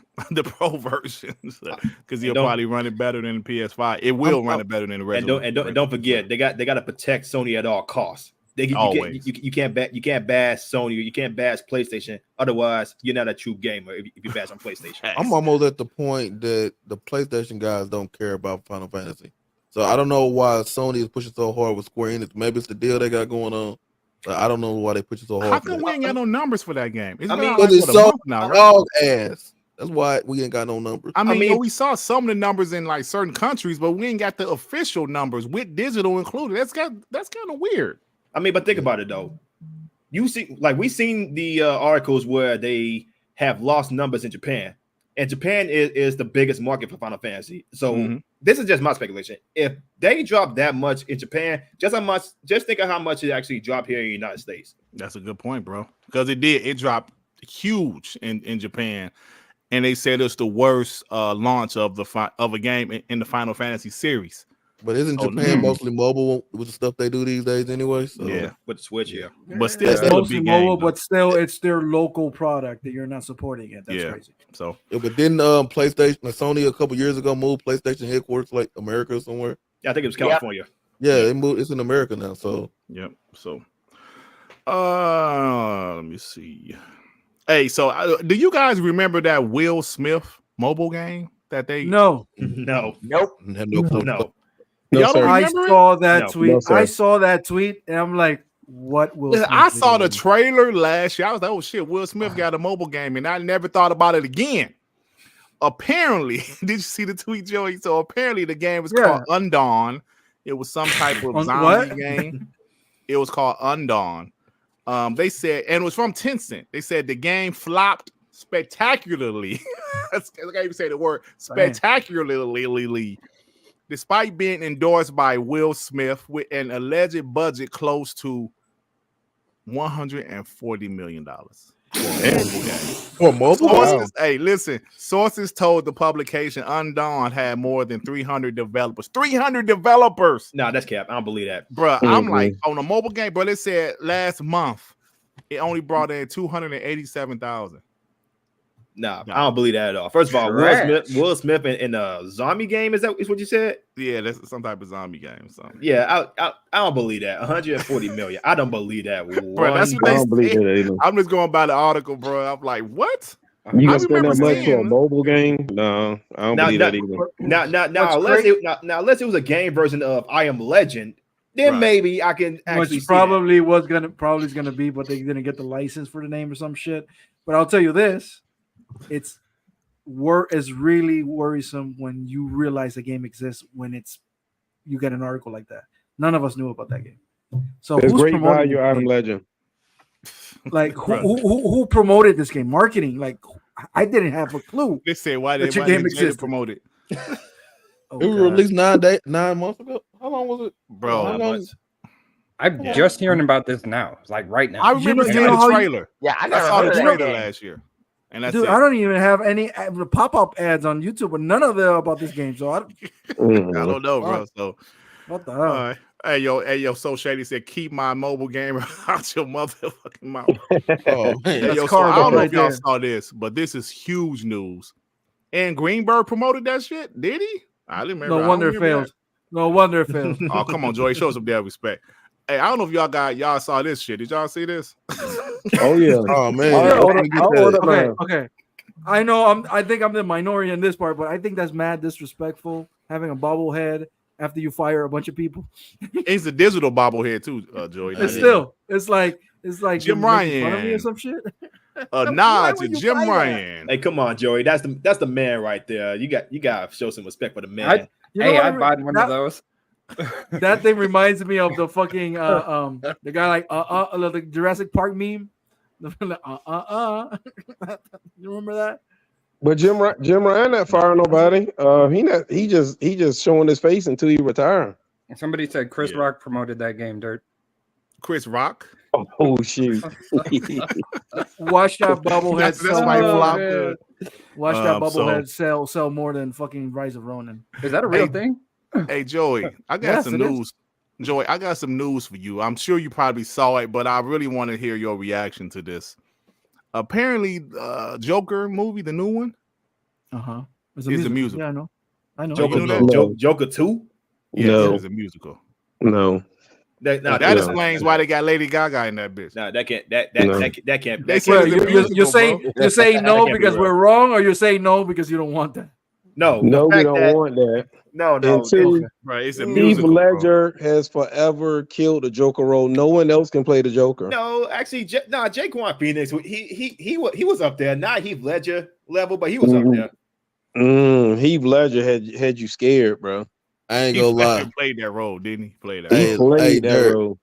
version, because he'll probably run it better than the PS5. It will run it better than the regular. And don't forget they got to protect Sony at all costs. Always. You can't bash Sony. You can't bash PlayStation. Otherwise, you're not a true gamer if you bash on PlayStation. I'm almost at the point that the PlayStation guys don't care about Final Fantasy. So I don't know why Sony is pushing so hard with Square Enix. Maybe it's the deal they got going on. But I don't know why they pushing so hard. How come we ain't got no numbers for that game? It's been out because like, it's what, a so month now, right? dog ass. That's why we ain't got no numbers. I mean, we saw some of the numbers in like certain countries, but we ain't got the official numbers with digital included. That's kind of weird. I mean, but think about it though. You see, like we seen the articles where they have lost numbers in Japan, and Japan is the biggest market for Final Fantasy. So this is just my speculation. If they drop that much in Japan, just think of how much it actually dropped here in the United States. That's a good point, bro. Because it dropped huge in Japan, and they said it's the worst launch of a game in the Final Fantasy series. But isn't Japan mostly mobile with the stuff they do these days anyway? So. Yeah, with the Switch, yeah. But still, it's it's a mostly big mobile, game, but still, it's their local product that you're not supporting it. That's crazy. So, but didn't PlayStation, Sony a couple years ago ove PlayStation headquarters like America or somewhere? Yeah, I think it was California. Yeah, they moved. It's in America now. So, yep. So, let me see. Hey, so do you guys remember that Will Smith mobile game that they? No. Nope. I saw that tweet. No, sir. I saw that tweet, and I'm like, "What will?" Listen, I saw the trailer last year. I was like, "Oh shit, Will Smith got a mobile game," and I never thought about it again. Apparently, did you see the tweet, Joey? So apparently, the game was called Undawn. It was some type of zombie game. It was called Undawn. They said, and it was from Tencent. They said the game flopped spectacularly. I can't even say the word spectacularly. Despite being endorsed by Will Smith with an alleged budget close to $140 million. For mobile sources, hey, listen. Sources told the publication Undawn had more than 300 developers. 300 developers. Nah, that's cap. I don't believe that, bro. I'm like on a mobile game, bro. They said last month it only brought in 287,000. Nah, I don't believe that at all. First of all, Will Smith in a zombie game, is what you said? Yeah, that's some type of zombie game. So. Yeah, I don't believe that. 140 million. I don't believe that. Bro, that's what they said. I'm just going by the article, bro. I'm like, what? You gonna spend that much for a mobile game? No, I don't believe that either. Now, unless it was a game version of I Am Legend, then maybe I can actually. Which probably is gonna be, but they didn't get the license for the name or some shit. But I'll tell you this. It's really worrisome when you realize the game exists when you get an article like that. None of us knew about that game. So it's who's great promoting value out of Legend. Like who promoted this game? Marketing? Like I didn't have a clue. They said why did Jada promote it? It was released 9 months ago. How long was it, bro? I'm just hearing about this now. It's like right now. I remember seeing the trailer. I saw the trailer last year. And that's Dude, I don't even have any pop-up ads on YouTube, but none of them about this game. So I don't know, bro. So what the hell? Hey yo, So Shady said, keep my mobile gamer out your motherfucking mouth. Hey, yo, so I don't know if y'all saw this, but this is huge news. And Greenberg promoted that shit, did he? I didn't remember. No wonder it fails. No wonder it fails. Oh, come on, Joey, show some damn respect. Hey, I don't know if y'all saw this shit. Did y'all see this? Oh yeah. Oh man. Okay. I know I think I'm the minority in this part, but I think that's mad disrespectful having a bobblehead after you fire a bunch of people. It's a digital bobblehead too, Joey. It's like Jim Ryan front of me or some shit. Nod to Jim Ryan. Hey, come on, Joey. That's the man right there. You got to show some respect for the man. I'd buy one of those. That thing reminds me of the fucking the guy like the Jurassic Park meme. You remember that? But Jim Ryan not firing nobody. He just showing his face until he retire. Somebody said Chris Rock promoted that game, Dirt. Chris Rock? Oh shoot! Watch that bobblehead. That's why he flopped. Watch that bobblehead sell more than fucking Rise of Ronin. Is that a real thing? Hey Joey, I got some news. Joey, I got some news for you. I'm sure you probably saw it, but I really want to hear your reaction to this. Apparently, Joker movie, the new one, is a musical. Yeah, I know. Joker 2? Yeah, No. it's a musical. No. That explains why they got Lady Gaga in that bitch. No, that can't. No. That can't. They That said can't it was a musical, You're saying bro. you're saying That no can't be because real. we're wrong, or you're saying no because you don't want that? No, No, the we fact don't that want that. no. And two, Right, it's a Heath musical, bro. Ledger has forever killed the Joker role. No one else can play the Joker. No, actually, Jaquan Phoenix. He was up there. Not Heath Ledger level, but he was up there. Heath Ledger had you scared, bro. I ain't He gonna lie. played that role, didn't he? Played that. He Hey, played that Dirt. role.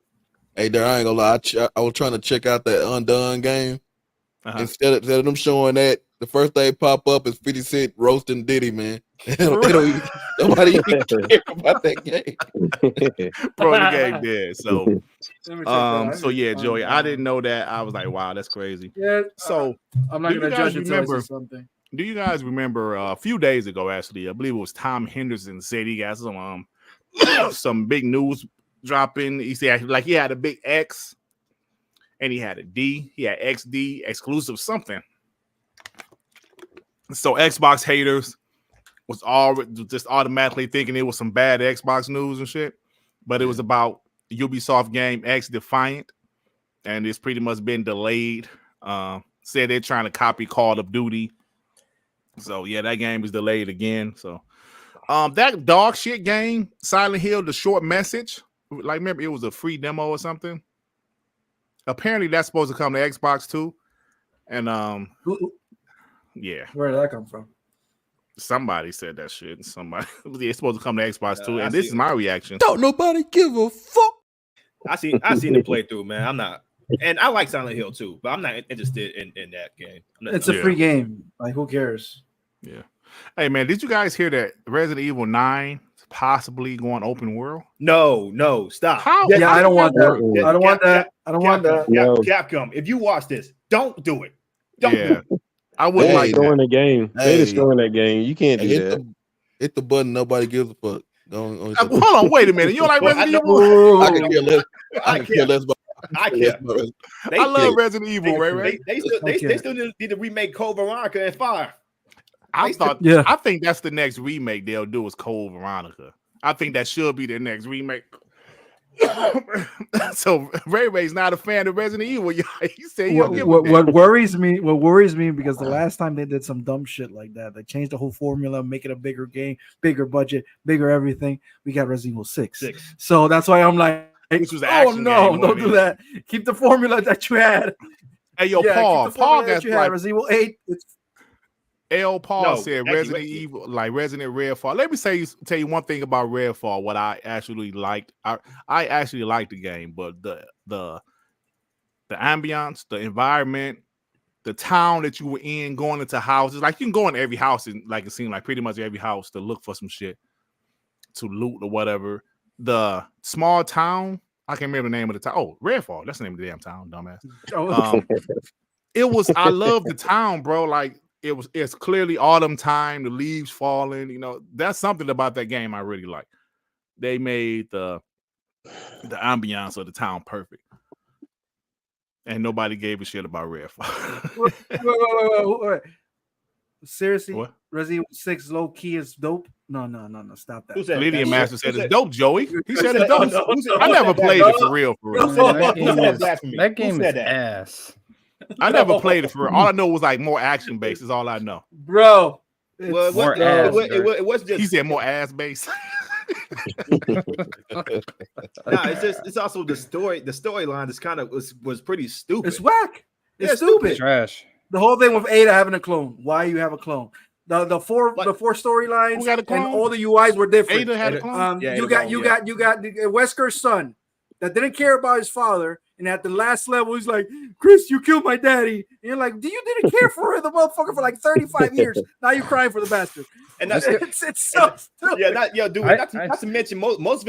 Hey, Dirt, I ain't gonna lie. I was trying to check out that Undone game. Uh-huh. Instead of them showing that, the first thing pop up is 50 Cent roasting Diddy, man. Nobody even care about that game. Bro, the game dead. So, Let me check that out. so yeah, Joey, I didn't know that. I was like, wow, that's crazy. Yeah. So, I'm not do you gonna guys judge until I remember- see something. do you guys remember a few days ago? Actually, I believe it was Tom Henderson said he got some big news dropping. He said like he had a big X, and he had a D. He had XD exclusive something. So Xbox haters was all just automatically thinking it was some bad Xbox news and shit, but it was about Ubisoft game X Defiant, and it's pretty much been delayed. Said they're trying to copy Call of Duty, so yeah, that game is delayed again. So, that dog shit game, Silent Hill, the short message, like remember it was a free demo or something. Apparently, that's supposed to come to Xbox too, and yeah. Where did that come from? Somebody said that shit. Somebody, it's supposed to come to Xbox too, I and this see. is my reaction. Don't nobody give a fuck. I seen the playthrough, man. I'm not, and I like Silent Hill too, but I'm not interested in that game. It's a free game. Like, who cares? Yeah. Hey man, did you guys hear that Resident Evil 9 is possibly going open world? No, stop. How? Yeah, I don't want that. Yeah, I don't want that. I don't want that. No. Capcom, if you watch this, don't do it. Don't do Yeah, it. I wouldn't Hey, like Destroying that. the game. They Hey. destroying that game. You can't do Hey, that. hit the button. Nobody gives a fuck. Don't Hold on, wait a minute. You don't like Well, Resident I know- Evil? I can care less. I can care less about. I care. They, I love Resident Evil, Ray. they still need to remake Code Veronica and 5. I thought, Yeah. I think that's the next remake they'll do is Code Veronica. I think that should be the next remake. So Ray's not a fan of Resident Evil. He said he don't give a damn. What worries me because the last time they did some dumb shit like that, they changed the whole formula, make it a bigger game, bigger budget, bigger everything. We got Resident Evil 6. So that's why I'm like, Which was an oh action no, game, don't do that. Keep the formula that you had. Hey, yo, Yeah, Paul. keep the Paul formula that got you had. like Resident Evil 8. It's Paul No, said actually, Resident Evil, like Resident Redfall. Let me tell you one thing about Redfall. What I actually liked, I actually liked the game, but the ambiance, the environment, the town that you were in, going into houses, like you can go in every house and like it seemed like pretty much every house to look for some shit to loot or whatever. The small town, I can't remember the name of the town. Oh, Redfall, that's the name of the damn town, dumbass. It was. I love the town, bro. Like. It's clearly autumn time, the leaves falling. You know, that's something about that game I really like. They made the ambiance of the town perfect. And nobody gave a shit about Redfall. wait. Seriously? What? Resident Evil 6 low key is dope? No, stop that. Who said Lydian that? Master said it's dope, Joey. He said said- it's dope. oh, no, who said- I who never said that? played it for real. That game is ass. I never played it for real. All I know was like more action based is all I know. Bro. Well, More it ass, was just He said more ass based. it's also the story. The storyline is kind of was pretty stupid. It's whack. It's Yeah, stupid. Trash. The whole thing with Ada having a clone. Why you have a clone? The four storylines Who got a clone? and all the UIs were different. Ada had a clone? Yeah, you Ada got Wesker's son that didn't care about his father, and at the last level he's like, Chris, you killed my daddy. And you're like, you didn't care for the motherfucker for like 35 years. Now you're crying for the bastard. And that's It's so stupid. Yeah, dude. Not to mention most of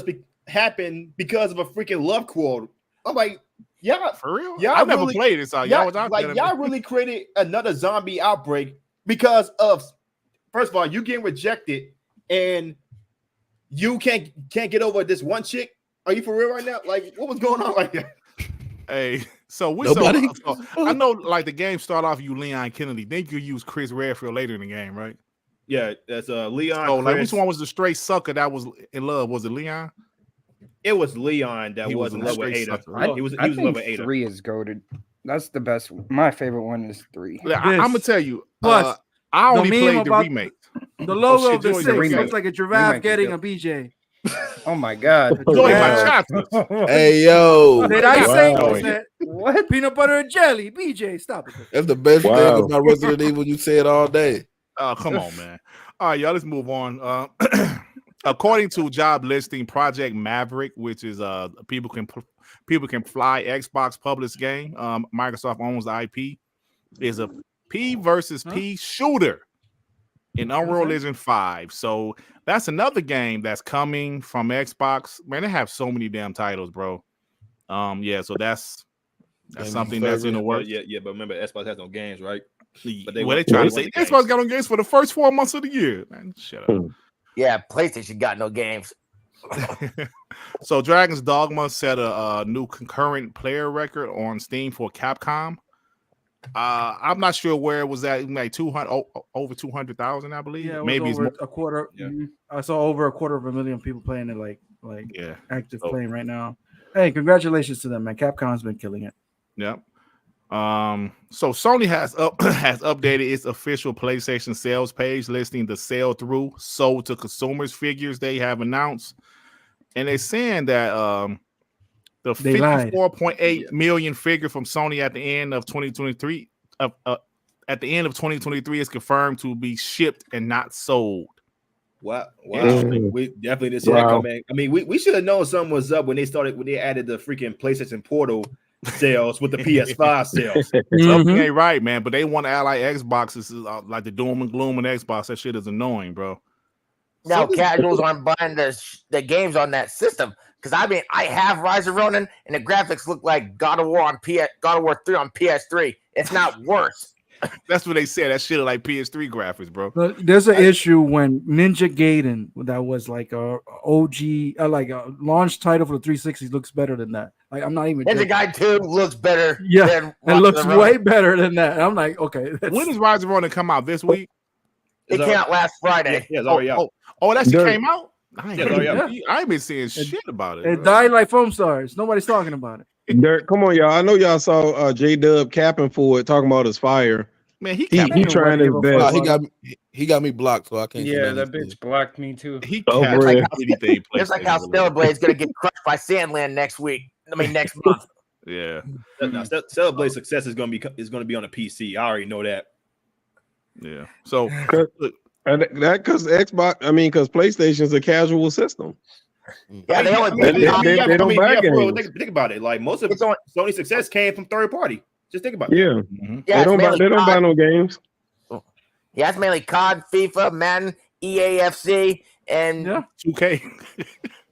it happened because of a freaking love quote. I'm like, yeah, For real? Y'all I never really- played it, so y'all was out there. y'all really created another zombie outbreak because of, first of all, you getting rejected and you can't get over this one chick. Are you for real right now? Like, what was going on right there? Hey, so I know like the game start off you Leon Kennedy. Then you use Chris Redfield later in the game, right? Yeah, that's Leon. Oh, like Chris. which one was the straight sucker that was in love? Was it Leon? It was Leon that He was was in a love with straight Ada. sucker. He was I in love think with Ada. 3 is goated. That's the best. My favorite one is 3. I'm gonna tell you. Plus, I only the meme played the about remake. The logo shit, of the Joey, 6 remake. looks like a giraffe Remake is getting good. a BJ. Oh my god. Joey, my Yeah. chapters. Hey yo, Did I say Wow. that? What? Peanut butter and jelly, BJ. Stop it. that's the best thing Wow. about Resident Evil. You say it all day. Oh, come on, man. All right, y'all, let's move on. According to job listing, Project Maverick, which is people can fly Xbox published game. Microsoft owns the IP. Is a P versus P shooter in Unreal Engine 5. So that's another game that's coming from Xbox. Man, they have so many damn titles, bro. Yeah, so that's something that's in the works. Yeah, but remember, Xbox has no games, right? But They trying to say Xbox got on games for the first 4 months of the year. Man, shut up. Yeah, PlayStation got no games. So Dragon's Dogma set a new concurrent player record on Steam for Capcom. I'm not sure where it was at, like 200 over 200,000, I believe. Yeah, it was maybe over it's more. a quarter. Yeah. I saw over 250,000 people playing it, like Yeah. active So- playing right now. Hey, congratulations to them, man. Capcom's been killing it. Yep. So Sony has updated its official PlayStation sales page, listing the sell through sold to consumers figures they have announced, and they're saying that the They lied. 54.8 million figure from Sony at the end of 2023 at the end of 2023 is confirmed to be shipped and not sold. Wow. Interesting. We definitely didn't see that coming. I mean, we should have known something was up when they added the freaking PlayStation Portal sales with the PS5 sales. Something ain't right, man. But they want to act like Xbox is like the doom and gloom and Xbox. That shit is annoying, bro. Now casuals aren't buying the games on that system. Because I mean, I have Rise of Ronin, and the graphics look like God of War 3 on PS3. It's not worse. That's what they said. That shit like PS3 graphics, bro. But there's an issue when Ninja Gaiden, that was like a OG, like a launch title for the 360, looks better than that. Like I'm not even. Ninja Gaiden 2 looks better. Yeah, than it Rise looks of Ronin. way better than that. I'm like, okay. When does Rise of Ronin come out? This week? It came out last Friday. Yeah, it's already out. Oh, that shit Dirt. came out? I ain't been seeing shit about it. It died like foam stars. Nobody's talking about it. Dirt, come on, y'all. I know y'all saw J-Dub capping for it, talking about his fire. Man, he trying his best. He got me blocked, so I can't. Yeah, that bitch blocked me too. He Oh, caps really? like anything. Just like how Hellblade's gonna get crushed by Sandland next month. Yeah. Celebrate success is gonna be on a PC. I already know that. Yeah. So look, And that because because PlayStation's a casual system. Yeah, they only They don't buy games. Think about it. Like most of Sony's success came from third party. Just think about it. Yeah, Yeah, they don't it's buy mainly no games. Yeah, it's mainly COD, FIFA, Madden, EAFC, and 2K.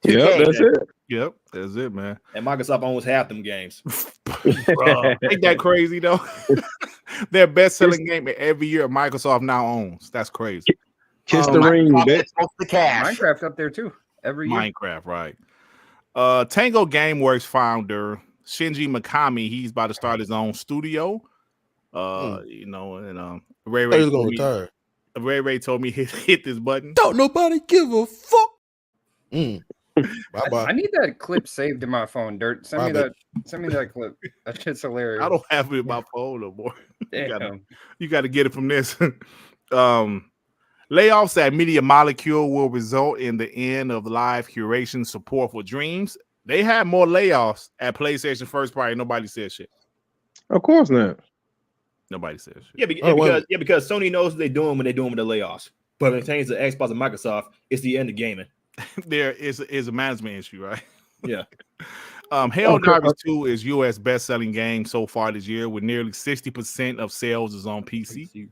Yep, that's it. Yep, that's it, man. And Microsoft owns half them games. Bro, ain't that crazy though? Their best-selling game every year Microsoft now owns. That's crazy. Kiss the ring, bitch. Minecraft up there too. Every year. Minecraft, right? Tango Gameworks founder Shinji Mikami, he's about to start his own studio. You know, and Ray He's gonna retire. Ray told me hit this button. Don't nobody give a fuck. Bye-bye. I need that clip saved in my phone. Dirt, send me Bye, that. Send me that clip. That shit's hilarious. I don't have it in my phone no more. Damn. You got to get it from this. Layoffs at Media Molecule will result in the end of live curation support for Dreams. They had more layoffs at PlayStation first party. Nobody said shit. Of course not. Nobody said shit. Yeah, because Sony knows what they're doing when they're doing with the layoffs. But when it pertains to Xbox and Microsoft, it's the end of gaming. There is a management issue, right? Yeah. Helldivers 2 is U.S. best-selling game so far this year, with nearly 60% of sales is on PC.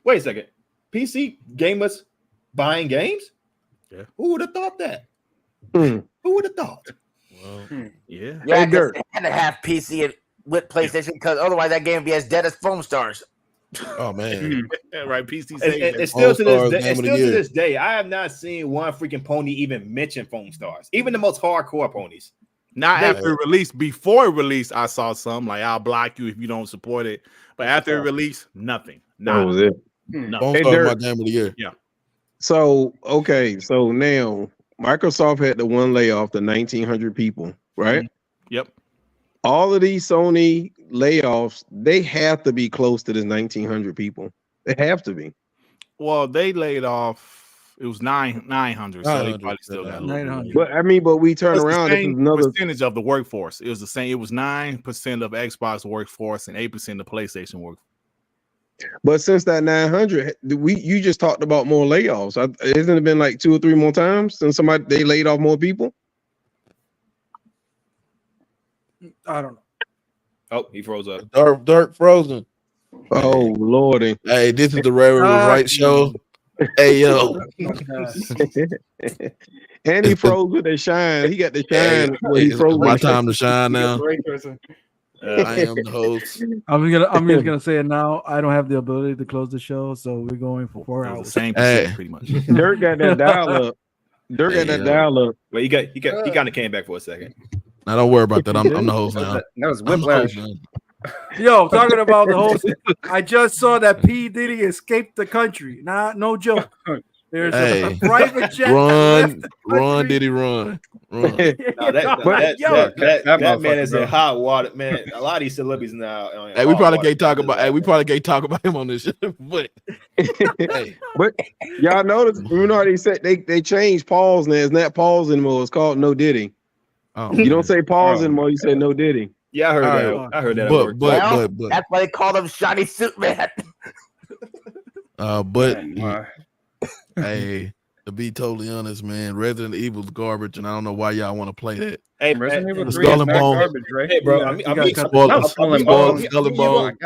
Wait a second. PC gamers buying games? Yeah. Who would have thought that? Who would have thought? Well, yeah. Yeah, because they had to have PC with PlayStation because otherwise that game would be as dead as Foam Stars. Oh man, right? PC and still to this day, I have not seen one freaking pony even mention Foam Stars, even the most hardcore ponies. Not after it released. Before it released, I saw some like I'll block you if you don't support it. But after it released, nothing. That was it. Foam Stars my game of the year. Yeah. So okay, so now Microsoft had the one layoff, the 1,900 people, right? Yep. All of these Sony layoffs, they have to be close to this 1,900 people. They have to be. Well, they laid off. It was 900, so they probably still got a little 900. But I mean, but we turn It's the around. This is same another. percentage of the workforce. It was the same. It was 9% of Xbox workforce and 8% of PlayStation workforce. But since that 900, you just talked about more layoffs. Hasn't it been like 2 or 3 more times since they laid off more people? I don't know. Oh, he froze up. Dirt frozen. Oh Lordy! Hey, this is the Ray was right show. Hey yo, and he froze with the shine. He got the shine. It's my time to shine now. I am the host. I'm just gonna say it now. I don't have the ability to close the show, so we're going for 4 hours. The same percent, pretty much. Dirt got that dial up. Dirt got that dial up. Well, he kind of came back for a second. Now don't worry about that. I'm the host now. That was Whiplash. Yo, talking about the host, I just saw that P. Diddy escaped the country. No joke. There's a private jet. Run, Diddy, run. That man is in hot water, man. A lot of these celebrities now. Hey, we probably can't talk about. Hey, we probably can't talk about him on this shit. But but y'all notice, you know how they said they changed pause now. It's not pause anymore. It's called no Diddy. Oh, you don't say pause anymore. You say no Diddy. Yeah, I heard that. I heard that. But that's why they called him Shiny Suit Man. Hey, to be totally honest, man, Resident Evil's garbage, and I don't know why y'all want to play that. Hey, Resident Evil 3 Skull is and not Bones. garbage, right? Hey, bro, Skull and Bones. Skull and Bones,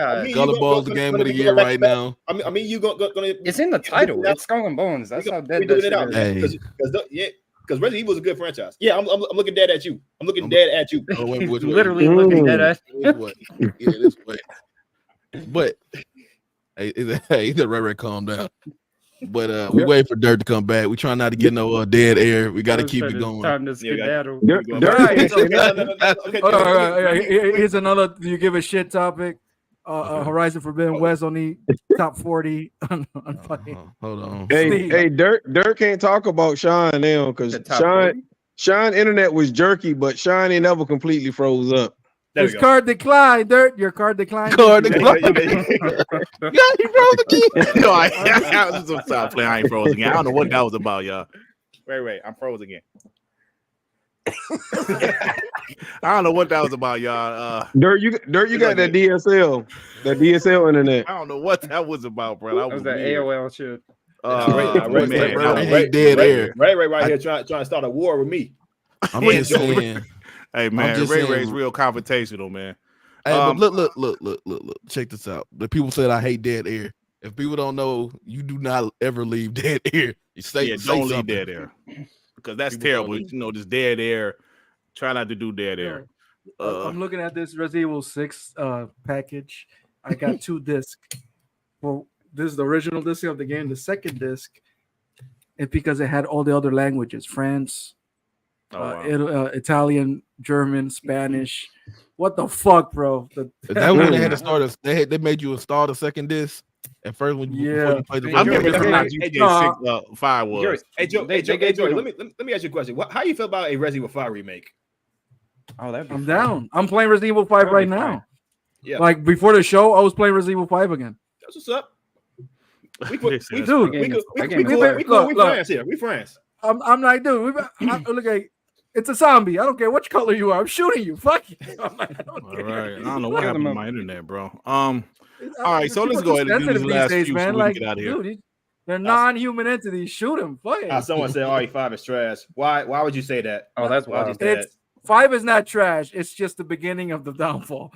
the game of the year right now. I mean, you gonna? It's in the title. It's Skull and Bones. That's how dead that shit is. Because Resident Evil is a good franchise. Yeah, I'm looking dead at you. I'm looking dead at you. Oh, wait, Literally looking dead at you. This way. But hey, the Ray calm down. But we wait for Dirt to come back. We trying not to get no dead air. We got to keep it going. Time to skedaddle. Here's another. Do you give a shit topic? Horizon Forbidden West only top 40 on hold on. Hey, Dirt can't talk about Sean now because Sean internet was jerky, but Sean ain't never completely froze up. His card declined, Dirt. Your card declined. Yeah, he froze again. No, I was just stop playing. I ain't froze again. I don't know what that was about, y'all. Wait, I'm froze again. I don't know what that was about, y'all. Dirt, you got that DSL internet. I don't know what that was about, bro. That was that AOL shit. Dead air. Ray right here trying to start a war with me. I'm just saying. Hey man, Ray's real confrontational, man. Hey, but look. Check this out. The people said I hate dead air. If people don't know, you do not ever leave dead air. You say don't leave dead air because that's terrible. You know, this dead air. Try not to do dead air. I'm looking at this Resident Evil 6 package. I got 2 discs. Well, this is the original disc of the game. The second disc, it's because it had all the other languages: French, Italian, German, Spanish. What the fuck, bro? Is that when they had to start? They made you install the second disc at first when you before you played the. I remember GTA 6 5 was. Hey Joe, let me ask you a question. How you feel about a Resident Evil 5 remake? Oh, I'm down. I'm playing Resident Evil 5 right now. Yeah. Like before the show, I was playing Resident Evil 5 again. That's what's up. We friends here. We friends. I'm like, dude. Look at it's a zombie. I don't care which color you are. I'm shooting you. Fuck you. I'm like, all right. I don't know what happened to my internet, bro. All right, so let's go ahead and do these last few so we can get out of here. Dude, they're non-human entities. Shoot them. Fuck. Someone said RE5 is trash. Why would you say that? Oh, that's wild. 5 is not trash. It's just the beginning of the downfall,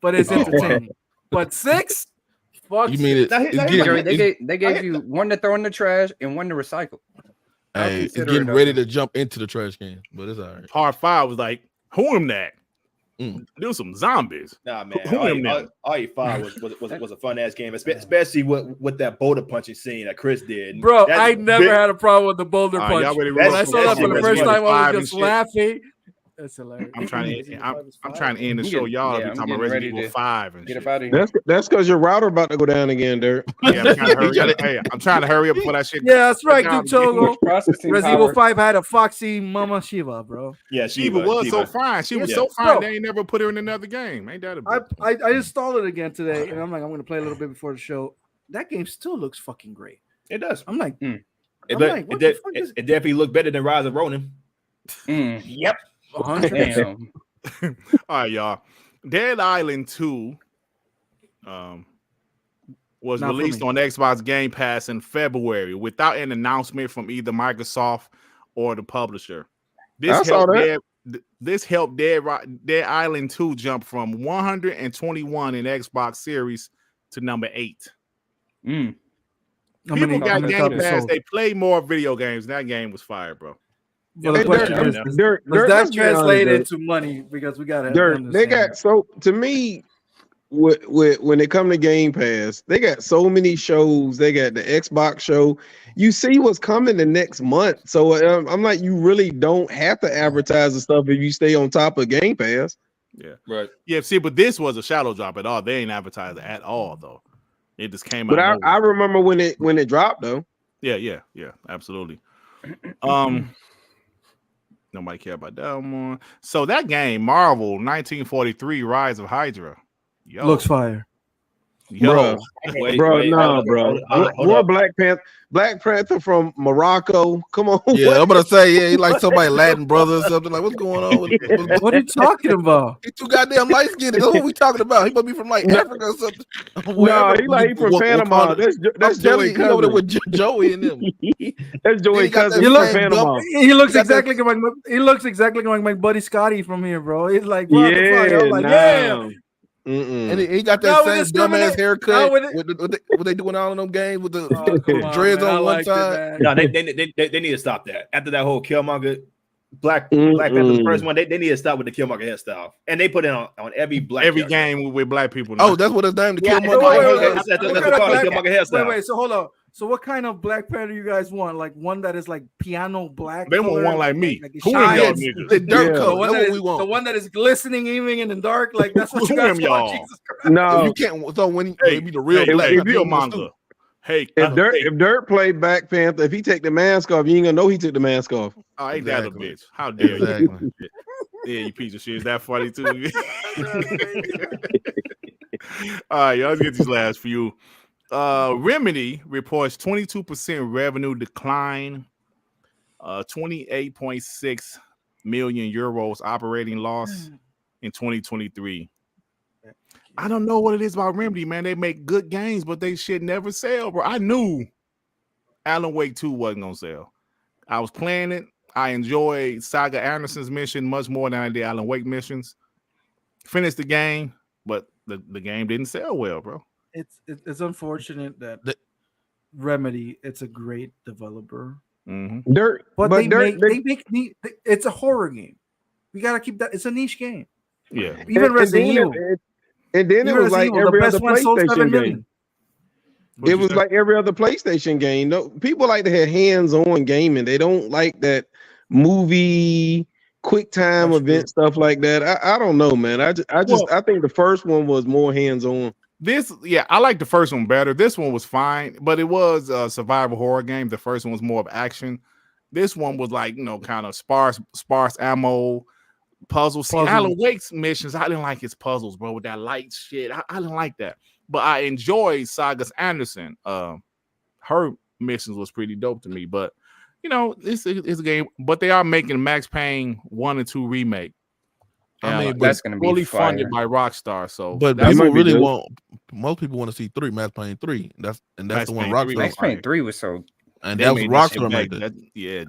but it's entertaining. But 6, fuck. You mean it? They gave you one to throw in the trash and one to recycle. Hey, it's getting ready to jump into the trash can, but it's all right. Part 5 was like, who am that? Do some zombies. Nah, man. RE5 was a fun ass game, especially with that boulder punching scene that Chris did. Bro, I never had a problem with the boulder punch. When I saw that for the first time, I was just laughing. That's hilarious. I'm trying to end the I'm show. getting- Y'all yeah, be I'm talking about getting Resident ready Evil to 5 and Get shit. up out of here. That's because your router about to go down again, Dirt. Yeah, I'm trying to hurry up. Hey, I'm trying to hurry up before that shit. Yeah, that's right, down Duke Togo. Processing Resident Evil power. 5 had a foxy Mama Shiva, bro. Yeah, Shiva was so fine. She was Yeah. so fine. Bro. They ain't never put her in another game. Ain't that a bitch? I installed it again today, and I'm like, I'm gonna play a little bit before the show. That game still looks fucking great. It does. I'm like, It definitely looked better than Rise of Ronin. Yep. 100%. All right, y'all. Dead Island 2 was Not for released me. on Xbox Game Pass in February without an announcement from either Microsoft or the publisher. I saw that. This helped Dead Island 2 jump from 121 in Xbox Series to number 8. People got Game Pass. They play more video games. That game was fire, bro. Well, the question is, Dirt, does Dirt, that let's be honest, translate Dirt. into money? Because we got to Dirt, they got so to me, with when it come to Game Pass, they got so many shows. They got the Xbox show. You see what's coming the next month. So I'm like, you really don't have to advertise the stuff if you stay on top of Game Pass. Yeah, right. Yeah, see, but this was a shadow drop at all. They ain't advertised at all though. It just came But out. I remember when it dropped though. Yeah, absolutely. Nobody care about that one. So that game, Marvel 1943, Rise of Hydra. Yo. Looks fire. Yo. More Black Panther from Morocco. Come on. Yeah, I'm gonna say, yeah, he like somebody Latin brother or something. Like, what's going on? What are you talking about? He too goddamn light skinned. That's what we talking about. He must be from like Africa or something. No, he from Panama. That's Joey He over there Cousin. with Joey and them. That's Joey Cousin He from looks, Panama. he looks exactly like my buddy Scotty from here, bro. He's like, what the fuck? I'm like, yeah. And he got No, that we same dumbass discriminate. haircut. No, we What they doing all in them games with the on, dreads man. I on one liked it, side? man. No, they need to stop that. After that whole Killmonger, Black Panther, the first one, they need to stop with the Killmonger hairstyle. And they put it on every game with black people. Now. Oh, that's what his name. The Yeah, Killmonger. That's called the Killmonger hairstyle. Wait, so hold on. So what kind of Black Panther you guys want? Like one that is like piano black? They want color? one like me. Like Who shines? am y'all niggas? The dirt The color. one, That's that what is, we want. the one that is glistening even in the dark. Like that's what you Who guys am want. y'all? Jesus Christ. No, You can't. So when he be the real Hey, black hey, Panther, Killmonger. Hey, if Dirt played Black Panther, if he take the mask off, you ain't gonna know he took the mask off. Oh, ain't that a Exactly. bitch? How dare Exactly. you? Yeah, you piece of shit. Is that funny too? All right, y'all, let's get these last few. Remedy reports 22% revenue decline, 28.6 million euros operating loss in 2023. I don't know what it is about Remedy, man. They make good games, but they shit never sell, bro. I knew Alan Wake 2 wasn't gonna sell. I was playing it. I enjoyed Saga Anderson's mission much more than I did Alan Wake missions. Finished the game, but the game didn't sell well, bro. It's unfortunate that Remedy, it's a great developer. Mm-hmm. Dirt, But they make it's a horror game. We gotta keep that. It's a niche game. Yeah. Even Resident Evil. And then it was like every other PlayStation game. It was like every other PlayStation game. No, people like to have hands-on gaming. They don't like that movie, quick time event stuff like that. I don't know, man. I think the first one was more hands-on. I like the first one better. This one was fine, but it was a survival horror game. The first one was more of action. This one was like, kind of sparse ammo, puzzles. See, Alan Wake's missions, I didn't like his puzzles, bro, with that light shit. I didn't like that. But I enjoyed Sagas Anderson. Her missions was pretty dope to me. But, it's a game. But they are making Max Payne 1 and 2 remake. I mean, that's going to be fully fire. funded by Rockstar. So, but people really most people want to see 3, Max Payne 3. That's the one Rockstar. Max Payne 3 was so. And that was Rockstar made that.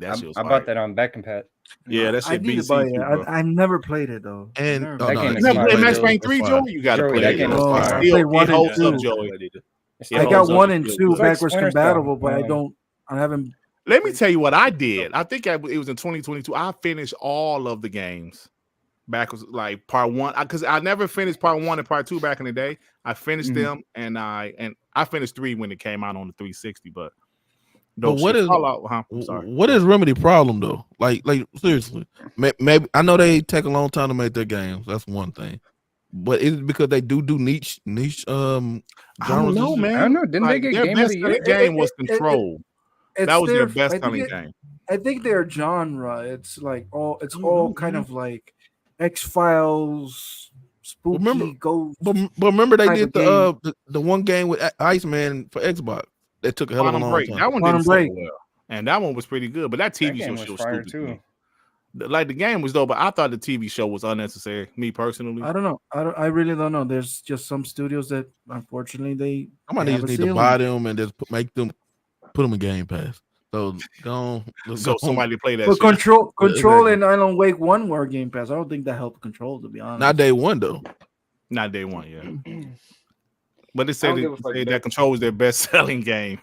That shit was I bought that on Back and Pat. Yeah, that shit BC. I've never played it though. And you never played Max Payne 3, Joey? You gotta play that it. game. I played 1 and 2. Joey. I got 1 and 2 like backwards Splinter compatible, Cell. but I haven't. Let me tell you what I did. I think it was in 2022. I finished all of the games backwards, like part 1, because I never finished part 1 and part 2 back in the day. I finished them, and I finished 3 when it came out on the 360. But But what shit. is Fallout, huh? I'm sorry. what is Remedy problem though? Like seriously, maybe I know they take a long time to make their games. That's one thing. But is it because they do niche I genres? don't know, man. I don't know. Didn't they get their Game of best the Year? selling game was Control. That was their I best think selling game. I think their genre. It's like all kind of like X-Files, spooky ghost. But remember they type did of the one game with Iceman for Xbox. That took a hell of a Quantum long Break. time. That one Quantum didn't sell Break. well, and that one was pretty good. But that TV game show was was fire stupid too. to me. Like the game was dope, but I thought the TV show was unnecessary. Me personally, I don't know. I really don't know. There's just some studios that unfortunately Somebody have just a need to ceiling. buy them and just put them in Game Pass. So go on. so somebody play that. But shit. Control Exactly. and Alan Wake 1 were Game Pass. I don't think that helped Control, to be honest. Not day one though. Not day one, yeah. But they I say don't give a fuck, that Control was their best selling game.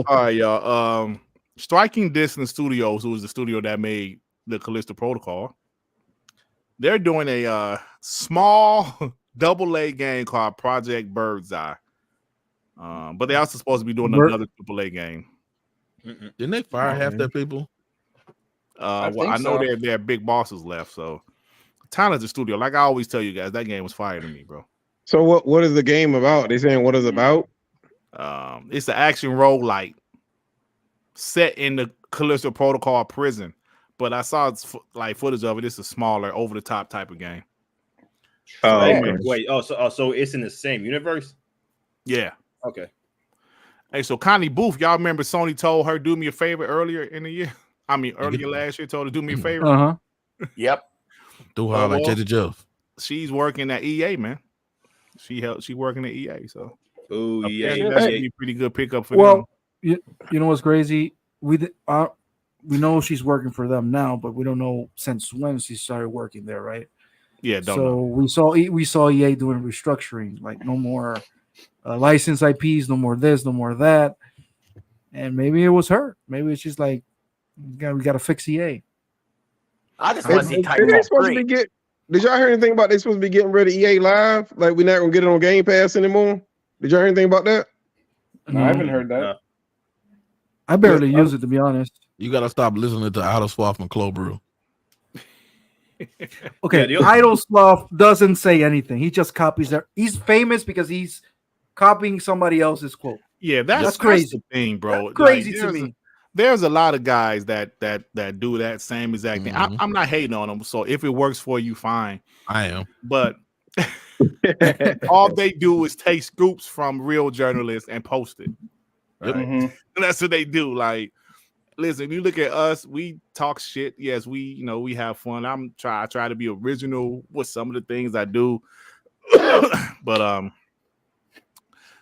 All right, y'all. Striking Distance Studios, who was the studio that made the Callisto Protocol, they're doing a small AA game called Project Bird's Eye. But they're also supposed to be doing another AAA game. Didn't they fire half their people? I think know so. their big bosses left. So, talented studio. Like I always tell you guys, that game was fire to me, bro. So what is the game about? They saying what is it about? It's the action roguelite set in the Callisto Protocol prison. But I saw footage of it. It's a smaller, over the top type of game. Oh, Wait, okay. wait. So it's in the same universe? Yeah. Okay. Hey, so Connie Booth, y'all remember Sony told her do me a favor earlier in the year? I mean, earlier last year, told her do me a favor. Yep. Do her like Jada Jeff. She's working at EA, man. She working at EA, so EA. That's a pretty good pickup for them. Well, you know what's crazy? We know she's working for them now, but we don't know since when she started working there, right? Yeah, don't so know. we saw EA doing restructuring, like no more licensed IPs, no more this, no more that, and maybe it was her. Maybe it's just like we got to fix EA. I just want to see They Titanfall supposed to 3. be Did y'all hear anything about they supposed to be getting rid of EA Live? Like we're not gonna get it on Game Pass anymore? Did y'all hear anything about that? No, I haven't heard that. I barely use it, to be honest. You gotta stop listening to Idle Swap and Clo Brew. Okay, Idle Sloth doesn't say anything. He just copies their. He's famous because he's copying somebody else's quote. Yeah, that's crazy. the thing, bro. That's crazy to there's me. There's a lot of guys that do that same exact thing. I'm not hating on them. So if it works for you, fine. I am. But all they do is take scoops from real journalists and post it. Right? And that's what they do. Like, listen, you look at us, we talk shit. Yes, we have fun. I try to be original with some of the things I do. But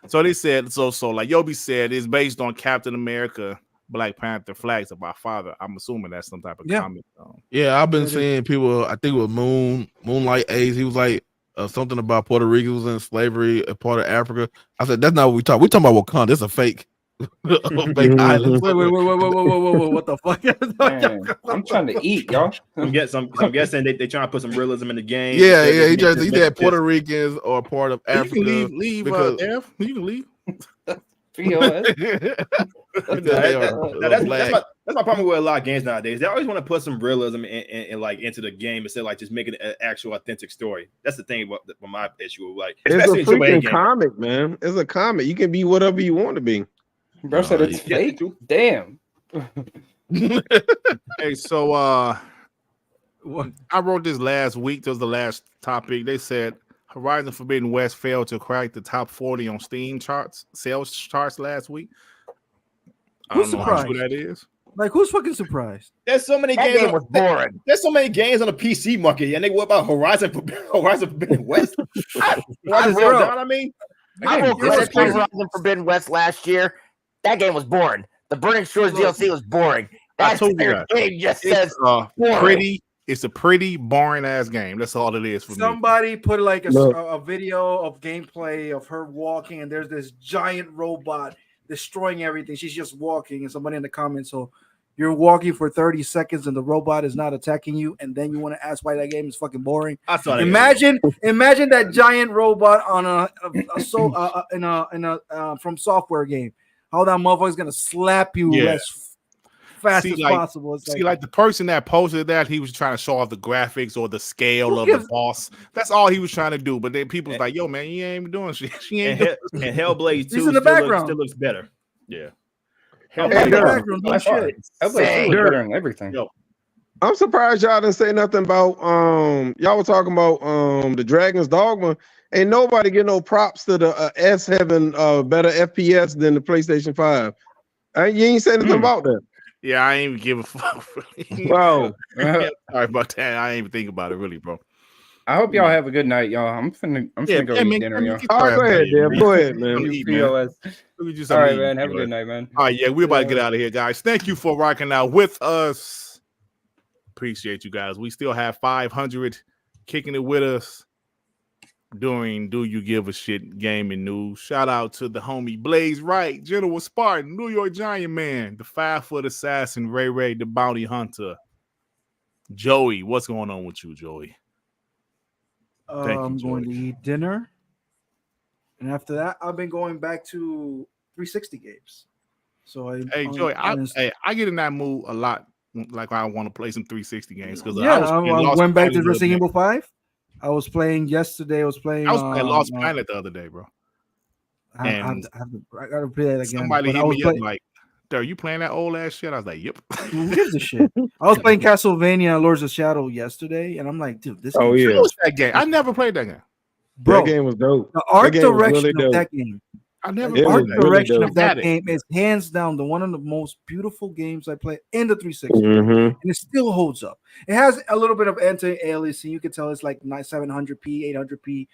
so they said so like Yobi said, it's based on Captain America, Black Panther flags of our father. I'm assuming that's some type of comment. Yeah, I've been seeing people. I think it was Moonlight Ace. He was like something about Puerto Rico was in slavery, a part of Africa. I said that's not what we talk. We talking about Wakanda. It's a fake, fake island. Wait, what the fuck? Man, I'm trying to eat, y'all. I'm guessing they trying to put some realism in the game. Yeah. He said Puerto Ricans are part of Africa. You can leave. Because You can leave. That's my problem with a lot of games nowadays. They always want to put some realism in like into the game instead of like just making an actual authentic story. That's the thing about my issue. Like, It's a especially in AAA freaking games. comic, man. It's a comic. You can be whatever you want to be. Bro said it's fake. Damn. Hey, so I wrote this last week. This was the last topic. They said Horizon Forbidden West failed to crack the top 40 on Steam sales charts last week. Who's I don't know how surprised? true that is. Like, who's fucking surprised? There's so many That games. game was boring. There's so many games on the PC market, and they what about Horizon Forbidden West? I Horizon will- Zero Dawn, I mean, I will That's credit crazy. Horizon Forbidden West last year. That game was boring. The Burning Shores DLC was boring. I That told you entire that. game just says boring. It's a pretty boring ass game. That's all it is for me. Somebody put like Look. a video of gameplay of her walking, and there's this giant robot destroying everything. She's just walking, and somebody in the comments, so you're walking for 30 seconds and the robot is not attacking you, and then you want to ask why that game is fucking boring. I saw that. Imagine that giant robot on from software game. how that motherfucker's gonna slap you Yeah. as fast as possible. It's like the person that posted that, he was trying to show off the graphics or the scale Who of gives- the boss. That's all he was trying to do. But then people's like, "Yo, man, you ain't even doing shit. She ain't And, doing and Hellblade 2 He's in the background. still looks better. Yeah. in the background doing By far. shit. Hellblade 2 is better than everything. Yo, I'm surprised y'all didn't say nothing about y'all were talking about the Dragon's Dogma. Ain't nobody get no props to the S having better FPS than the PlayStation 5. You ain't saying anything about that. Yeah, I ain't even give a fuck. Wow. Sorry about that. I ain't even think about it, really, bro. I hope y'all have a good night, y'all. I'm finna go eat dinner, y'all. All right, go ahead, Deb. Go ahead, man. POS. All right, man. Have a good night, man. All right, yeah, we're about to get out of here, guys. Thank you for rocking out with us. Appreciate you guys. We still have 500 kicking it with us during Do You Give a Shit gaming news. Shout out to the homie Blaze Wright, General Spartan, New York Giant Man, the 5-foot assassin, Ray the bounty hunter. Joey, what's going on with you, Joey? I'm going to eat dinner, and after that, I've been going back to 360 games. So Joey, I get in that mood a lot. Like I want to play some 360 games because I went back to Resident Evil 5. I was playing yesterday. I was playing Lost Planet the other day, bro. I gotta play that again. Somebody hit me up like, "Are you playing that old ass shit?" I was like, "Yep." Who gives a shit? I was playing Castlevania Lords of Shadow yesterday, and I'm like, dude, this. Oh game yeah, that game. I never played that game. Bro, that game was dope. The art direction of that game. I never. The art direction really of that game is hands down one of the most beautiful games I played in the 360, and it still holds up. It has a little bit of anti-aliasing. You can tell it's like 700p, 800p,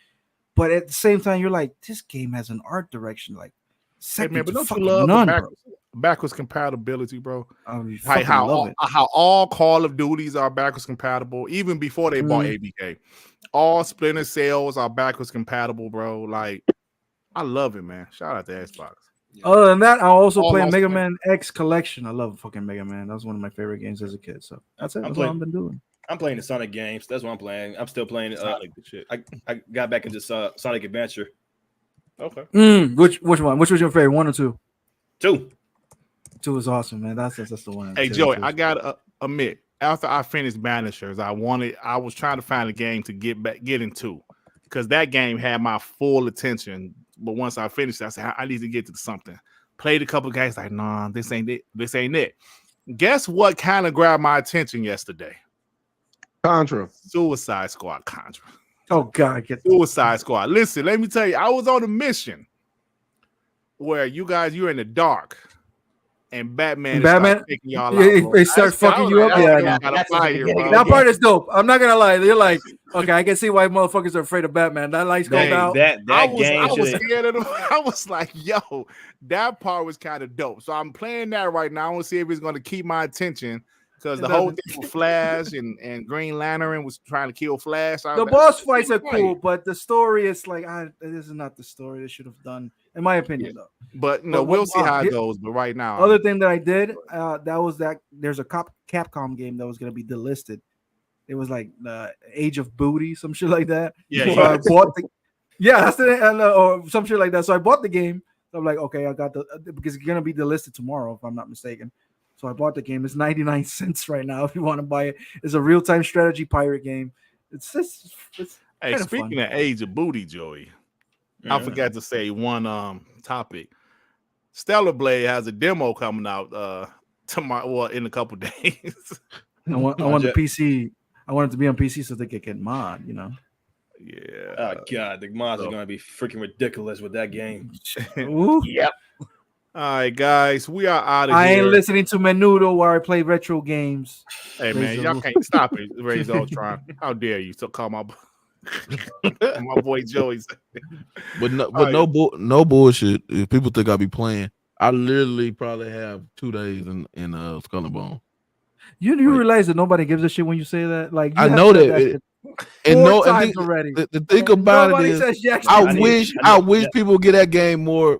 but at the same time, you're like, this game has an art direction like second Hey, man, but to don't you fucking love none, the backwards compatibility, bro? Like how all Call of Duties are backwards compatible, even before they bought ABK. All Splinter Cells are backwards compatible, bro. Like, I love it, man. Shout out to Xbox. Other than that, I also All play Lost Mega Planet. Man X Collection. I love fucking Mega Man. That was one of my favorite games as a kid. So that's it. That's what I've been doing. I'm playing the Sonic games. That's what I'm playing. I'm still playing Sonic. I got back into Sonic Adventure. Okay. Which one? Which was your favorite? 1 or 2? 2. 2 is awesome, man. That's the one. Hey, Joey, I gotta admit, after I finished Banishers, I was trying to find a game to get into because that game had my full attention. But once I finished, I said I need to get to something. Played a couple of games, like, nah, this ain't it. This ain't it. Guess what kind of grabbed my attention yesterday? Contra. Suicide Squad. Contra. Oh God, Suicide Squad. Listen, let me tell you, I was on a mission where you're in the dark. And Batman start taking y'all out. They start fucking you up. Yeah, that part is dope. I'm not gonna lie. You're like, okay, I can see why motherfuckers are afraid of Batman. That light's going out. I was scared of them. I was like, yo, that part was kind of dope. So I'm playing that right now. I want to see if it's going to keep my attention because the whole thing with Flash and Green Lantern was trying to kill Flash. The boss fights are cool, but the story is like, this is not the story they should have done, in my opinion, though. But we'll see how it goes. But right now, other thing that I did, there's a Capcom game that was gonna be delisted. It was like the Age of Booty, some shit like that. Yeah, so I bought that's or some shit like that. So I bought the game. So I'm like, okay, I got because it's gonna be delisted tomorrow, if I'm not mistaken. So I bought the game. It's 99 cents right now if you want to buy it. It's a real-time strategy pirate game. It's hey, speaking of Age of Booty, Joey, I forgot to say one topic. Stellar Blade has a demo coming out tomorrow, well, in a couple days. I want the PC. I want it to be on PC so they can get mod, you know. Yeah. Oh God, the mods are gonna be freaking ridiculous with that game. Yep. All right, guys, we are out of here. I ain't listening to Menudo while I play retro games. Hey man, y'all can't stop it. Raise Ultron. How dare you? So call my boy Joey. But no bullshit. If people think I be playing, I literally probably have 2 days in Skull and Bone. You realize that nobody gives a shit when you say that? Like I know that. Times already. The thing about Nobody it is, says yes. I wish people get that game more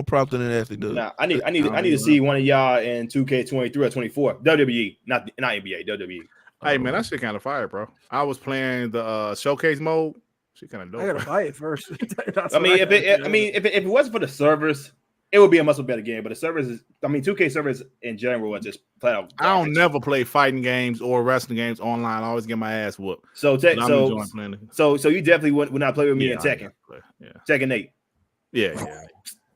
props than it actually does. Nah, I need to see one of y'all in 2K23 or 24. WWE, not NBA. WWE. Hey man, that shit kind of fire, bro. I was playing the showcase mode. Shit kind of dope. I gotta buy it first. If it wasn't for the servers, it would be a much better game. But the servers is, I mean, 2K servers in general are just flat out. I don't never play fighting games or wrestling games online. I always get my ass whooped. So But I'm enjoying playing it. so you definitely would not play with me Yeah, in I Tekken. Yeah. Tekken 8. Yeah.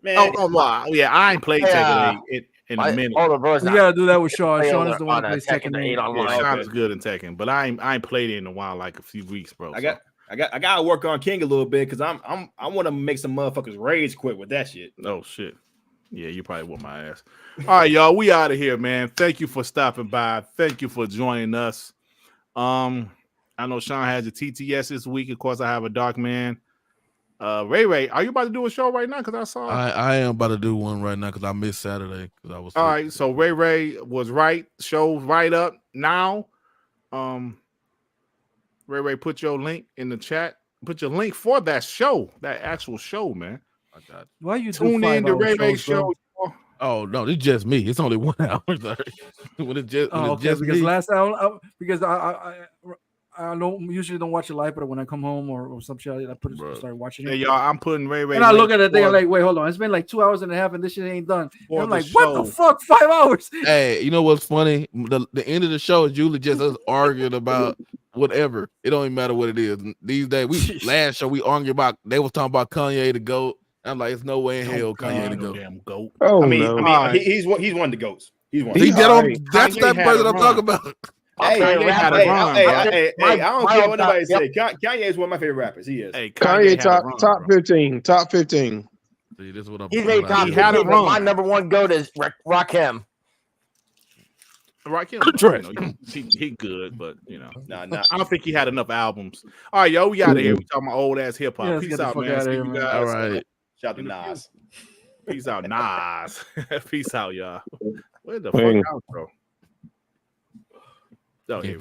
Man. Wow. Yeah, I ain't played Tekken 8 in a minute. You gotta do that with Sean. Sean is the one who plays Tekken 8. Yeah, Sean is good in Tekken, but I ain't played it in a while, like a few weeks, bro. I gotta work on King a little bit because I want to make some motherfuckers rage quit with that shit. Oh shit. Yeah, you probably whooped my ass. All right, y'all, we out of here, man. Thank you for stopping by. Thank you for joining us. I know Sean has a TTS this week. Of course, I have a Dark Man. Ray, are you about to do a show right now? Because I saw I am about to do one right now because I missed Saturday because I was all right. So Ray was right. Show right up now. Ray, put your link in the chat. Put your link for that show, that actual show, man. I got it. Why you tune in to Ray show? Oh no, it's just me. It's only 1 hour. Sorry. When it's just because me. last time because I usually don't watch it live, but when I come home or some shit, I start watching it. Hey, y'all, I'm putting Ray. And I look at it, I'm like, wait, hold on. It's been like 2 hours and a half, and this shit ain't done. And I'm like, what the fuck? 5 hours? Hey, you know what's funny? The end of the show is usually just us arguing about whatever. It don't even matter what it is. These days, last show we argued about. They was talking about Kanye the GOAT. I'm like, it's no way in hell Kanye the GOAT. Damn GOAT. Oh, I mean, he's one of the GOATs. He's one. That's that person I'm talking about. Hey, I don't care what nobody say. Kanye is one of my favorite rappers. He is. Hey, Kanye top 15. Top 15. See, this is what I'm. He's made top 15, but my number one GOAT is Rakim. Rakim, he good, but you know, I don't think he had enough albums. All right, yo, we out of here. We talking about old ass hip hop. Yeah, Peace out, man. See you guys. All right. Shout out to Nas. Peace out, Nas. Peace out, y'all. Where the Dang. fuck out, bro? Oh, here.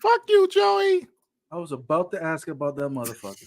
Fuck you, Joey. I was about to ask about that motherfucker.